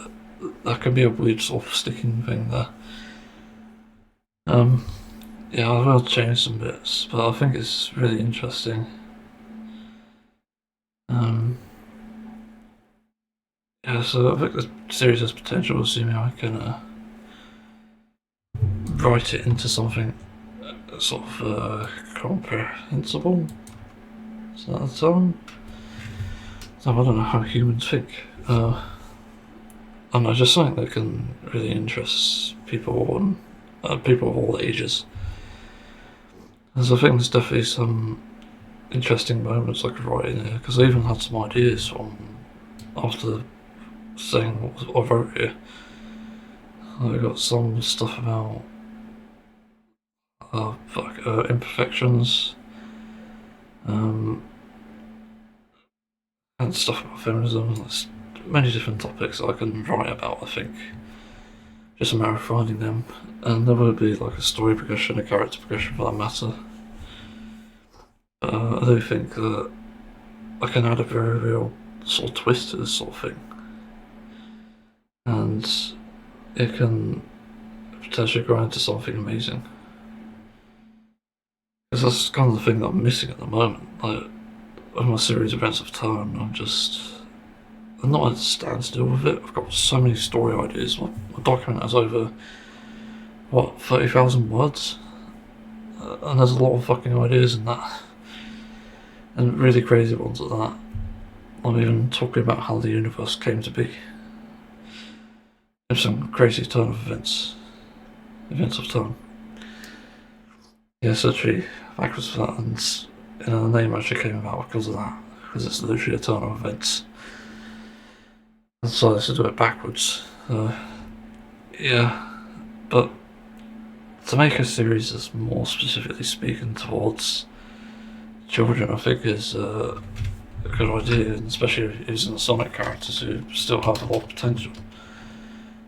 that could be a weird sort of sticking thing there. Yeah, I will change some bits, but I think it's really interesting. Yeah, so I think the series has potential, assuming I can write it into something sort of comprehensible. Is that the term? So I don't know how humans think. I don't know, just something that can really interest people and people of all ages. Because I think there's definitely some interesting moments I could write in here, because I even had some ideas from after saying what I wrote here. I got some stuff about imperfections, and stuff about feminism. There's many different topics I can write about, I think. Just a matter of finding them. And there would be like a story progression, a character progression for that matter. I do think that I can add a very real sort of twist to this sort of thing. And it can potentially grow into something amazing. Because that's kind of the thing that I'm missing at the moment. Like, when my series events of time, I'm not at a standstill with it. I've got so many story ideas. My document has over, 30,000 words? And there's a lot of fucking ideas in that. And really crazy ones at that. I'm even talking about how the universe came to be. There's some crazy turn of events. Events of time. Yeah, it's actually backwards for that, and the name actually came about because of that. Because it's literally a turn of events. And so I decided to do it backwards. Yeah, but to make a series that's more specifically speaking towards children, I think is a good idea, and especially using the Sonic characters who still have a lot of potential.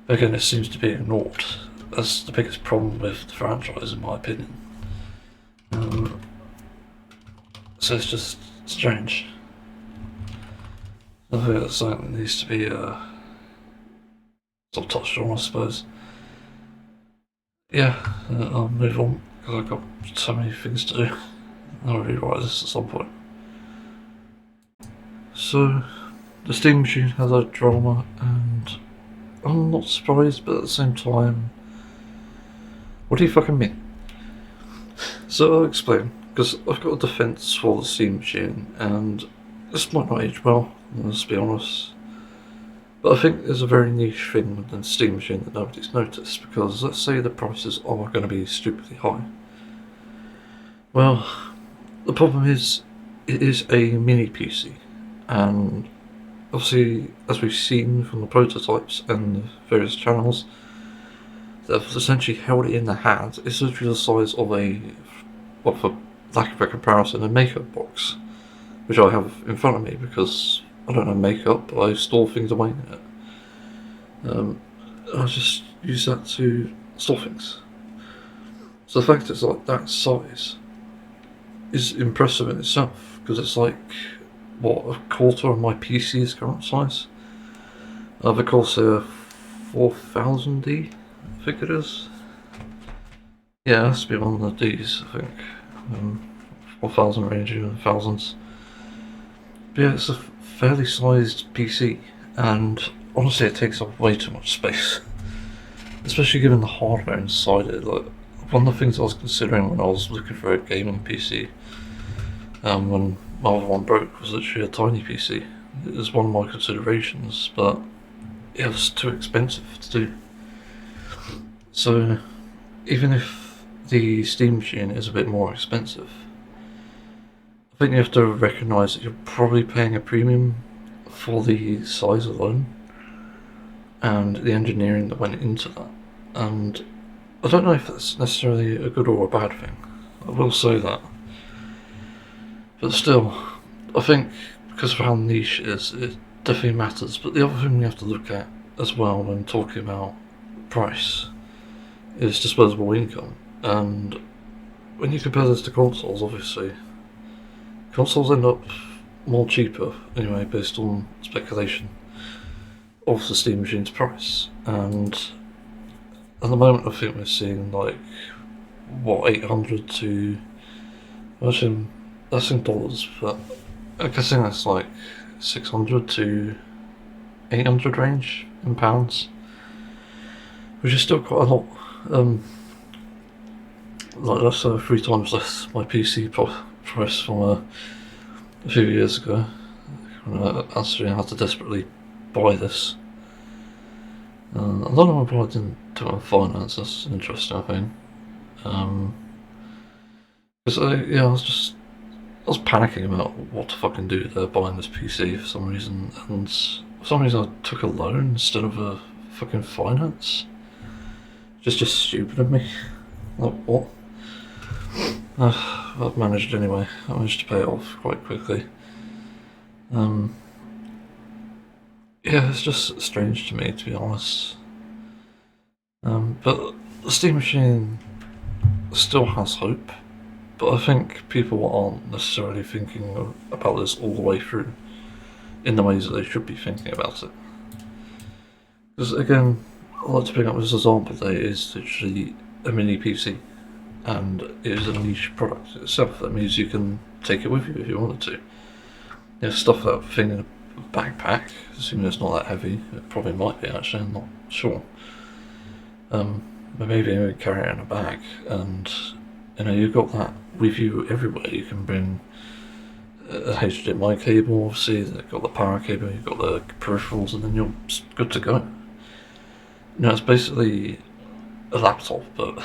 But again, it seems to be ignored. That's the biggest problem with the franchise, in my opinion. So it's just strange. I think that's something that needs to be sort of touched on, I suppose. Yeah, I'll move on because I've got so many things to do. I'll rewrite this at some point. So, the Steam Machine has a drama, and I'm not surprised, but at the same time, what do you fucking mean? So I'll explain, because I've got a defence for the Steam Machine, and this might not age well, let's be honest. But I think there's a very niche thing within the Steam Machine that nobody's noticed, because let's say the prices are going to be stupidly high. Well, the problem is, it is a mini PC, and obviously, as we've seen from the prototypes and the various channels, they've essentially held it in their hand. It's literally the size of for lack of a comparison, a makeup box, which I have in front of me because I don't have makeup, but I store things away in it. I just use that to store things. So the fact it's like that size is impressive in itself, because it's like, a quarter of my PC's current size. I have a Corsair 4000D, I think it is. Yeah, it has to be one of the Ds, I think. 4000 range in thousands. But yeah, it's a fairly sized PC, and honestly it takes up way too much space. Especially given the hardware inside it. Like, one of the things I was considering when I was looking for a gaming PC, when my other one broke, was literally a tiny PC. It was one of my considerations, but it was too expensive to do. So, even if the Steam machine is a bit more expensive, I think you have to recognise that you're probably paying a premium for the size alone and the engineering that went into that. And I don't know if that's necessarily a good or a bad thing. I will say that. But still, I think because of how niche it is, it definitely matters. But the other thing we have to look at as well when talking about price is disposable income. And when you compare this to consoles, obviously, consoles end up more cheaper anyway, based on speculation of the Steam machine's price. And at the moment, I think we're seeing like what 800 to, actually, that's in dollars, but I'm guessing that's like 600 to 800 range in pounds, which is still quite a lot. Like that's 3 times less my PC price from a few years ago. Actually, I had to desperately buy this. I don't know why I didn't do it on finance. That's an interesting thing. Because I was panicking about what to fucking do there, buying this PC for some reason, and for some reason I took a loan instead of a fucking finance. Just stupid of me. Like, what? I've managed anyway. I managed to pay it off quite quickly. Yeah, it's just strange to me, to be honest. But the Steam machine still has hope. But I think people aren't necessarily thinking about this all the way through in the ways that they should be thinking about it. Because again, I like to bring up this example that it is literally a mini PC, and it is a niche product itself. That means you can take it with you if you wanted to. You know, stuff that thing in a backpack, assuming it's not that heavy. It probably might be, actually, I'm not sure. But maybe you carry it in a bag, and you know, you've got that with you everywhere. You can bring a HDMI cable, obviously, you've got the power cable, you've got the peripherals, and then you're good to go. You know, it's basically a laptop, but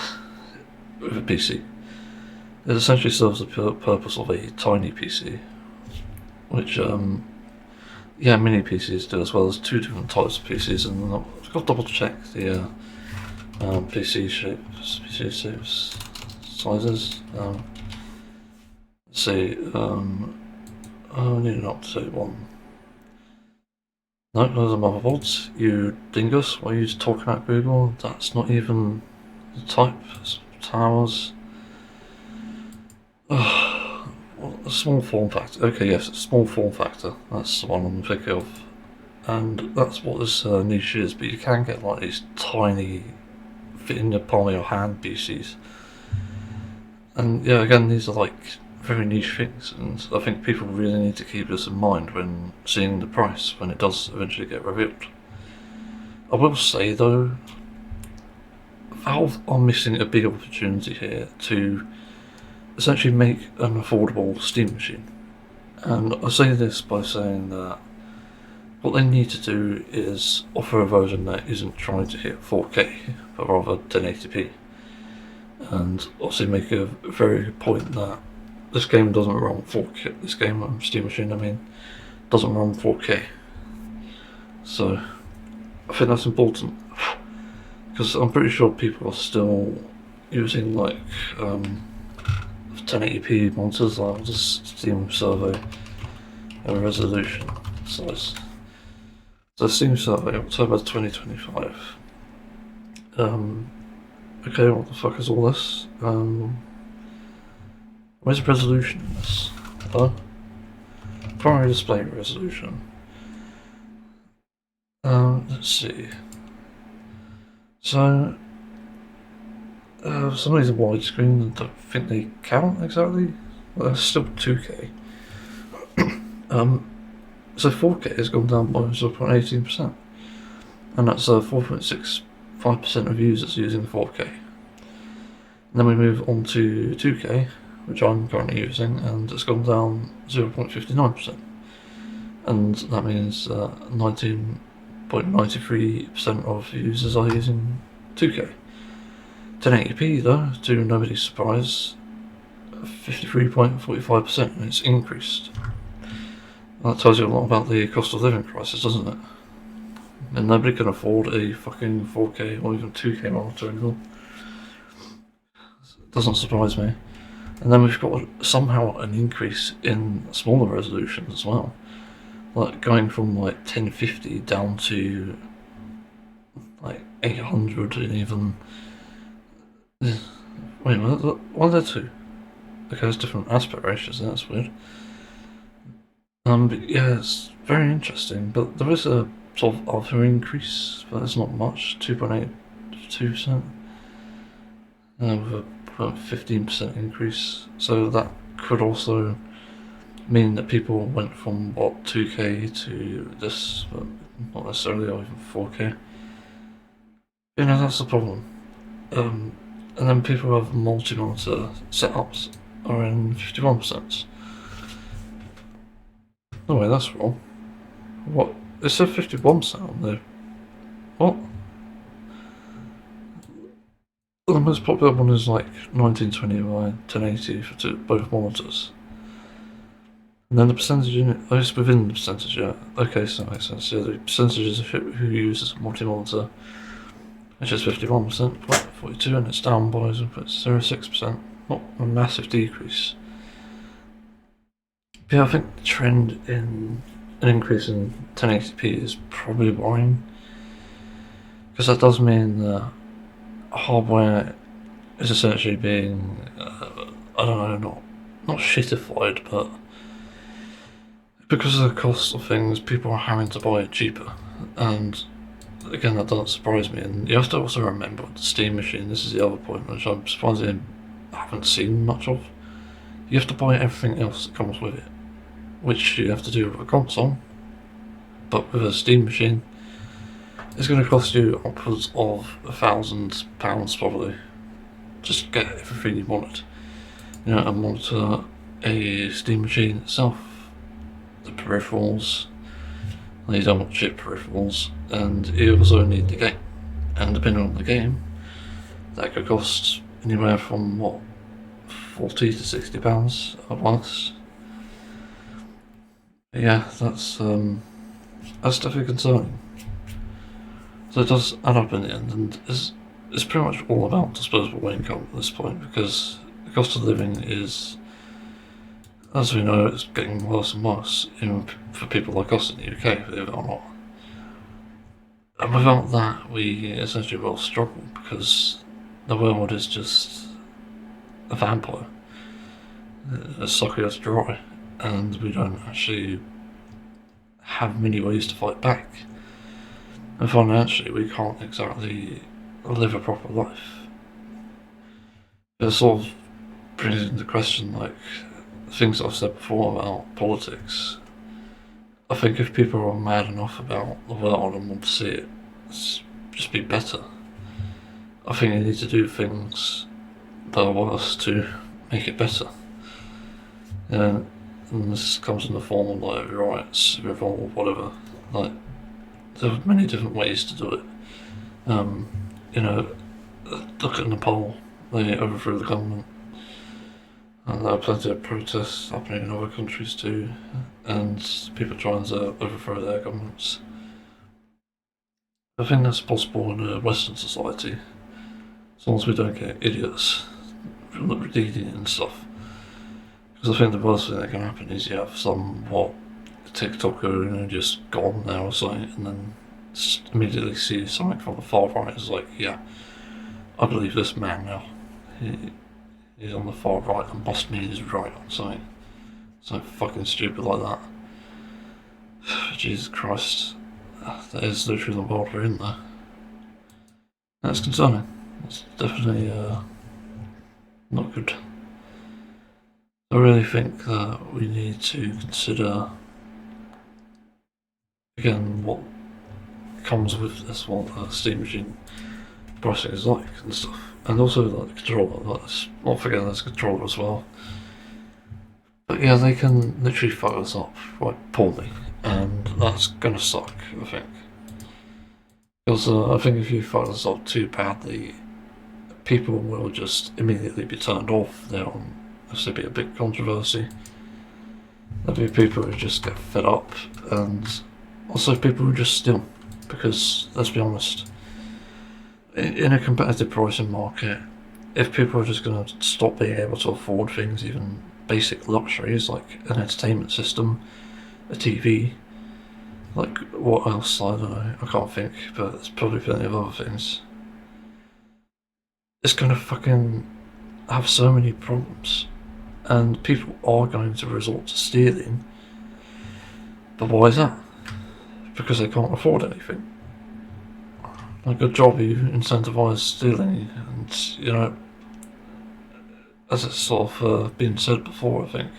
with a PC. It essentially serves the purpose of a tiny PC, which, yeah, mini PCs do as well. There's 2 different types of PCs, and I've got to double check the PC shapes, sizes. Let's see, I need an up-to-date one. No, those are motherboards. You dingus, why are you talking about Google? That's not even the type. Towers. A small form factor. Okay, yes, small form factor. That's the one I'm thinking of. And that's what this niche is, but you can get like these tiny, fit in the palm of your hand PCs. And yeah, again, these are like very niche things, and I think people really need to keep this in mind when seeing the price when it does eventually get revealed. I will say though, Valve are missing a big opportunity here to essentially make an affordable Steam machine. And I say this by saying that what they need to do is offer a version that isn't trying to hit 4K, but rather 1080p. And also make a very good point that this game doesn't run 4K. This game on Steam Machine, I mean, doesn't run 4K. So I think that's important, because I'm pretty sure people are still using like 1080p monitors. Like, I'll just Steam survey a resolution size. So Steam survey October 2025. Okay, what the fuck is all this? Where's the resolution in this? Primary display resolution. Let's see. So, some of these are widescreen. I don't think they count exactly. Well, they're still 2K. So 4K has gone down by 0.18%, and that's 4.65% of users using 4K. then we move on to 2K, which I'm currently using, and it's gone down 0.59%. And that means 19.93% of users are using 2K. 1080p though, to nobody's surprise, 53.45%, and it's increased. That tells you a lot about the cost of living crisis, doesn't it? And nobody can afford a fucking 4K or even 2K monitor anymore. It doesn't surprise me. And then we've got somehow an increase in smaller resolutions as well. Like going from like 1050 down to like 800 and even... Wait a minute, why are there two? Okay, there's different aspect ratios, that's weird. But yeah, it's very interesting, but there is a sort of other increase, but it's not much, 2.82%. With a 15% increase, so that could also mean that people went from what 2K to this, but not necessarily, or even 4K. You know, that's the problem. And then people who have multi-monitor setups are in 51%. No way, that's wrong. What? It said 51% on there. What? The most popular one is like 1920 by 1080 for both monitors. And then the percentage in it, oh, it's within the percentage, yeah. Okay, so that makes sense. Yeah, the percentages of who uses multi-monitor, which is 51%, 42, and it's down by 0.06%. Not a massive decrease. But yeah, I think the trend in an increase in 1080p is probably worrying. Because that does mean that hardware is essentially being, I don't know, not shitified, but because of the cost of things, people are having to buy it cheaper. And again, that doesn't surprise me. And you have to also remember with the Steam machine, this is the other point, which I'm surprised I haven't seen much of. You have to buy everything else that comes with it, which you have to do with a console. But with a Steam machine, it's going to cost you upwards of £1,000 probably. Just get everything you wanted. You know, a monitor, a Steam machine itself, the peripherals, you don't want cheap peripherals, and you also need the game. And depending on the game, that could cost anywhere from what, £40 to £60 at once. Yeah, that's definitely concerning. So it does add up in the end, and it's pretty much all about disposable income at this point, because the cost of living is, as we know, it's getting worse and worse, even for people like us in the UK, believe it or not. And without that, we essentially will struggle, because the world is just a vampire. It's sucking us dry, and we don't actually have many ways to fight back. And financially, we can't exactly live a proper life. It sort of brings into question, like, things I've said before about politics. I think if people are mad enough about the world and want to see it just be better, I think they need to do things that are worse to make it better. And this comes in the form of like riots, revolt, whatever. Like, there are many different ways to do it. You know, look at Nepal, they overthrew the government. And there are plenty of protests happening in other countries too, and people trying to overthrow their governments. I think that's possible in a Western society, as long as we don't get idiots reading and stuff. Because I think the worst thing that can happen is you have some, TikToker, just gone now or something, and then immediately see something from the far right. It's like, yeah, I believe this man now. He's on the far right and must mean he's right on something. Something fucking stupid like that. Jesus Christ. That is literally the world we're in there. That's concerning. It's definitely not good. I really think that we need to consider again what comes with this one, Steam machine. pricing is like and stuff. And also like the controller, let's not forget there's a controller as well. But yeah, they can literally fuck us up quite poorly, and that's gonna suck, I think. Because I think if you fuck us up too badly, people will just immediately be turned off. There'll be a big controversy. There'll be people who just get fed up, and also people who just steal. Because, let's be honest, in a competitive pricing market, if people are just going to stop being able to afford things, even basic luxuries like an entertainment system, a TV, like what else, I don't know, I can't think, but there's probably plenty of other things. It's going to fucking have so many problems, and people are going to resort to stealing. But why is that? Because they can't afford anything. Like, good job you incentivise stealing, and you know, as it's sort of been said before, I think,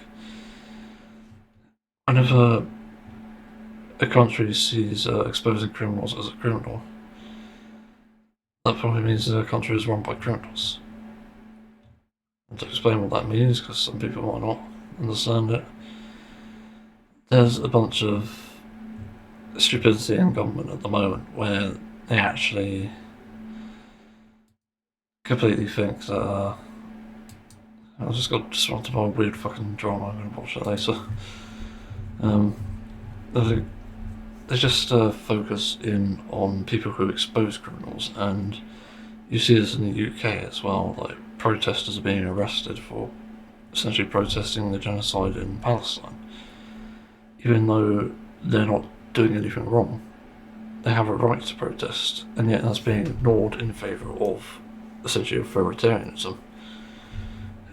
whenever a country sees exposing criminals as a criminal, that probably means the country is run by criminals. And to explain what that means, because some people might not understand it, there's a bunch of stupidity in government at the moment where they actually completely think that I just got distracted by a weird fucking drama. I'm gonna watch it later. They just focus in on people who expose criminals, and you see this in the UK as well. Like, protesters are being arrested for essentially protesting the genocide in Palestine, even though they're not doing anything wrong. They have a right to protest, and yet that's being ignored in favour of essentially authoritarianism.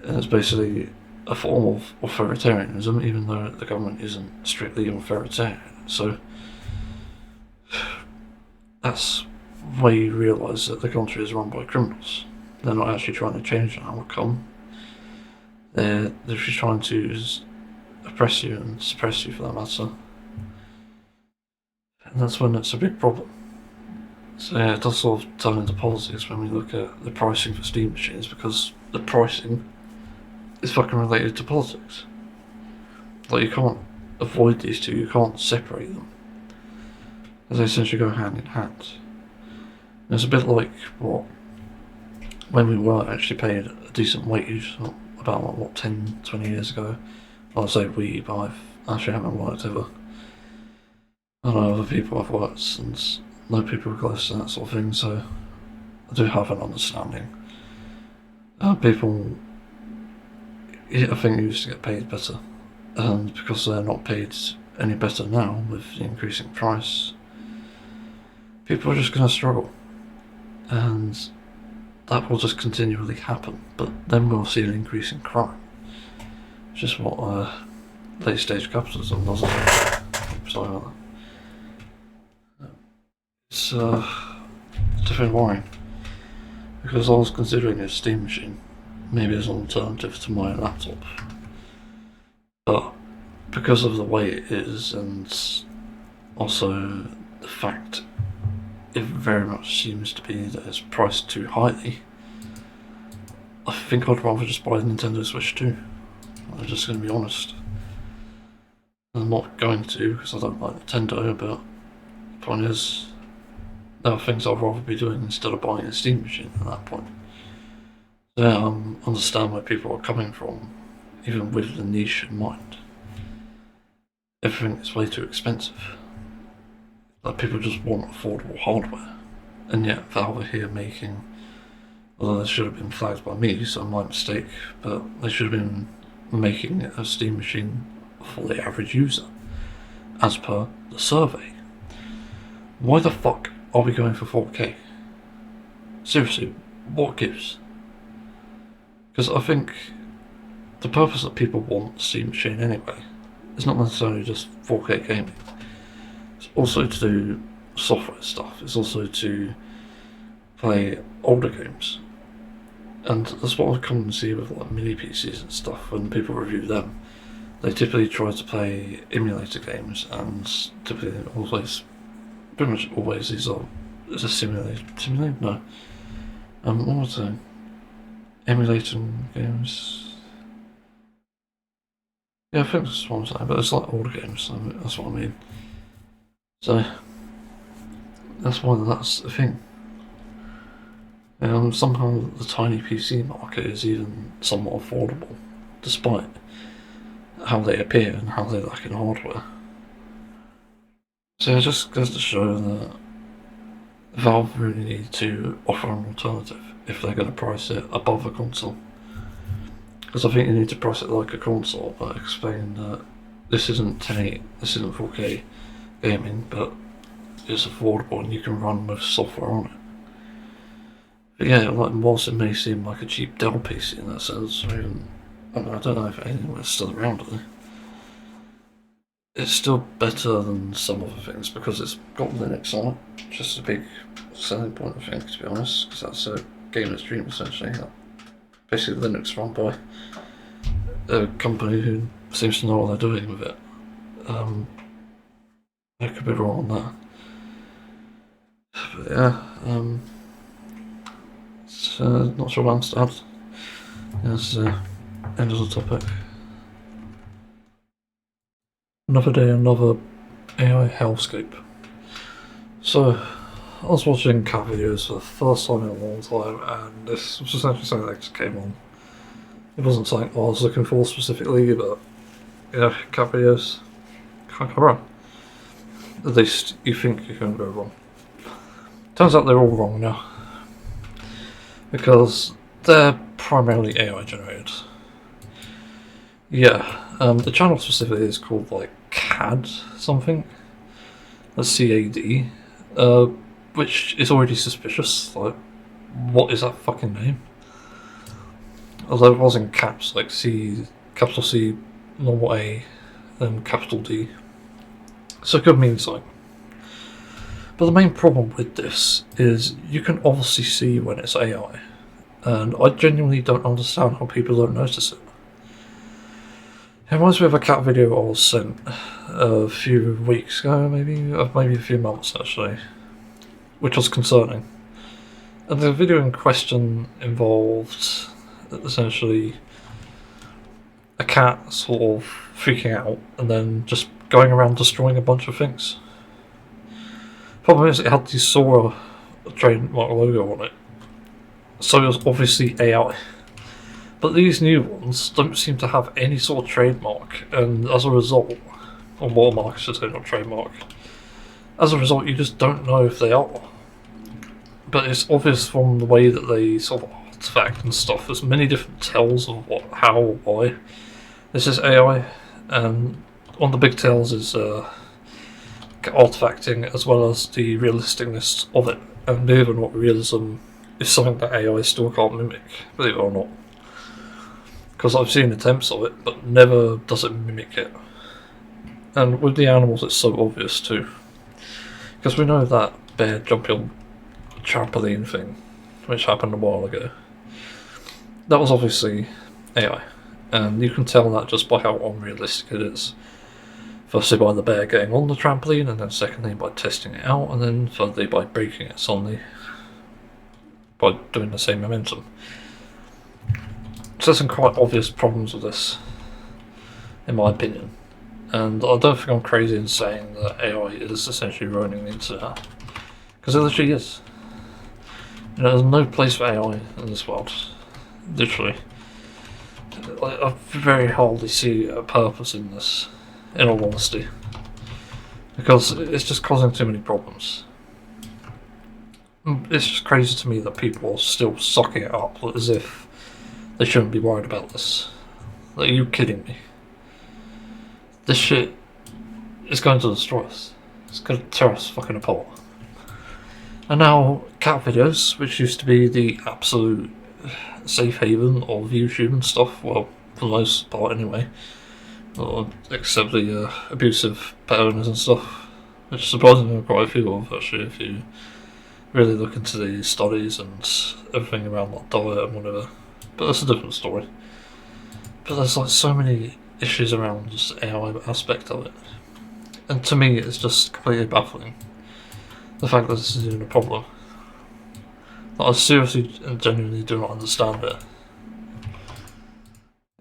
And it's basically a form of authoritarianism, even though the government isn't strictly authoritarian. So that's where you realise that the country is run by criminals. They're not actually trying to change an outcome. They're just trying to oppress you and suppress you, for that matter. And that's when it's a big problem. So yeah, it does sort of turn into politics when we look at the pricing for Steam machines, because the pricing is fucking related to politics. Like, you can't avoid these two, you can't separate them, as they essentially go hand in hand. And it's a bit like when we were actually paid a decent wage, about 10, 20 years ago. I'll say we, but I actually haven't worked ever. I know other people I've worked and know people close to that sort of thing, so I do have an understanding. People, I think, used to get paid better, and because they're not paid any better now with the increasing price, people are just going to struggle, and that will just continually happen. But then we'll see an increase in crime, which is what late stage capitalism does. Sorry about that. It's definitely worrying, because I was considering a Steam machine, maybe as an alternative to my laptop, but because of the way it is, and also the fact it very much seems to be that it's priced too highly, I think I'd rather just buy a Nintendo Switch 2. I'm just going to be honest. I'm not going to, because I don't like Nintendo, but the point is, there are things I'd rather be doing instead of buying a Steam machine at that point. So yeah, I understand where people are coming from, even with the niche in mind. Everything is way too expensive. Like, people just want affordable hardware, and yet Valve are here making, although this should have been flagged by me, so my mistake, but they should have been making a Steam machine for the average user, as per the survey. Why the fuck are we going for 4K? Seriously, what gives? Because I think the purpose that people want a Steam machine anyway is not necessarily just 4K gaming. It's also to do software stuff. It's also to play older games. And that's what I come and see with like mini PCs and stuff. When people review them, they typically try to play emulator games, and typically always, pretty much always, these are, is a simulator? No. What was it? Emulating games. Yeah, I think that's what I'm saying, but it's like older games, so that's what I mean. So, that's why that's the thing. Somehow the tiny PC market is even somewhat affordable, despite how they appear and how they lack in hardware. So it just goes to show that Valve really need to offer an alternative if they're going to price it above a console. Because I think you need to price it like a console, but explain that this isn't 1080, this isn't 4K gaming, but it's affordable and you can run most software on it. But yeah, like whilst it may seem like a cheap Dell PC in that sense, or even, I don't know if anyone's still around really. It's still better than some other things because it's got Linux on it, which is a big selling point I think, to be honest, because that's a gamer's dream essentially. Basically Linux run by a company who seems to know what they're doing with it. I could be wrong on that. But yeah, it's not sure where I'm started. That's end of the topic. Another day, another AI hellscape. So, I was watching cat videos for the first time in a long time, and this was essentially something that just came on. It wasn't something I was looking for specifically, but yeah, cat videos can't go wrong. At least you think you can go wrong. Turns out they're all wrong now, because they're primarily AI generated. Yeah, the channel specifically is called like CAD something. That's CAD, which is already suspicious. Like, what is that fucking name? Although it was in caps, like C, capital C, normal A, then capital D. So it could mean something. But the main problem with this is you can obviously see when it's AI, and I genuinely don't understand how people don't notice it. It reminds me of a cat video I was sent a few weeks ago, maybe a few months actually, which was concerning. And the video in question involved essentially a cat sort of freaking out and then just going around destroying a bunch of things. Problem is, it had the Sora trademark logo on it, so it was obviously AI. But these new ones don't seem to have any sort of trademark, and as a result, or watermark, I should say, not trademark. As a result, you just don't know if they are. But it's obvious from the way that they sort of artifact and stuff. There's many different tells of what, how, why. This is AI, and one of the big tells is artifacting as well as the realisticness of it. And believe it or not, realism is something that AI still can't mimic, believe it or not. Because I've seen attempts of it, but never does it mimic it. And with the animals, it's so obvious too. Because we know that bear jumping trampoline thing, which happened a while ago. That was obviously AI, and you can tell that just by how unrealistic it is. Firstly by the bear getting on the trampoline, and then secondly by testing it out, and then thirdly by breaking it suddenly by doing the same momentum. So there's some quite obvious problems with this, in my opinion. And I don't think I'm crazy in saying that AI is essentially ruining the internet, because it literally is. You know, there's no place for AI in this world, literally. I very hardly see a purpose in this, in all honesty, because it's just causing too many problems. It's just crazy to me that people are still sucking it up as if they shouldn't be worried about this. Like, are you kidding me? This shit is going to destroy us. It's going to tear us fucking apart. And now, cat videos, which used to be the absolute safe haven of YouTube and stuff, well, for the most part anyway, except the abusive pet owners and stuff, which surprisingly are quite a few of, actually, if you really look into the studies and everything around like diet and whatever. But that's a different story. But there's like so many issues around just the AI aspect of it, and to me it's just completely baffling the fact that this is even a problem. I seriously and genuinely do not understand it.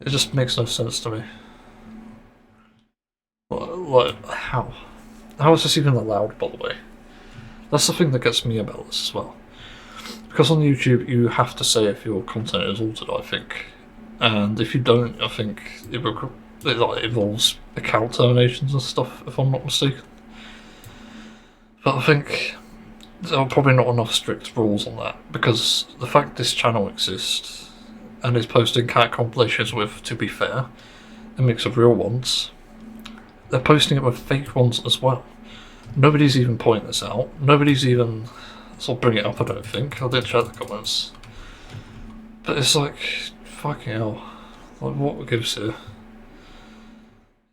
It just makes no sense to me. Like, how? How is this even allowed, by the way? That's the thing that gets me about this as well. Because on YouTube, you have to say if your content is altered, I think. And if you don't, I think it involves account terminations and stuff, if I'm not mistaken. But I think there are probably not enough strict rules on that, because the fact this channel exists and is posting cat compilations with, to be fair, a mix of real ones, they're posting it with fake ones as well. Nobody's even pointing this out. Nobody's even sort of bringing it up, I don't think. I did check the comments. But it's like, fucking hell. Like, what gives here?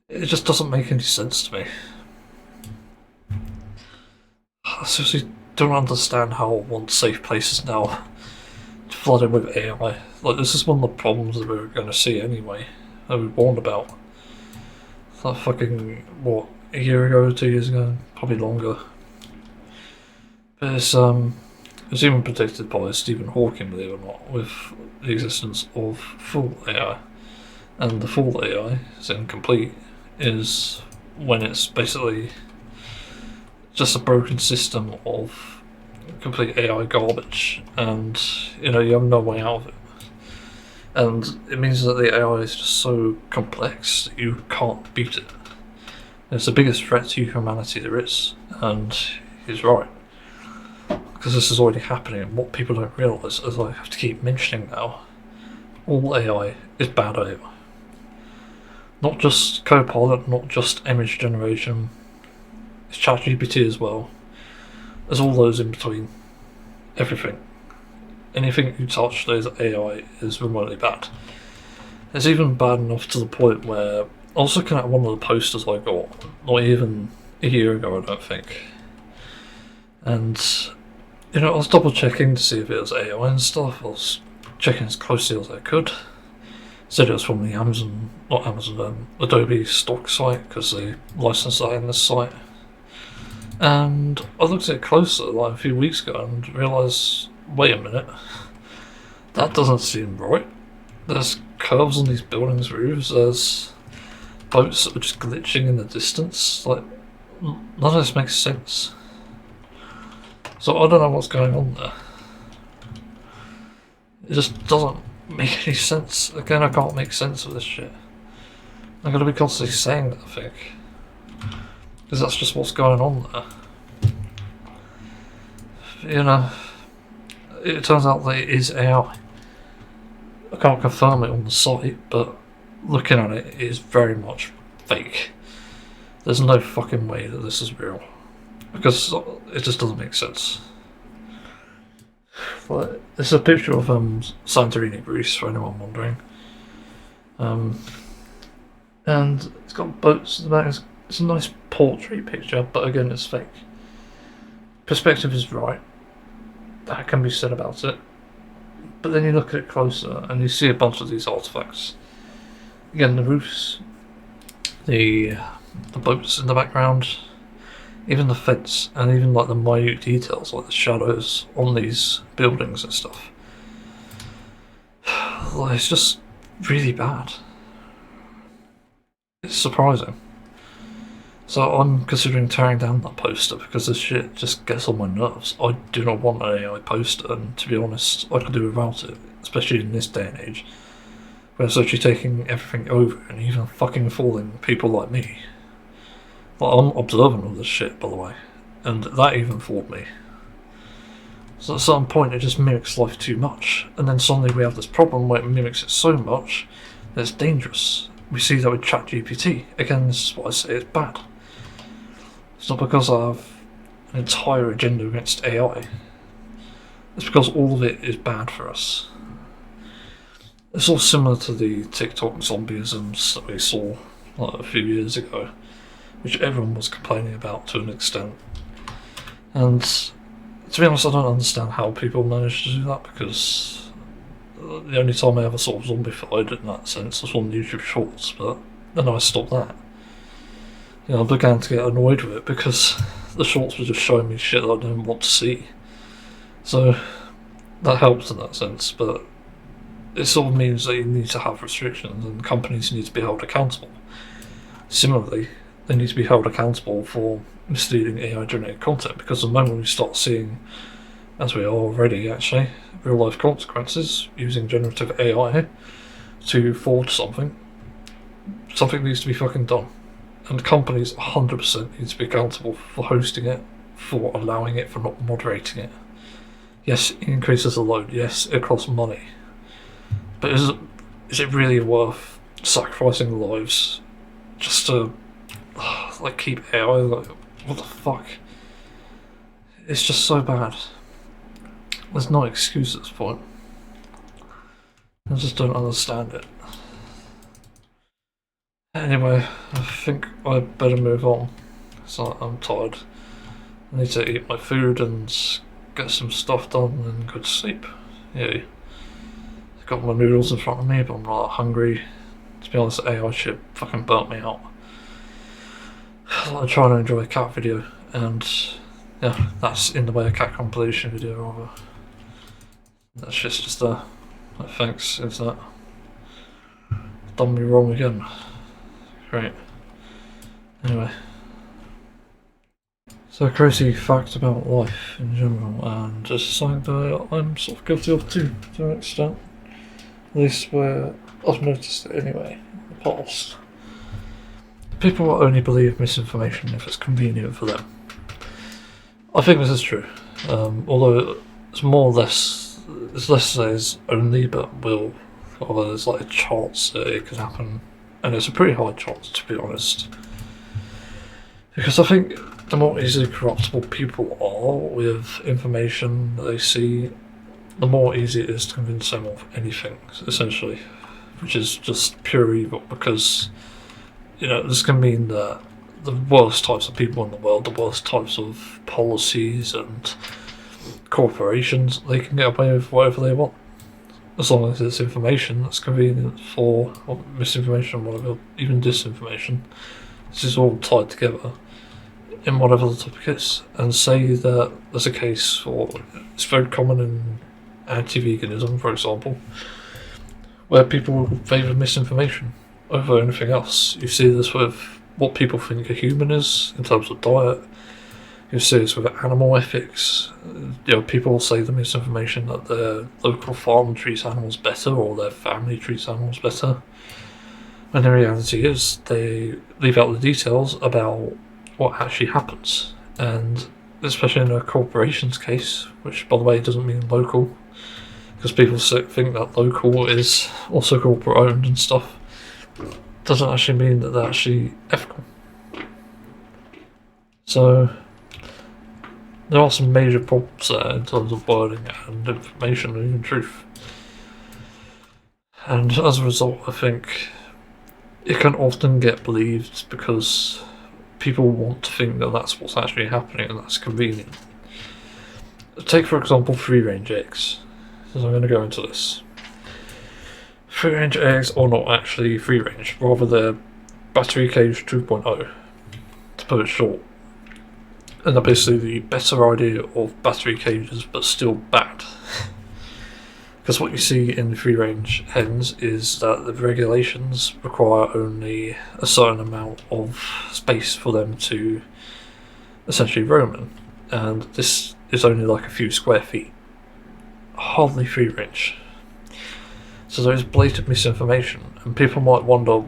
It just doesn't make any sense to me. I seriously don't understand how one safe place is now flooded with AI. Like, this is one of the problems that we were going to see anyway, that we warned about. That fucking, what, a year ago, 2 years ago? Probably longer. But it was even predicted by Stephen Hawking, believe it or not, with the existence of full AI. And the full AI, is incomplete, is when it's basically just a broken system of complete AI garbage, and you have no way out of it. And it means that the AI is just so complex that you can't beat it. It's the biggest threat to humanity there is, and he's right. Because this is already happening, and what people don't realise, as I have to keep mentioning now, all AI is bad AI. Not just Copilot, not just image generation, it's ChatGPT as well. There's all those in between. Everything. Anything you touch that is AI is remotely bad. It's even bad enough to the point where I was looking at one of the posters I got, not even a year ago, I don't think. And, I was double checking to see if it was AI and stuff. I was checking as closely as I could. Said it was from the Adobe stock site, because they licensed that in this site. And I looked at it closer like a few weeks ago and realised, wait a minute, that doesn't seem right. There's curves on these buildings' roofs, there's boats that are just glitching in the distance. Like, none of this makes sense. So I don't know what's going on there. It just doesn't make any sense. Again, I can't make sense of this shit. I'm going to be constantly saying that, I think. Because that's just what's going on there. It turns out that it is AI. I can't confirm it on the site, but looking at it, it is very much fake. There's no fucking way that this is real. Because it just doesn't make sense. But it's a picture of Santorini, Greece, for anyone wondering. And it's got boats in the back. It's a nice portrait picture, but again, it's fake. Perspective is right. That can be said about it. But then you look at it closer and you see a bunch of these artifacts. Again, the roofs, the boats in the background, even the fence, and even like the minute details, like the shadows on these buildings and stuff. Like, it's just really bad. It's surprising. So I'm considering tearing down that poster because this shit just gets on my nerves. I do not want an AI poster, and to be honest, I could do without it, especially in this day and age, where it's actually taking everything over and even fucking fooling people like me. Like, I'm observant of this shit, by the way, and that even fooled me. So at some point it just mimics life too much, and then suddenly we have this problem where it mimics it so much that it's dangerous. We see that with ChatGPT. Again, this is what I say, it's bad. It's not because I have an entire agenda against AI. It's because all of it is bad for us. It's all similar to the TikTok zombieisms that we saw like a few years ago, which everyone was complaining about to an extent. And to be honest, I don't understand how people manage to do that, because the only time I ever sort of zombified in that sense was on YouTube Shorts, but then I stopped that. I began to get annoyed with it because the shorts were just showing me shit that I didn't want to see. So that helps in that sense, but it sort of means that you need to have restrictions and companies need to be held accountable. Similarly, they need to be held accountable for misleading AI-generated content, because the moment we start seeing, as we are already actually, real-life consequences using generative AI to forge something needs to be fucking done. And companies 100% need to be accountable for hosting it, for allowing it, for not moderating it. Yes, it increases the load. Yes, it costs money. But is it really worth sacrificing lives just to keep AI? Like, what the fuck? It's just so bad. There's no excuse at this point. I just don't understand it. Anyway, I think I better move on. So I'm tired. I need to eat my food and get some stuff done and go to sleep. Yeah. I've got my noodles in front of me, but I'm not hungry. To be honest, AI shit fucking burnt me out. I'm trying to enjoy a cat video, and yeah, that's in the way a cat compilation video, rather. That shit's just there. Like, thanks, internet. Done me wrong again. Great. Anyway. So, crazy fact about life in general, and it's something that I'm sort of guilty of too, to an extent. At least where I've noticed it anyway, in the past. People will only believe misinformation if it's convenient for them. I think this is true, although it's more or less, it's less says only, but will, although there's like a chance that it could happen, and it's a pretty high chance, to be honest. Because I think the more easily corruptible people are with information that they see, the more easy it is to convince them of anything, essentially, which is just pure evil, because, you know, this can mean that the worst types of people in the world, the worst types of policies and corporations, they can get away with whatever they want, as long as it's information that's convenient for, or misinformation, whatever, even disinformation. This is all tied together in whatever the topic is. And say that there's a case for, it's very common in anti-veganism, for example, where people favour misinformation over anything else. You see this with what people think a human is in terms of diet. You see this with animal ethics. You know, people say the misinformation that their local farm treats animals better, or their family treats animals better, when the reality is they leave out the details about what actually happens. And especially in a corporation's case, which by the way doesn't mean local, because people think that local is also corporate owned and stuff, doesn't actually mean that they're actually ethical. So there are some major problems there in terms of wording and information and even truth. And as a result, I think it can often get believed because people want to think that that's what's actually happening and that's convenient. Take, for example, free-range eggs. So I'm going to go into this. Free-range eggs are not actually free-range, rather they're battery cage 2.0, to put it short. And they're basically the better idea of battery cages, but still bad. Because what you see in free-range hens is that the regulations require only a certain amount of space for them to essentially roam in, and this is only like a few square feet. Hardly free-range. So there is blatant misinformation, and people might wonder,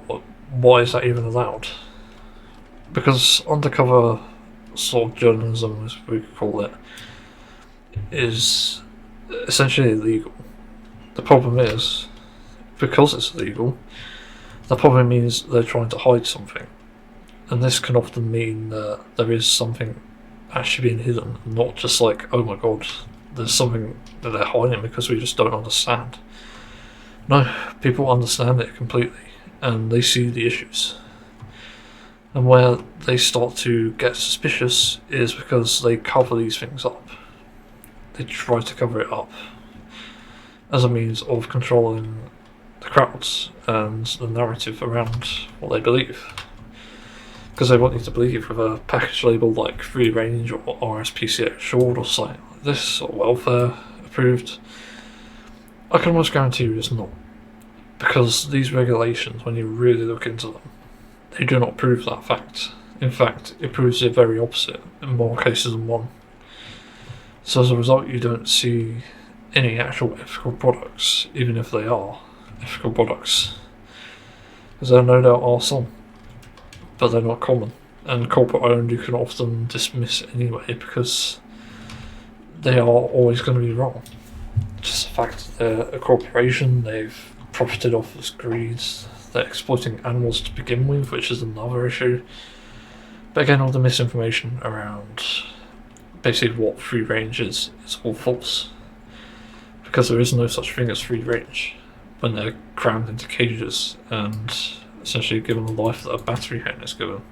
why is that even allowed? Because undercover sort of journalism, as we could call it, is essentially illegal. The problem is, because it's illegal, that probably means they're trying to hide something. And this can often mean that there is something actually being hidden, not just like, oh my god, there's something that they're hiding because we just don't understand. No, people understand it completely, and they see the issues. And where they start to get suspicious is because they cover these things up. They try to cover it up as a means of controlling the crowds and the narrative around what they believe. Because they want you to believe with a package label like free range or RSPCA assured or something like this, or welfare approved? I can almost guarantee you it's not. Because these regulations, when you really look into them, they do not prove that fact. In fact, it proves the very opposite in more cases than one. So as a result, you don't see any actual ethical products, even if they are ethical products. Because there no doubt are some, but they're not common. And corporate owned, you can often dismiss anyway because they are always going to be wrong. Just the fact that they're a corporation, they've profited off this greed, they're exploiting animals to begin with, which is another issue. But again, all the misinformation around basically what free range is all false. Because there is no such thing as free range when they're crammed into cages and essentially given the life that a battery hen is given.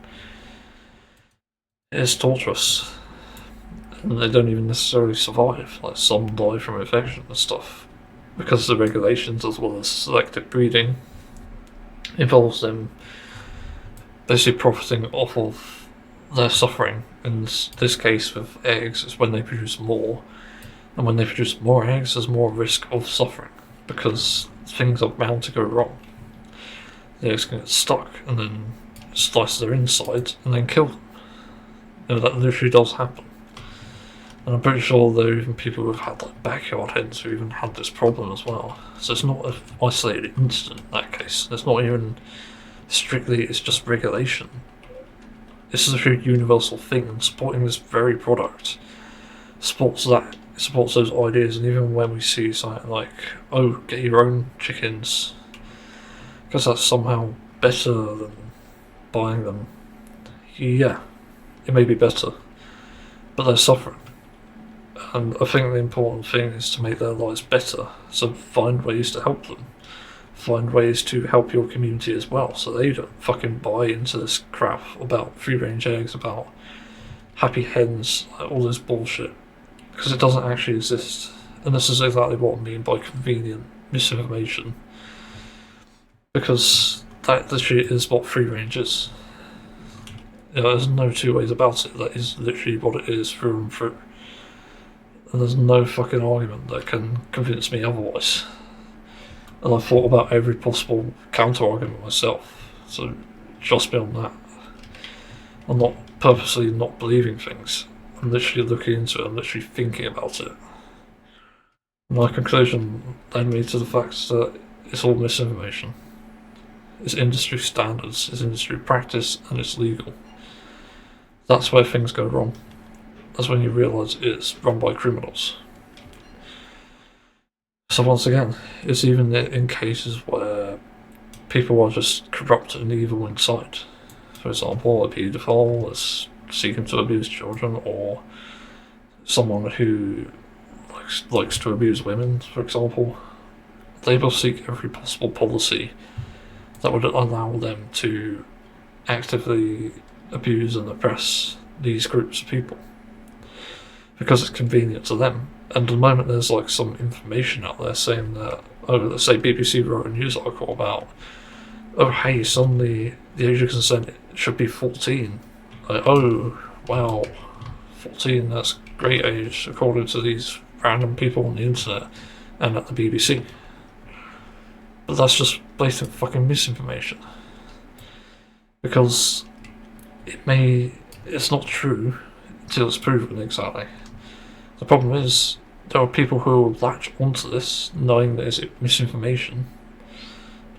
It is torturous. And they don't even necessarily survive, like some die from infection and stuff. Because the regulations, as well as selective breeding, involves them basically profiting off of their suffering. In this case with eggs, it's when they produce more. And when they produce more eggs, there's more risk of suffering. Because things are bound to go wrong. The eggs can get stuck and then slice their insides and then kill them. That literally does happen. And I'm pretty sure there are even people who've had like backyard hens who even had this problem as well. So it's not an isolated incident in that case. It's not even strictly, it's just regulation. This is a very universal thing, and supporting this very product supports that. It supports those ideas, and even when we see something like, oh, get your own chickens, because that's somehow better than buying them. Yeah, it may be better, but they're suffering. And I think the important thing is to make their lives better, so find ways to help them. Find ways to help your community as well, so they don't fucking buy into this crap about free range eggs, about happy hens, like all this bullshit. Because it doesn't actually exist. And this is exactly what I mean by convenient misinformation. Because that literally is what free range is. There's no two ways about it. That is literally what it is through and through. And there's no fucking argument that can convince me otherwise. And I've thought about every possible counter-argument myself. So just beyond that, I'm not purposely not believing things. I'm literally looking into it, I'm literally thinking about it. My conclusion led me to the fact that it's all misinformation. It's industry standards, it's industry practice, and it's legal. That's where things go wrong. That's when you realise it's run by criminals. So once again, it's even in cases where people are just corrupt and evil inside. For example, a paedophile is seeking to abuse children, or someone who likes to abuse women, for example. They will seek every possible policy that would allow them to actively abuse and oppress these groups of people. Because it's convenient to them. And the moment there's like some information out there saying that, oh, let's say BBC wrote a news article about, oh hey, suddenly the age of consent should be 14. Like, oh, wow, 14, that's great age according to these random people on the internet and at the BBC. But that's just blatant fucking misinformation. Because it's not true until it's proven exactly. The problem is, there are people who will latch onto this knowing that it's misinformation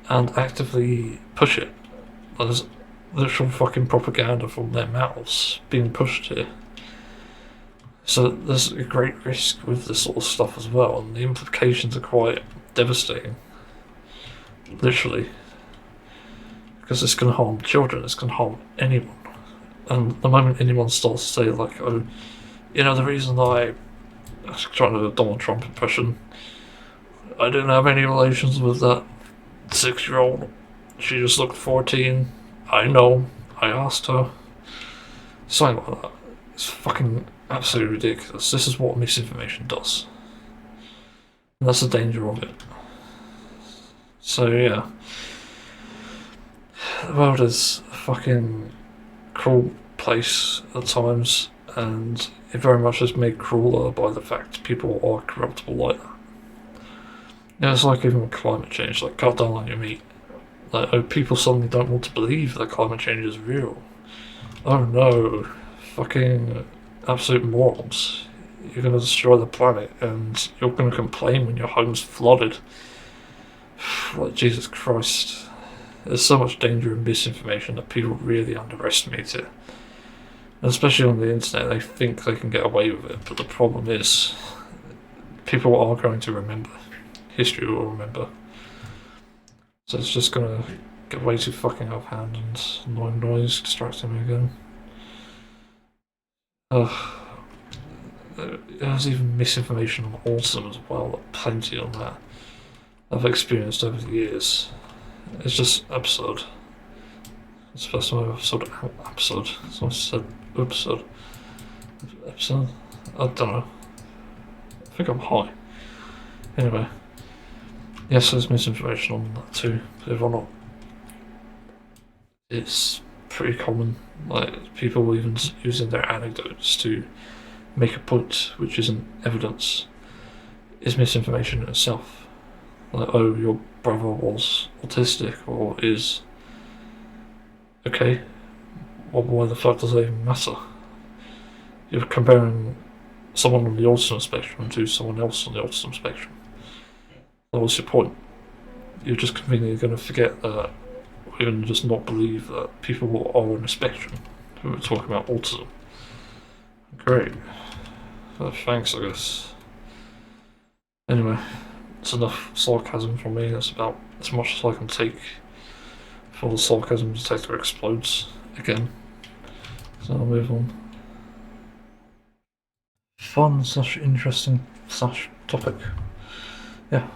and actively push it. There's literal fucking propaganda from their mouths being pushed here. So there's a great risk with this sort of stuff as well, and the implications are quite devastating. Literally. Because it's going to harm children, it's going to harm anyone. And the moment anyone starts to say like, oh, the reason I was trying to do a Donald Trump impression, I didn't have any relations with that 6-year-old, she just looked 14, I know, I asked her. Something like that. It's fucking absolutely ridiculous. This is what misinformation does. And that's the danger of it. So yeah. The world is a fucking cruel place at times, and it very much is made crueler by the fact people are corruptible like that. Yeah, it's like even with climate change, like cut down on your meat. Like, oh, people suddenly don't want to believe that climate change is real. Oh no, fucking absolute morons. You're gonna destroy the planet and you're gonna complain when your home's flooded. Like, Jesus Christ. There's so much danger in misinformation that people really underestimate it. And especially on the internet, they think they can get away with it, but the problem is, people are going to remember. History will remember. So it's just gonna get way too fucking out of hand, and annoying noise distracting me again. There's even misinformation on autism as well, like plenty on that. I've experienced over the years. It's just absurd. It's the first time I've said absurd. Someone said absurd. Absurd? I don't know. I think I'm high. Anyway. Yes, there's misinformation on that too, believe it or not. It's pretty common. Like, people even using their anecdotes to make a point which isn't evidence is misinformation in itself. Like, oh, your brother was autistic or is. Okay, well, why the fuck does that even matter? You're comparing someone on the autism spectrum to someone else on the autism spectrum. So what's your point? You're just conveniently going to forget that, or even just not believe that people are on a spectrum. We were talking about autism. Great. Thanks, I guess. Anyway, it's enough sarcasm from me. That's about as much as I can take before the sarcasm detector explodes again. So I'll move on. Fun / interesting / topic. Yeah,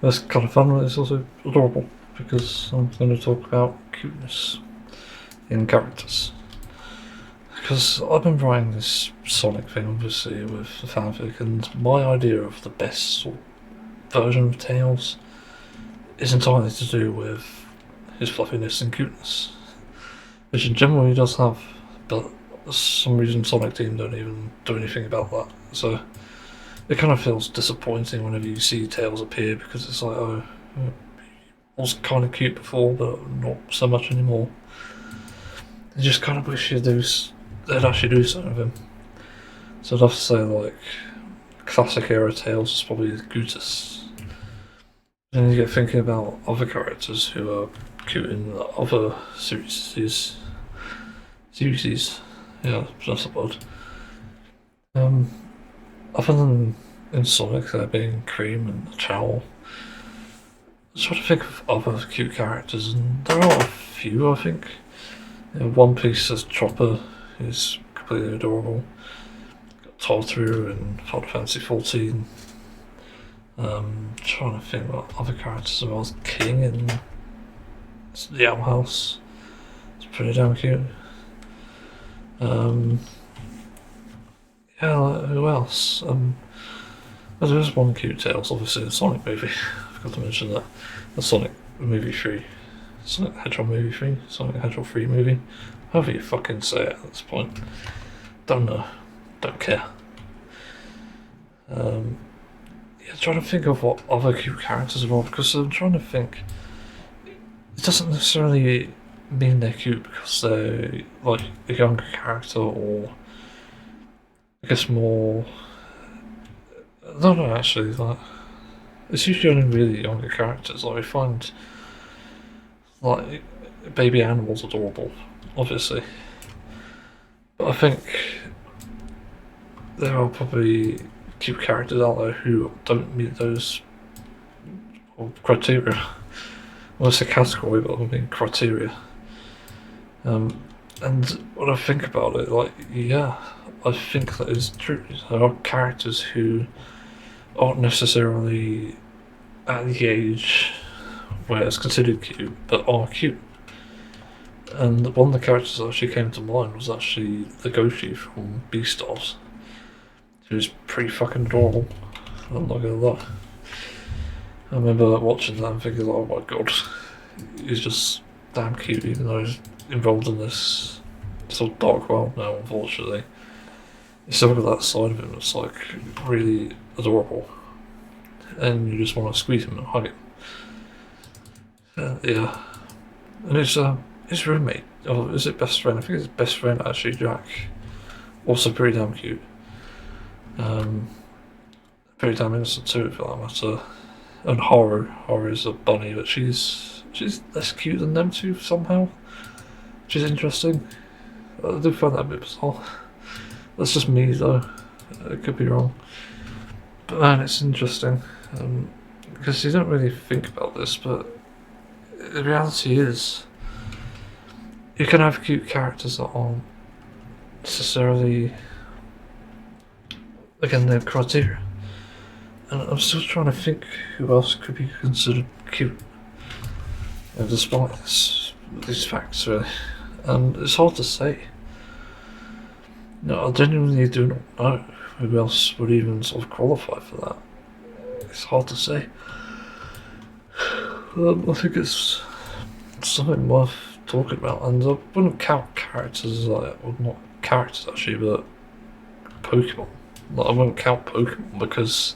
that's kind of fun, but it's also adorable because I'm going to talk about cuteness in characters. Because I've been writing this Sonic thing, obviously, with the fanfic, and my idea of the best sort of version of Tails is entirely to do with his fluffiness and cuteness, which in general he does have, but for some reason Sonic Team don't even do anything about that. So it kind of feels disappointing whenever you see Tails appear, because it's like, oh, he was kind of cute before, but not so much anymore. I just kind of wish they'd actually do something with him. So I'd have to say, like, classic era Tails is probably the cutest. Then you get thinking about other characters who are cute in other series. Yeah, that's the word. Other than in Sonic there being Cream and the Chowl, I was trying to think of other cute characters, and there are a few, I think. One Piece has Chopper, who's completely adorable. Got Tartaru in Final Fantasy XIV. Trying to think what other characters there was. King in the Owl House. It's pretty damn cute. Yeah, like, who else? There is one cute Tails, obviously the Sonic movie. I forgot to mention that. The Sonic movie 3. Sonic the Hedgehog movie 3. Sonic the Hedgehog 3 movie. However you fucking say it at this point. Don't know. Don't care. Yeah, trying to think of what other cute characters are, because I'm trying to think. It doesn't necessarily mean they're cute because they're like a younger character, or I guess more. I don't know, actually. Like, it's usually only really younger characters. Like, we find like baby animals adorable, obviously, but I think there are probably cute characters out there who don't meet those criteria. Well, it's a category, but I mean criteria. And when I think about it, like, yeah, I think that is true. There are characters who aren't necessarily at the age where it's considered cute, but are cute. And one of the characters that actually came to mind was actually the Goshi from Beastars, who's pretty fucking adorable. I'm not gonna lie. I remember watching that and thinking, oh my god, he's just damn cute, even though he's involved in this sort of dark world now, unfortunately. You still got that side of him that's like really adorable, and you just want to squeeze him and hug him. Yeah, and his roommate, or is it best friend? I think it's best friend actually, Jack. Also pretty damn cute. Pretty damn innocent too, for that matter. And Haru is a bunny, but she's less cute than them two somehow, which is interesting. I do find that a bit bizarre. That's just me though. I could be wrong. But man, it's interesting because you don't really think about this, but the reality is you can have cute characters that aren't necessarily again their criteria. And I'm still trying to think who else could be considered cute, despite these facts really. And it's hard to say. No, I genuinely do not know who else would even sort of qualify for that. It's hard to say. I think it's something worth talking about, and I wouldn't count characters like, well, not characters actually, but Pokemon. Like, I wouldn't count Pokemon because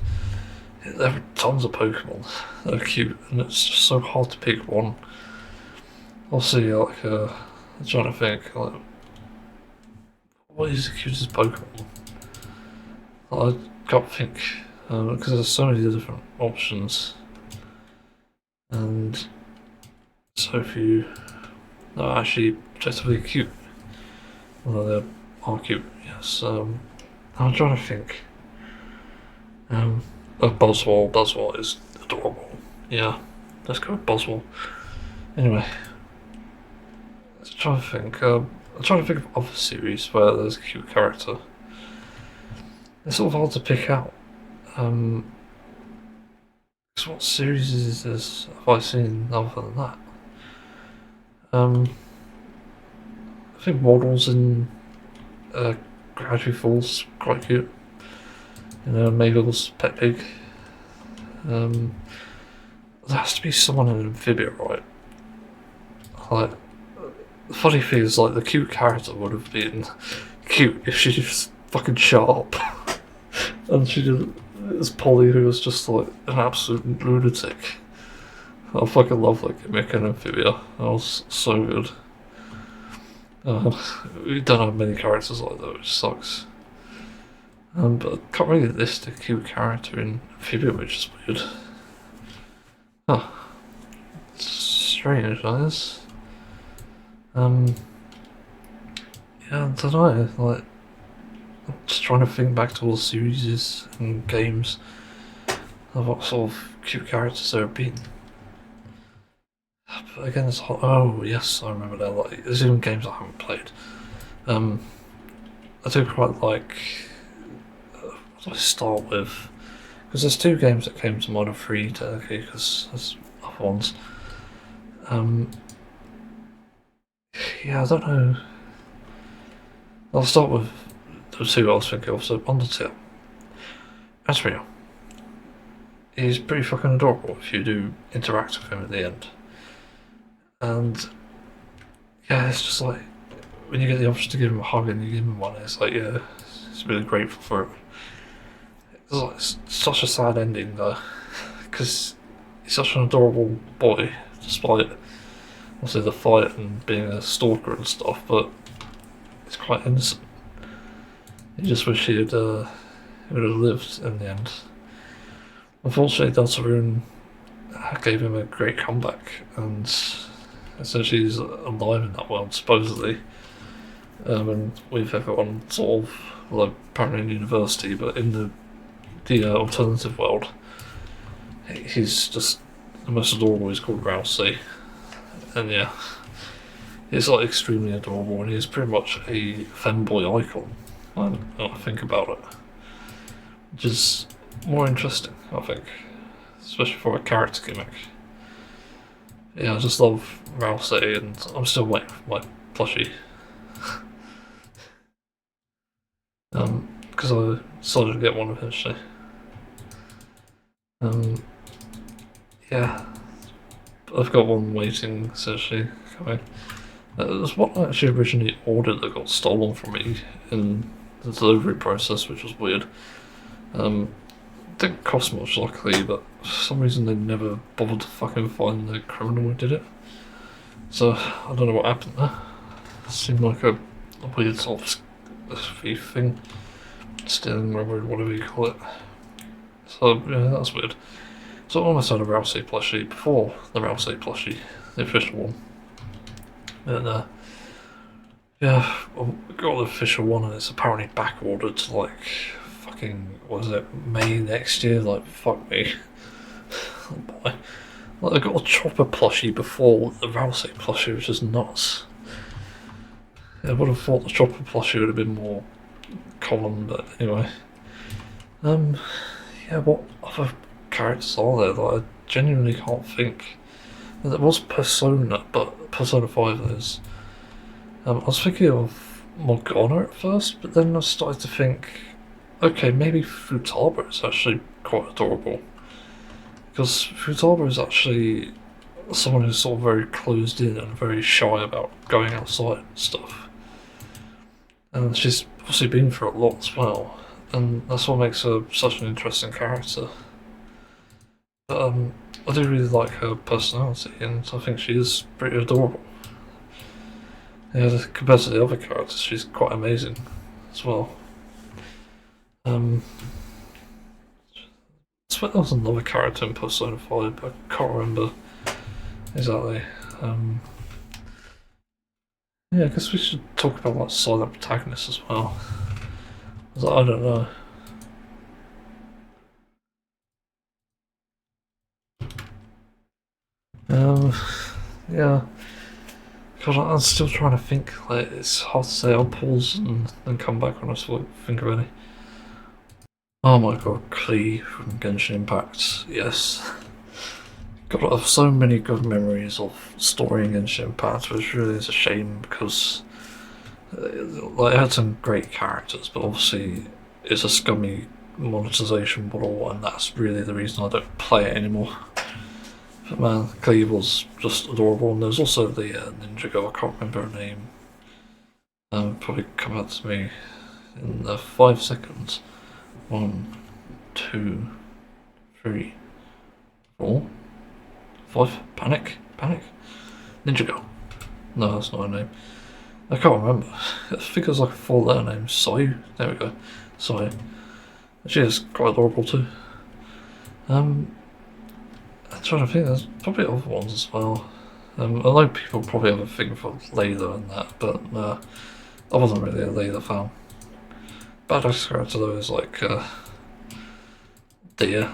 there are tons of Pokemon that are cute, and it's just so hard to pick one. Obviously, like, I'm trying to think, like, what is the cutest Pokemon? I can't think, because there's so many different options, and so few that are actually objectively cute. Well, they are cute, yes. I'm trying to think. Buzzwole is adorable. Yeah, let's go with Buzzwole. Anyway, let's try to think. I'm trying to think of other series where there's a cute character. It's sort of hard to pick out. Because what series is this have I seen other than that? I think Waddles in Gravity Falls quite cute. You know, Mabel's pet pig. There has to be someone in Amphibia, right? Like, the funny thing is, like, the cute character would have been cute if she just fucking shut up. And she did. It was Polly, who was just like an absolute lunatic. I fucking love that gimmick in Amphibia. That was so good. We don't have many characters like that, which sucks. But I can't really list a cute character in Amphibia, which is weird. Huh. It's strange, I guess. Yeah, I don't know, like, I'm just trying to think back to all the series and games of what sort of cute characters there have been. But again, it's hot. Oh, yes, I remember that. Like, there's even games I haven't played. I do quite like. What do I start with? Because there's two games that came to mind, or three technically, because there's other ones. Yeah, I don't know. I'll start with the two I was thinking of. So, Undertale. Asriel. He's pretty fucking adorable if you do interact with him at the end. And yeah, it's just like when you get the option to give him a hug and you give him one, it's like, yeah, it's really grateful for it. It's like such a sad ending though, because he's such an adorable boy, despite obviously the fight and being a stalker and stuff, but he's quite innocent. You just wish he would have lived in the end. Unfortunately, Deltarune gave him a great comeback, and essentially he's alive in that world, supposedly. And with everyone sort of, like, apparently in university, but in the alternative world, he's just the most adorable. He's called Rousey. And yeah, he's like extremely adorable, and he's pretty much a femboy icon. I think about it. Which is more interesting, I think. Especially for a character gimmick. Yeah, I just love Rousey, and I'm still waiting for my plushie. Because I decided to get one eventually. Yeah, I've got one waiting, essentially, coming. It was what I actually originally ordered that got stolen from me in the delivery process, which was weird. It didn't cost much, luckily, but for some reason they never bothered to fucking find the criminal who did it. So I don't know what happened there. It seemed like a weird sort of thief thing, stealing robbery, whatever you call it. So yeah, that's weird. So I almost had a Rousey plushie before the Rousey plushie, the official one. And yeah, well, I got the official one and it's apparently back ordered to like fucking, what is it, May next year? Like, fuck me. Oh boy. Like, I got a Chopper plushie before the Rousey plushie, which is nuts. Yeah, I would have thought the Chopper plushie would have been more common, but anyway. Yeah, what other characters are there that I genuinely can't think? There was Persona, but Persona 5 is. I was thinking of Morgana at first, but then I started to think, okay, maybe Futaba is actually quite adorable. Because Futaba is actually someone who's sort of very closed in and very shy about going outside and stuff. And she's obviously been through a lot as well, and that's what makes her such an interesting character. But I do really like her personality, and I think she is pretty adorable. Yeah, compared to the other characters, she's quite amazing as well. I swear there was another character in Persona 5, but I can't remember exactly. Yeah, I guess we should talk about like silent protagonists as well. I don't know. Yeah. God, I'm still trying to think. Like, it's hard to say. I'll pause and then come back when I sort of think of any. Oh my god, Klee from Genshin Impact. Yes. God, I have so many good memories of story in Genshin Impact, which really is a shame because like, it had some great characters, but obviously it's a scummy monetization model, and that's really the reason I don't play it anymore. But man, Cleve was just adorable, and there's also the ninja girl, I can't remember her name. Probably come out to me in 5 seconds. 1, 2, 3, 4, 5. Panic? Panic? Ninja girl. No, that's not her name. I can't remember. I think it was like a 4-letter name. Sayu? There we go. Sayu. She is quite adorable too. I'm trying to think, there's probably other ones as well. I know people probably have a thing for Layla and that, but I wasn't really a Layla fan. Badass character though is like Dia.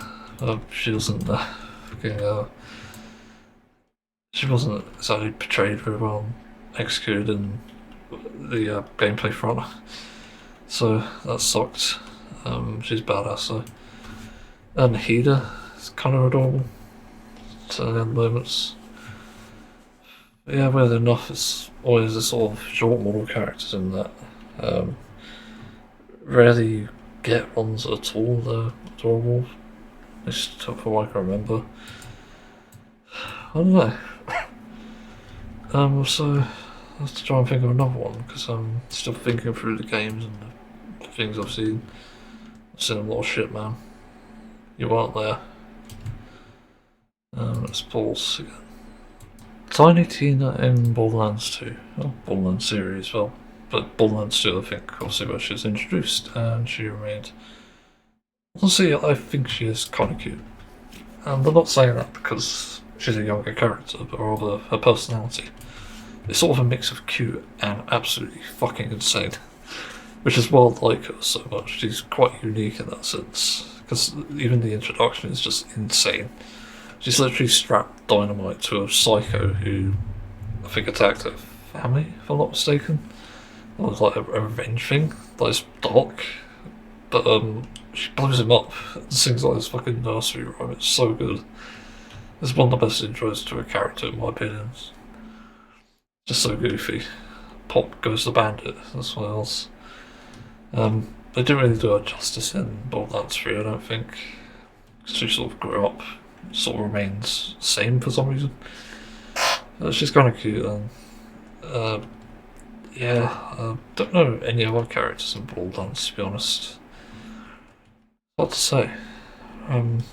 She wasn't fucking. She wasn't exactly portrayed very well, executed in the gameplay front, so that sucked. She's badass though. And Hida is kind of adorable to the end moments. Yeah, weird enough, it's always the sort of short model characters in that. Rarely you get ones at all that are adorable, at least from what I can remember. I don't know. So I have to try and think of another one because I'm still thinking through the games and the things I've seen. I've seen a lot of shit, man. You weren't there. Let's pause again. Tiny Tina in Borderlands 2. Oh, Borderlands series, well. But Borderlands 2, I think, obviously, where she was introduced and she remained. Honestly, I think she is kind of cute. And I'm not saying that because she's a younger character, but rather her personality. It's sort of a mix of cute and absolutely fucking insane. Which is why I like her so much. She's quite unique in that sense. Because even the introduction is just insane. She's literally strapped dynamite to a psycho who I think attacked her family, if I'm not mistaken. It was like a revenge thing. Like, it's dark. But she blows him up and sings like this fucking nursery rhyme. It's so good. It's one of the best intros to a character in my opinion. Just so goofy. Pop goes the bandit, that's what else. They didn't really do her justice in Borderlands 3, I don't think. She sort of grew up, sort of remains the same for some reason. She's kind of cute, and Uh, yeah, don't know any other characters in Borderlands, to be honest. What to say? Um,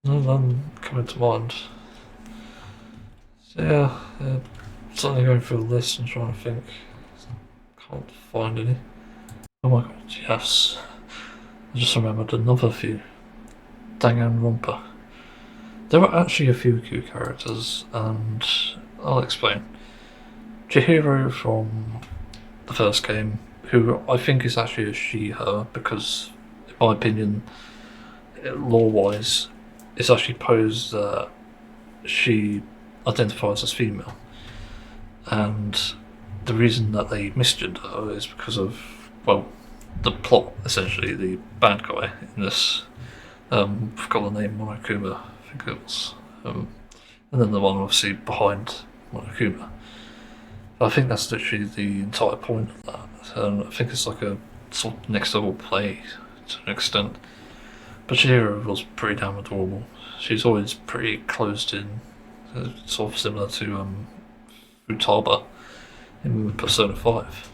none coming to mind. So yeah, suddenly going through the list and trying to think. Can't find any. Oh my god, yes. I just remembered another few. Danganronpa. There are actually a few cute characters, and I'll explain. Chihiro from the first game, who I think is actually a she/her because, in my opinion, lore-wise, it's actually posed that she identifies as female, and the reason that they misgender her is because of, well, the plot essentially. The bad guy in this, forgot the name, Monokuma, I think it was, and then the one obviously behind Monokuma. I think that's literally the entire point of that, and I think it's like a sort of next level play to an extent. But Chihiro was pretty damn adorable. She's always pretty closed in, sort of similar to Futaba in Persona 5.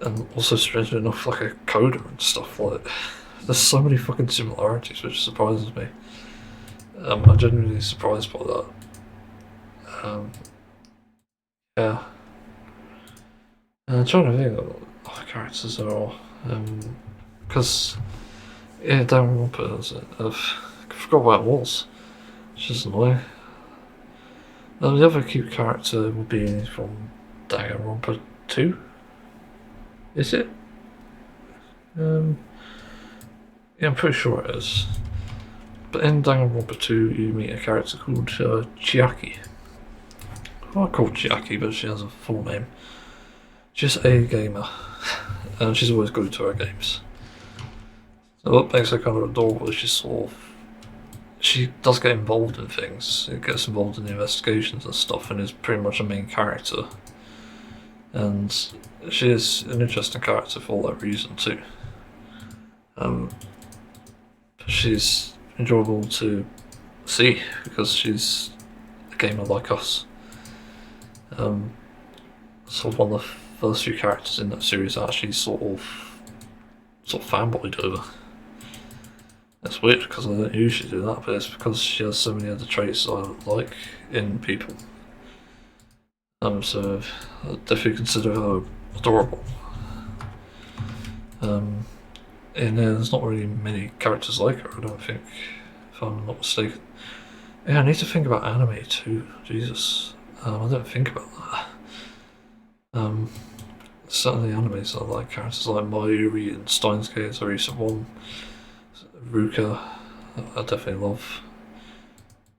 And also, strangely enough, like a coder and stuff. Like, there's so many fucking similarities, which surprises me. I'm genuinely surprised by that. Yeah. I'm trying to think of what characters there are. Because, yeah, Danganronpa is it. I forgot what it was, which is annoying. The other cute character would be from Danganronpa 2. Is it? Yeah, I'm pretty sure it is. But in Danganronpa 2, you meet a character called Chiaki. Well, I call Chiaki, but she has a full name. She's a gamer, and she's always glued to her games. So what makes her kind of adorable is she does get involved in things. It gets involved in the investigations and stuff, and is pretty much a main character. And she is an interesting character for that reason too. She's enjoyable to see because she's a gamer like us. Sort of one of the first few characters in that series I actually sort of fanboyed over. It's weird because I don't usually do that, but it's because she has so many other traits I like in people. So I definitely consider her adorable. And there's not really many characters like her, I don't think, if I'm not mistaken. Yeah, I need to think about anime too. Jesus, I don't think about that. Certainly animes I like characters like Mayuri and Steins Gate, a recent one. Ruka, I definitely love.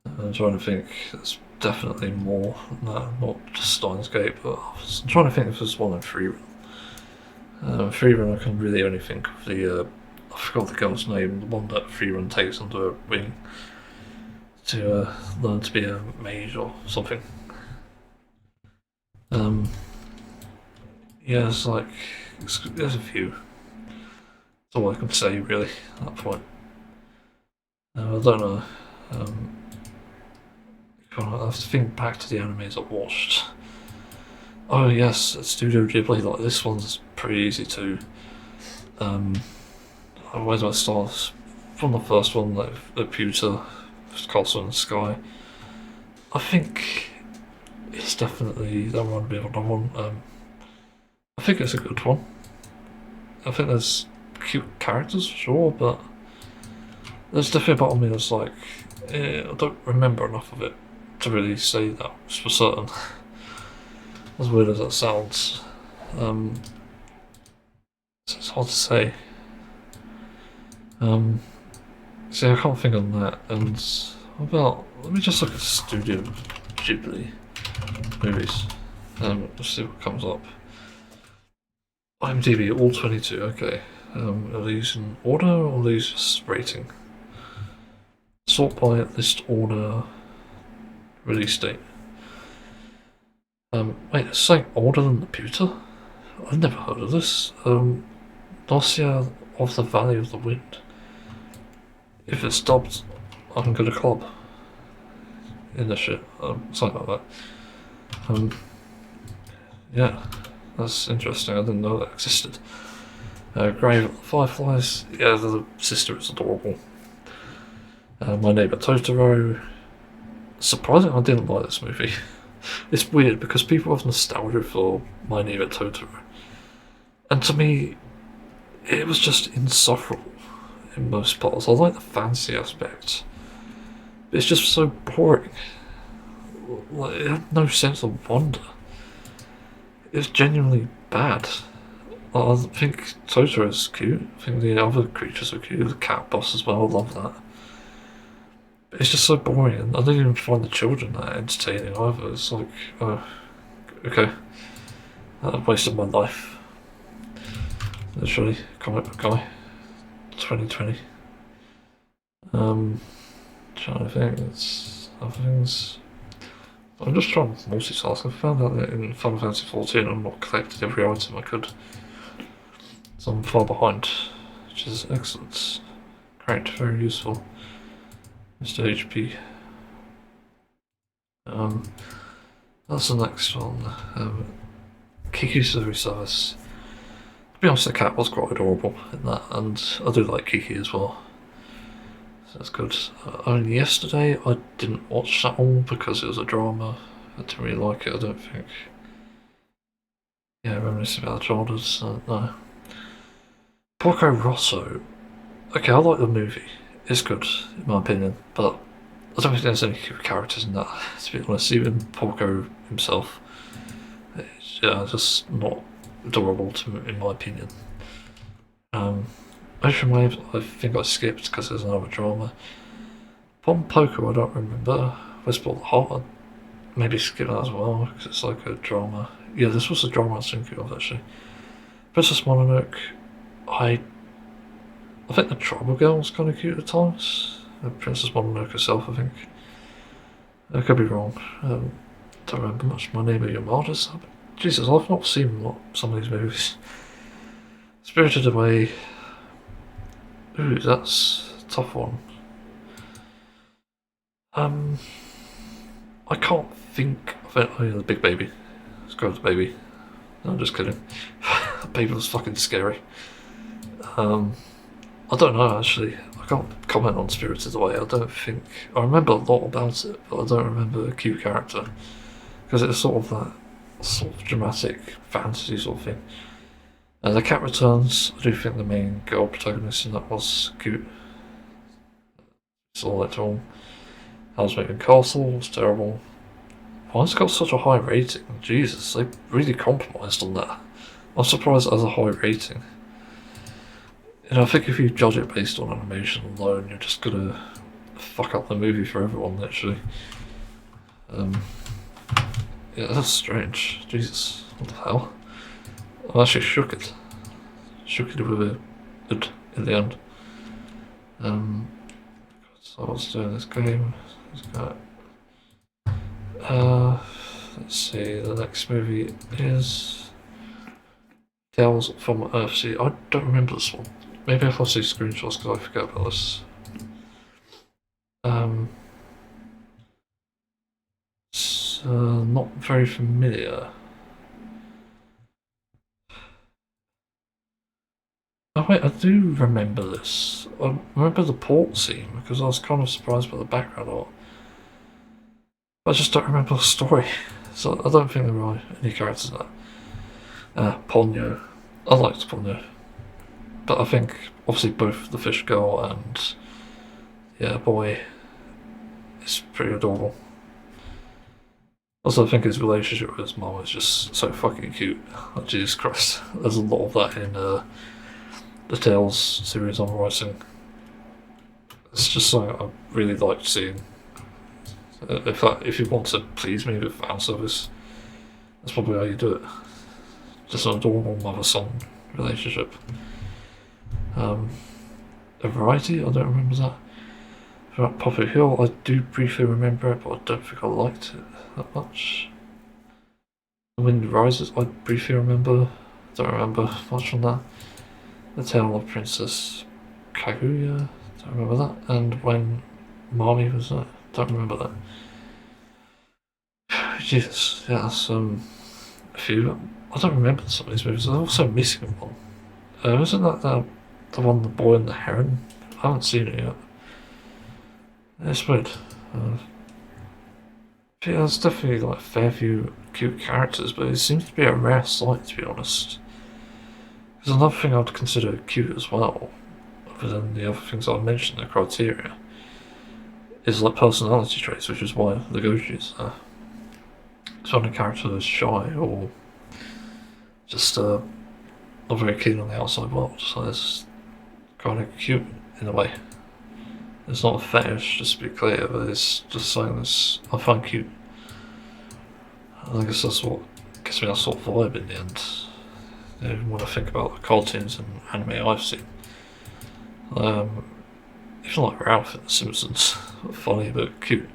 I'm trying to think, there's definitely more than that, not just Steins Gate, but I'm trying to think if there's one in Freerun. Freerun, I can really only think of I forgot the girl's name, the one that Freerun takes under her wing to learn to be a mage or something. Yeah, there's a few. That's all I can say really at that point. I don't know. I have to think back to the animes I've watched. Oh yes, Studio Ghibli. Like this one's pretty easy too. Where do I start? From the first one, like the Pewter, Castle in the Sky. I think it's definitely that one. Be another one. I think it's a good one. I think there's cute characters for sure, but there's definitely a part of me that's like, I don't remember enough of it to really say that for certain. As weird as that sounds, it's hard to say. See, I can't think on that. And let me just look at Studio Ghibli movies. Let's see what comes up. IMDb, all 22. Okay. Are these in order or are these just rating? Sort by list order. Release date. Wait, it's saying older than the Pewter? I've never heard of this. Nausea of the Valley of the Wind. If it's dubbed, I can go to club. In the shit, something like that. Yeah, that's interesting. I didn't know that existed. Grave of the Fireflies. Yeah, the sister is adorable. My Neighbor Totoro. Surprising, I didn't like this movie. It's weird because people have nostalgia for My Neighbor Totoro, and to me, it was just insufferable in most parts. I like the fancy aspects, but it's just so boring. Like, it had no sense of wonder. It was genuinely bad. I think Totoro's cute. I think the other creatures are cute. The cat boss as well. I love that. But it's just so boring, and I didn't even find the children that entertaining either. It's like, oh, okay, I wasted my life. Literally, comic book guy, 2020. Trying to think. It's other things. I'm just trying to multitask. I found out that in Final Fantasy 14 I'm not collected every item I could. So I'm far behind, which is excellent. Great, very useful. Mr. HP. That's the next one. Kiki's Delivery Service. To be honest, the cat was quite adorable in that, and I do like Kiki as well. So that's good. Only yesterday I didn't watch that all because it was a drama. I didn't really like it, I don't think. Yeah, reminiscing about childhood, so no. Porco Rosso. Okay, I like the movie. It's good, in my opinion, but I don't think there's any cute characters in that, to be honest. Even Porco himself. It's, yeah, just not adorable to me, in my opinion. Ocean Wave, I think I skipped because there's another drama. Pom Poker, I don't remember. Whisper of the Heart, I'd maybe skip that as well because it's like a drama. Yeah, this was a drama I was thinking of actually. Princess Mononoke, I think the Tribal Girl was kind of cute at times. Princess Mononoke herself, I think. I could be wrong. Don't remember much. My Name of Yamada's. Jesus, I've not seen some of these movies. Spirited Away. Ooh, that's a tough one. I can't think of it. Oh yeah, the big baby. Let's go with the baby. No, I'm just kidding. The baby was fucking scary. I don't know actually. I can't comment on Spirited Away. I don't think I remember a lot about it, but I don't remember a cute character because it's sort of that sort of dramatic fantasy sort of thing. The Cat Returns. I do think the main girl protagonist in that was cute. It's all that all. Housemaking Castle was terrible. Why has it got such a high rating? Jesus, they really compromised on that. I'm surprised it has a high rating. You know, I think if you judge it based on animation alone, you're just gonna fuck up the movie for everyone, literally. Yeah, that's strange. Jesus, what the hell? I actually shook it. Shook it with a good in the end. So I was doing this game. Let's see, the next movie is Tales from Earthsea. I don't remember this one. Maybe if I see screenshots because I forget about this. It's not very familiar. Oh wait, I do remember this. I remember the port scene because I was kind of surprised by the background art. I just don't remember the story, so I don't think there are any characters in that. Ponyo. I liked Ponyo. But I think, obviously, both the fish girl and boy is pretty adorable. Also, I think his relationship with his mom is just so fucking cute. Oh, Jesus Christ. There's a lot of that in the Tales series I'm writing. It's just something I really liked seeing. If you want to please me with fan service, that's probably how you do it. Just an adorable mother-son relationship. A Variety, I don't remember that. About Poppy Hill, I do briefly remember it, but I don't think I liked it that much. The Wind Rises, I briefly remember. Don't remember much from that. The Tale of Princess Kaguya, don't remember that. And When Marmy was that, don't remember that. Jesus, yeah, that's a few. I don't remember some of these movies. There's also missing one. Isn't that the one, The Boy and the Heron? I haven't seen it yet. It's weird. Yeah, there's definitely like a fair few cute characters, but it seems to be a rare sight, to be honest. There's another thing I'd consider cute as well, other than the other things I mentioned, the criteria, is like personality traits, which is why the Goji is there. So when a character is shy or just not very keen on the outside world, so it's kind of cute in a way. It's not a fetish, just to be clear, but it's just something that's I find cute. I guess that's what gives me that sort of vibe in the end. Even when I think about the cartoons and anime I've seen. Even like Ralph in The Simpsons, funny but cute.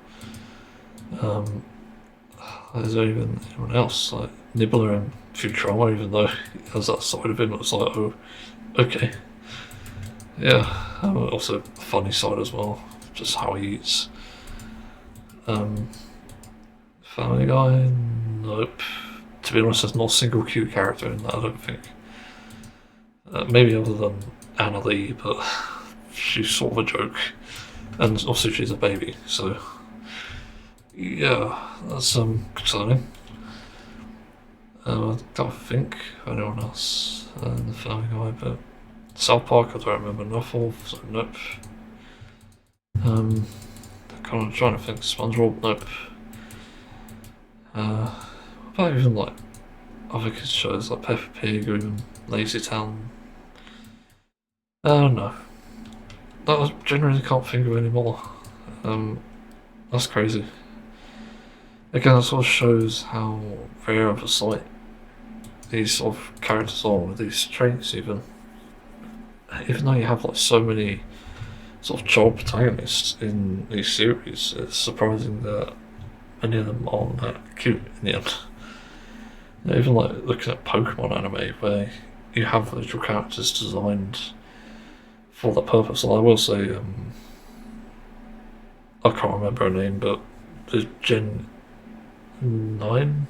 There's even anyone else, like Nibbler in Futurama, even though he has that side of him that's like, oh, okay. Yeah, also a funny side as well, just how he eats. Family Guy? Nope. To be honest, there's not a single cute character in that, I don't think. Maybe other than Anna Lee, but she's sort of a joke. And also she's a baby, so... Yeah, that's concerning. I don't think of anyone else in the Family Guy, but... South Park I don't remember enough of, so nope. Kind of trying to think, SpongeBob, nope. What about even like other kids shows like Peppa Pig or even Lazy Town? No. That I genuinely can't think of anymore. That's crazy. Again, it sort of shows how rare of a sight these sort of characters are with these traits even though you have like so many sort of child protagonists in these series, it's surprising that many of them aren't that cute in the end. Even like looking at Pokemon anime where you have little characters designed for that purpose. And I will say, I can't remember her name, but the Gen 9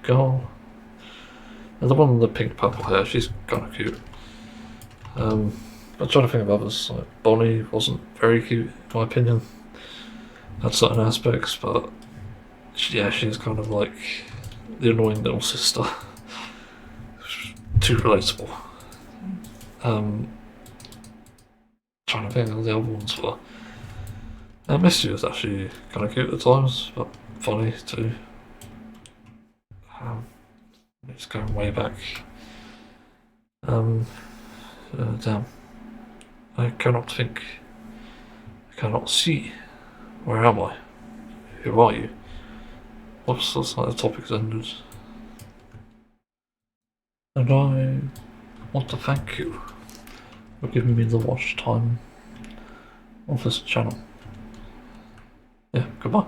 girl, and the one with the pink purple hair, she's kind of cute. I'm trying to think of others, like Bonnie wasn't very cute in my opinion. Had certain aspects, but yeah, she's kind of like the annoying little sister. Too relatable. Trying to think of the other ones were. Misty was actually kind of cute at times, but funny too. It's going way back. Damn. I cannot think. I cannot see. Where am I? Who are you? Whoops, that's like the topic's ended. And I want to thank you for giving me the watch time of this channel. Yeah, goodbye.